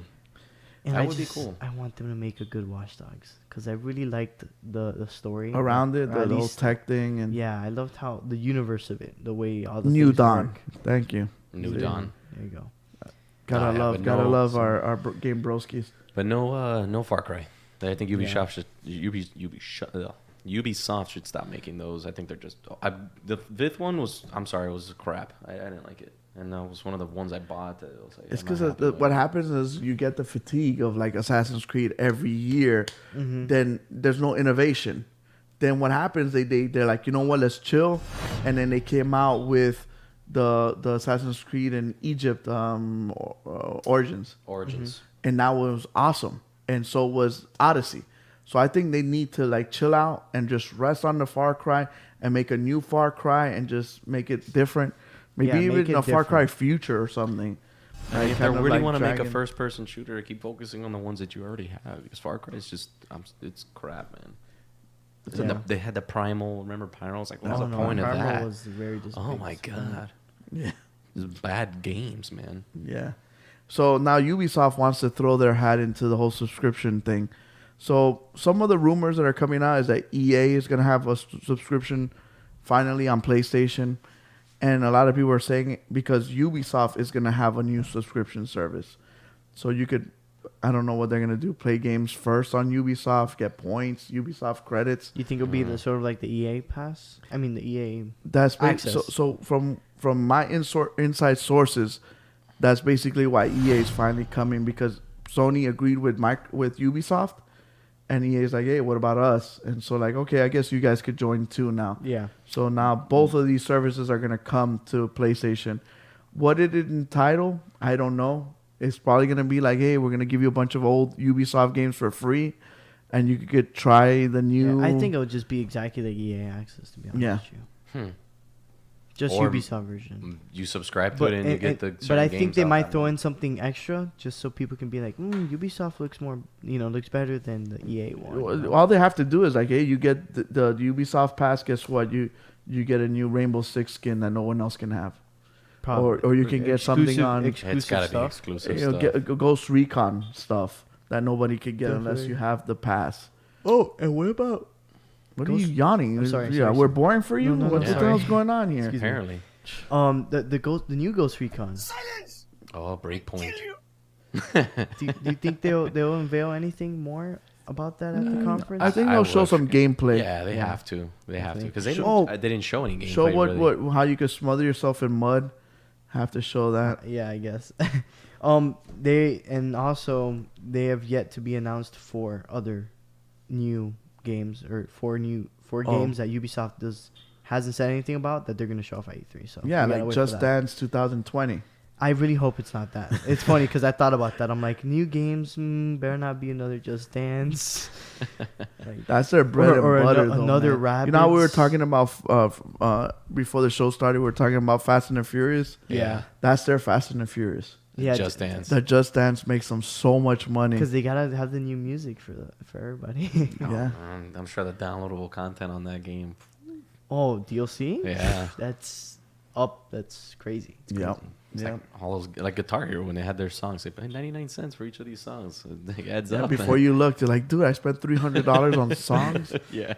Speaker 3: And
Speaker 2: That
Speaker 3: I
Speaker 2: would be
Speaker 3: just,
Speaker 2: cool.
Speaker 3: I want them to make a good Watch Dogs because I really liked the story
Speaker 1: around
Speaker 3: or
Speaker 1: it, the
Speaker 3: at
Speaker 1: whole
Speaker 3: least-
Speaker 1: tech thing, and
Speaker 3: Yeah, I loved how the universe of it, the way all the
Speaker 1: New
Speaker 3: things
Speaker 1: Dawn.
Speaker 3: work.
Speaker 1: Thank you.
Speaker 2: New
Speaker 1: See?
Speaker 2: Dawn.
Speaker 3: There you go.
Speaker 1: Gotta
Speaker 2: yeah,
Speaker 1: love,
Speaker 2: but
Speaker 1: gotta
Speaker 2: no-
Speaker 1: love our game broskies.
Speaker 2: But no Far Cry. I think Ubisoft should stop making those. I think they're just. The fifth one was. I'm sorry, it was crap. I didn't like it, and that was one of the ones I bought. That was like,
Speaker 1: It's
Speaker 2: I'm not
Speaker 1: because
Speaker 2: happy with
Speaker 1: what
Speaker 2: it.
Speaker 1: happens is you get the fatigue of like Assassin's Creed every year.
Speaker 3: Mm-hmm.
Speaker 1: Then there's no innovation. Then what happens? They're like, you know what? Let's chill. And then they came out with the Assassin's Creed in Egypt Origins,
Speaker 2: Origins.
Speaker 1: and that was awesome. And so was Odyssey. So I think they need to like chill out and just rest on the Far Cry and make a new Far Cry and just make it different. Maybe
Speaker 3: Yeah, make
Speaker 1: even
Speaker 3: it
Speaker 1: a Far Cry
Speaker 3: different.
Speaker 1: Future or something.
Speaker 2: I mean, if they
Speaker 1: kind of
Speaker 2: really
Speaker 1: like
Speaker 2: want to make a
Speaker 1: dragging-
Speaker 2: first-person shooter, keep focusing on the ones that you already have. Because Far Cry is just, it's crap, man. They had the Primal. Remember Primal? It's like, what's the point of
Speaker 3: Primal
Speaker 2: that?
Speaker 3: was very
Speaker 2: Oh my god,
Speaker 1: Yeah.
Speaker 2: It's bad games, man.
Speaker 1: Yeah. So now Ubisoft wants to throw their hat into the whole subscription thing. So some of the rumors that are coming out is that EA is going to have a subscription finally on PlayStation. And a lot of people are saying because Ubisoft is going to have a new subscription service. So you could, I don't know what they're going to do, play games first on Ubisoft, get points, Ubisoft credits.
Speaker 3: You think it'll be the sort of like the EA pass? I mean the EA.
Speaker 1: That's
Speaker 3: Access.
Speaker 1: so from my inside sources, that's basically why EA is finally coming because Sony agreed with Ubisoft, and EA is like, hey, what about us? And so like, okay, I guess you guys could join too now.
Speaker 3: Yeah.
Speaker 1: So now both of these services are gonna come to PlayStation. What did it entitle? I don't know. It's probably gonna be like, hey, we're gonna give you a bunch of old Ubisoft games for free, and you could try the new.
Speaker 3: Yeah, I think it'll just be exactly like EA Access, to be honest
Speaker 1: Yeah.
Speaker 3: with you.
Speaker 2: Hmm.
Speaker 3: Just
Speaker 2: Or-
Speaker 3: Ubisoft version.
Speaker 2: You subscribe to it and you get the.
Speaker 3: but I
Speaker 2: certain
Speaker 3: think
Speaker 2: games
Speaker 3: they
Speaker 2: out
Speaker 3: might
Speaker 2: that
Speaker 3: throw
Speaker 2: month.
Speaker 3: in something extra just so people can be like, Ubisoft looks more, looks better than the EA one.
Speaker 1: All they have to do is like, hey, you get the Ubisoft pass. Guess what? You get a new Rainbow Six skin that no one else can have. Or you can get something on.
Speaker 2: It's got to be
Speaker 3: stuff.
Speaker 2: exclusive
Speaker 1: You know,
Speaker 2: stuff.
Speaker 1: get Ghost Recon stuff that nobody could get unless
Speaker 3: Definitely.
Speaker 1: you have the pass.
Speaker 3: Oh, and what about?
Speaker 1: What are
Speaker 3: Ghost-
Speaker 1: you yawning?
Speaker 3: I'm sorry,
Speaker 1: Yeah,
Speaker 3: sorry,
Speaker 1: we're
Speaker 3: sorry.
Speaker 1: boring for you.
Speaker 3: No,
Speaker 1: what
Speaker 2: no,
Speaker 1: the
Speaker 2: sorry.
Speaker 1: hell's going on here?
Speaker 3: Excuse me.
Speaker 2: Apparently.
Speaker 3: The new Ghost Recon.
Speaker 2: Oh, Breakpoint.
Speaker 3: do you think they'll unveil anything more about that at the conference?
Speaker 1: I think
Speaker 2: I
Speaker 1: they'll show
Speaker 2: wish.
Speaker 1: some gameplay.
Speaker 2: Yeah, they
Speaker 3: Yeah.
Speaker 2: have to. They have to because they
Speaker 1: Show-
Speaker 2: didn't show any gameplay.
Speaker 1: Show
Speaker 2: really.
Speaker 1: how you could smother yourself in mud, Have to show that.
Speaker 3: Yeah, I guess. They have yet to be announced for other new games or four games that Ubisoft hasn't said anything about that they're gonna show off at E3. So
Speaker 1: Yeah,
Speaker 3: we gotta
Speaker 1: like
Speaker 3: wait
Speaker 1: Just
Speaker 3: for that.
Speaker 1: Dance 2020.
Speaker 3: I really hope it's not that. It's funny because I thought about that. I'm like, new games better not be another Just Dance. Like,
Speaker 1: That's their bread
Speaker 3: or
Speaker 1: and butter. Though,
Speaker 3: another
Speaker 1: man. You know how we were
Speaker 3: Rabbids?
Speaker 1: talking about before the show started? We were talking about Fast and the Furious.
Speaker 3: Yeah.
Speaker 1: That's their Fast and the Furious.
Speaker 3: Yeah,
Speaker 2: Just Dance.
Speaker 1: That Just Dance makes them so much money.
Speaker 3: because they gotta have the new music for everybody.
Speaker 1: Yeah.
Speaker 2: I'm sure the downloadable content on that game.
Speaker 3: Oh, DLC?
Speaker 2: Yeah.
Speaker 3: That's up. That's crazy. It's
Speaker 1: Yep.
Speaker 3: crazy.
Speaker 2: It's
Speaker 1: Yeah.
Speaker 2: like all those, like Guitar Hero, when they had their songs, they paid 99 cents for each of these songs. It adds up.
Speaker 1: Before you looked, you're like, dude, I spent $300 on songs.
Speaker 2: Yeah.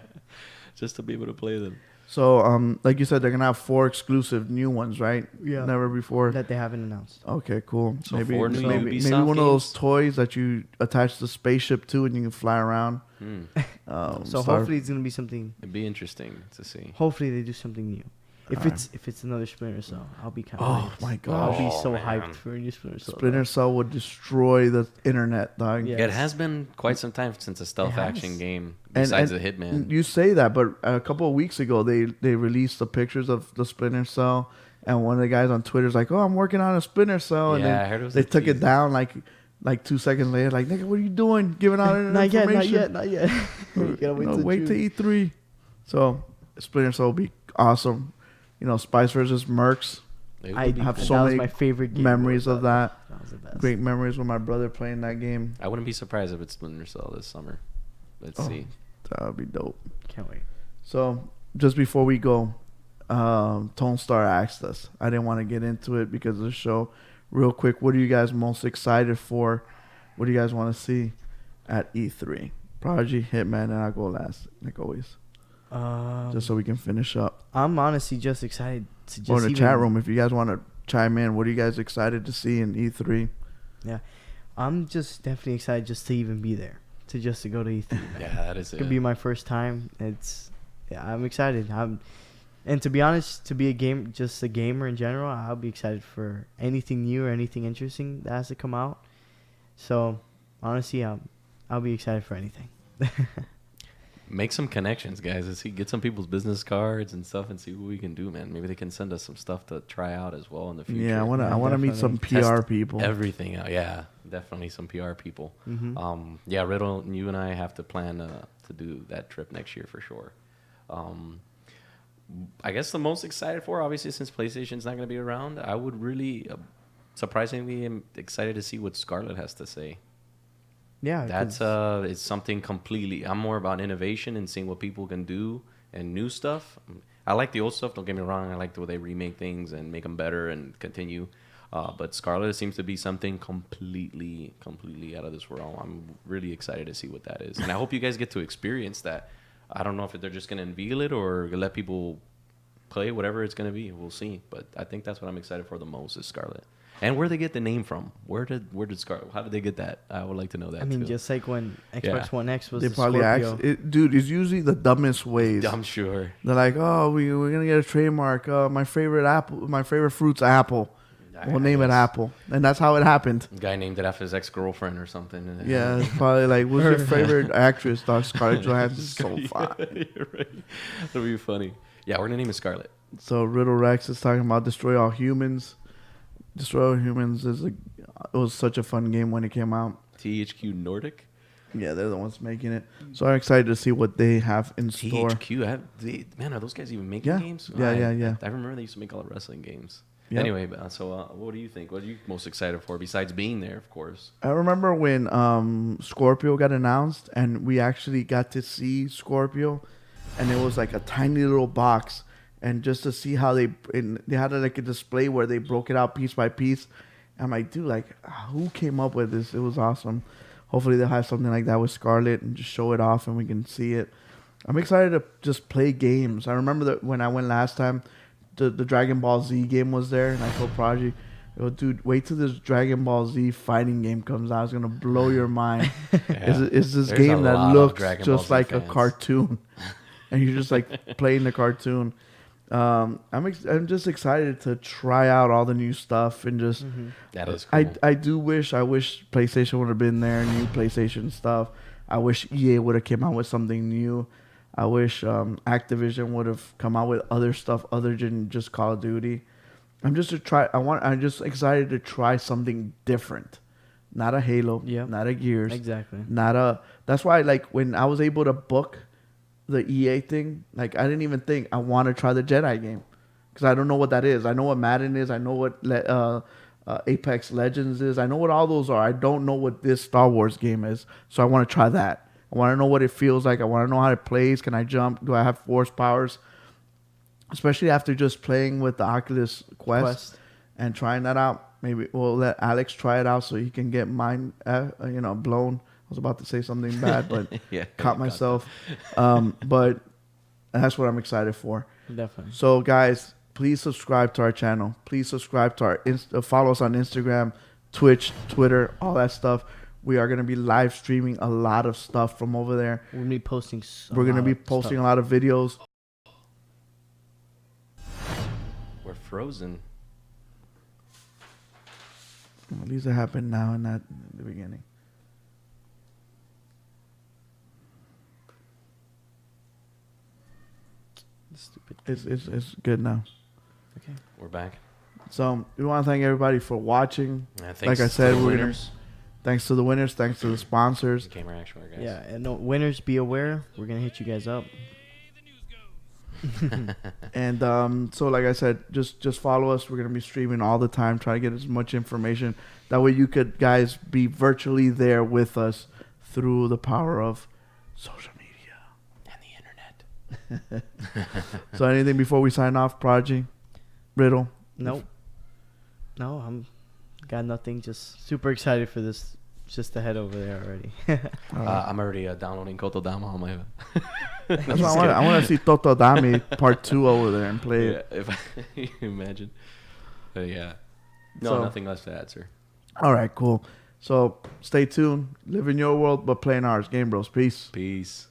Speaker 2: Just to be able to play them.
Speaker 1: So, like you said, they're gonna have 4 exclusive new ones, right?
Speaker 3: Yeah.
Speaker 1: Never before.
Speaker 3: That they haven't announced.
Speaker 1: Okay, cool.
Speaker 2: So
Speaker 1: maybe
Speaker 2: 4 new
Speaker 1: maybe
Speaker 2: Ubisoft
Speaker 1: one of those
Speaker 2: games?
Speaker 1: toys that you attach the spaceship to and you can fly around.
Speaker 3: So hopefully it's gonna be something.
Speaker 2: It'd be interesting to see.
Speaker 3: Hopefully they do something new. If
Speaker 1: Alright.
Speaker 3: it's another Splinter Cell, I'll be kind
Speaker 1: Oh
Speaker 3: of.
Speaker 1: my
Speaker 3: I'll
Speaker 1: gosh,
Speaker 3: be
Speaker 2: Oh,
Speaker 3: so
Speaker 2: man.
Speaker 3: hyped for a new Splinter Cell.
Speaker 1: Splinter Cell would destroy the internet, dog.
Speaker 3: Yeah.
Speaker 2: Yeah, it has been quite some time since a stealth
Speaker 3: It has.
Speaker 2: action game,
Speaker 1: And-
Speaker 2: besides
Speaker 1: and
Speaker 2: the Hitman.
Speaker 1: You say that, but a couple of weeks ago they released the pictures of the Splinter Cell, and one of the guys on Twitter's like, "Oh, I'm working on a Splinter Cell," and
Speaker 2: Yeah, I
Speaker 1: then
Speaker 2: heard it was
Speaker 1: they
Speaker 2: a
Speaker 1: took it
Speaker 2: tease.
Speaker 1: down like 2 seconds later, like, "Nigga, what are you doing? Giving out
Speaker 3: Not yet,
Speaker 1: information?
Speaker 3: not yet. You gotta wait
Speaker 1: No,
Speaker 3: till
Speaker 1: wait
Speaker 3: June.
Speaker 1: to E3." So Splinter Cell will be awesome. You know, Spice versus Mercs.
Speaker 2: It would
Speaker 3: I
Speaker 2: be-
Speaker 1: have
Speaker 3: that
Speaker 1: so
Speaker 3: was
Speaker 1: many
Speaker 3: my favorite game.
Speaker 1: memories of that.
Speaker 3: That was the best.
Speaker 1: Great memories with my brother playing that game.
Speaker 2: I wouldn't be surprised if it's Splinter Cell this summer. Let's
Speaker 1: Oh.
Speaker 2: see.
Speaker 1: That would be dope.
Speaker 3: Can't wait.
Speaker 1: So just before we go, Tone Star asked us. I didn't want to get into it because of the show. Real quick, what are you guys most excited for? What do you guys want to see at E3? Prodigy, Hitman, and I'll go last, like always. Just so we can finish up.
Speaker 3: I'm honestly just excited to just
Speaker 1: Or in the
Speaker 3: even-
Speaker 1: chat room, if you guys want to chime in, what are you guys excited to see in E3?
Speaker 3: Yeah, I'm just definitely excited just to even be there, to go to E3.
Speaker 2: Yeah, that is
Speaker 3: It
Speaker 2: it.
Speaker 3: could be my first time. I'm excited. And to be honest, to be just a gamer in general, I'll be excited for anything new or anything interesting that has to come out. So honestly, I'll be excited for anything.
Speaker 2: Make some connections, guys. Let's see, get some people's business cards and stuff, and see what we can do, man. Maybe they can send us some stuff to try out as well in the future.
Speaker 1: Yeah, I want to.
Speaker 3: Yeah,
Speaker 1: I want to meet some
Speaker 3: definitely.
Speaker 1: PR people.
Speaker 2: Everything out. Yeah, definitely some PR people.
Speaker 3: Mhm.
Speaker 2: Yeah, Riddle, you and I have to plan to do that trip next year for sure. I guess the most excited for, obviously, since PlayStation's not going to be around, I would really, surprisingly, am excited to see what Scarlett has to say.
Speaker 3: Yeah,
Speaker 2: That's it's something completely. I'm more about innovation and seeing what people can do and new stuff. I like the old stuff. Don't get me wrong. I like the way they remake things and make them better and continue. But Scarlet seems to be something completely out of this world. I'm really excited to see what that is, and I hope you guys get to experience that. I don't know if they're just going to unveil it or let people play whatever it's going to be. We'll see. But I think that's what I'm excited for the most is Scarlet. And where they get the name from? Where did Scarlet? How did they get that? I would like to know that.
Speaker 3: I mean,
Speaker 2: too.
Speaker 3: just like when Xbox
Speaker 2: Yeah.
Speaker 3: One X was
Speaker 1: They
Speaker 3: the
Speaker 1: probably
Speaker 3: Scorpio.
Speaker 1: ask it, dude. It's usually the dumbest ways.
Speaker 2: I'm sure.
Speaker 1: They're like, "Oh, we're gonna get a trademark. My favorite fruit's apple. We'll name it Apple," and that's how it happened.
Speaker 2: Guy named it after his ex-girlfriend or something.
Speaker 1: Yeah, it's probably like, "What's your favorite actress?" Dog, Scarlett Johansson's so fine.
Speaker 2: You're right. That'll be funny. Yeah, we're gonna name it Scarlet.
Speaker 1: So Riddle Rex is talking about Destroy All Humans. Destroy All Humans it was such a fun game when it came out.
Speaker 2: THQ Nordic.
Speaker 1: Yeah, they're the ones making it. So I'm excited to see what they have in store.
Speaker 2: THQ. Man, are those guys even making
Speaker 1: Yeah.
Speaker 2: games?
Speaker 1: Yeah,
Speaker 2: I-
Speaker 1: yeah.
Speaker 2: I remember they used to make all the wrestling games.
Speaker 1: Yep.
Speaker 2: Anyway, so what do you think? What are you most excited for besides being there, of course?
Speaker 1: I remember when Scorpio got announced, and we actually got to see Scorpio, and it was like a tiny little box, and just to see how they had like a display where they broke it out piece by piece. I'm like, dude, like who came up with this? It was awesome. Hopefully they'll have something like that with Scarlet and just show it off and we can see it. I'm excited to just play games. I remember that when I went last time, the Dragon Ball Z game was there, and I told Prodigy, "Yo, dude, wait till this Dragon Ball Z fighting game comes out. It's gonna blow your mind. It's this
Speaker 2: There's a
Speaker 1: game
Speaker 2: lot
Speaker 1: that
Speaker 2: of
Speaker 1: looks
Speaker 2: Dragon Ball
Speaker 1: just
Speaker 2: Z
Speaker 1: like a
Speaker 2: fans.
Speaker 1: cartoon, and you're just like playing the cartoon." I'm just excited to try out all the new stuff and just.
Speaker 2: That is cool.
Speaker 1: I wish PlayStation would have been there, new PlayStation stuff. I wish EA would have came out with something new. I wish Activision would have come out with other stuff other than just Call of Duty. I'm just excited to try something different. Not a Halo, not a Gears.
Speaker 3: Exactly.
Speaker 1: That's why like when I was able to book the EA thing, like I didn't even think I want to try the Jedi game because I don't know what that is. I know what Madden is. I know what Apex Legends is. I know what all those are. I don't know what this Star Wars game is. So I want to try that. I want to know what it feels like. I want to know how it plays. Can I jump? Do I have force powers? Especially after just playing with the Oculus Quest. And trying that out. Maybe we'll let Alex try it out so he can get mine, blown. I was about to say something bad, but caught myself. But that's what I'm excited for.
Speaker 3: Definitely.
Speaker 1: So, guys, please subscribe to our channel. Please subscribe to our follow us on Instagram, Twitch, Twitter, all that stuff. We are going to be live streaming a lot of stuff from over there.
Speaker 3: We're going to be posting
Speaker 1: a lot of videos.
Speaker 2: We're frozen.
Speaker 1: Well, these happen now and not in the beginning.
Speaker 3: Stupid.
Speaker 1: It's good now.
Speaker 3: Okay.
Speaker 2: We're back.
Speaker 1: So we want to thank everybody for watching.
Speaker 2: Like
Speaker 1: I said,
Speaker 2: winners.
Speaker 1: Thanks to the winners. Thanks to the sponsors.
Speaker 2: Gamer Action, guys.
Speaker 3: Yeah, and no, winners, be aware. We're gonna hit you guys up.
Speaker 1: And so, like I said, just follow us. We're gonna be streaming all the time, trying to get as much information. That way, you could guys be virtually there with us through the power of social media
Speaker 2: and the internet.
Speaker 1: So, anything before we sign off, Prodigy, Riddle?
Speaker 3: Nope. No, got nothing. Just super excited for this. Just to head over there already.
Speaker 2: I'm already downloading Kotodama on my.
Speaker 1: That's what I want to see Totodami Part 2 over there and play it.
Speaker 2: Yeah, if you imagine. Yeah. No, nothing less to add, sir.
Speaker 1: All right, cool. So stay tuned. Live in your world, but play in ours. Game Bros. Peace.
Speaker 2: Peace.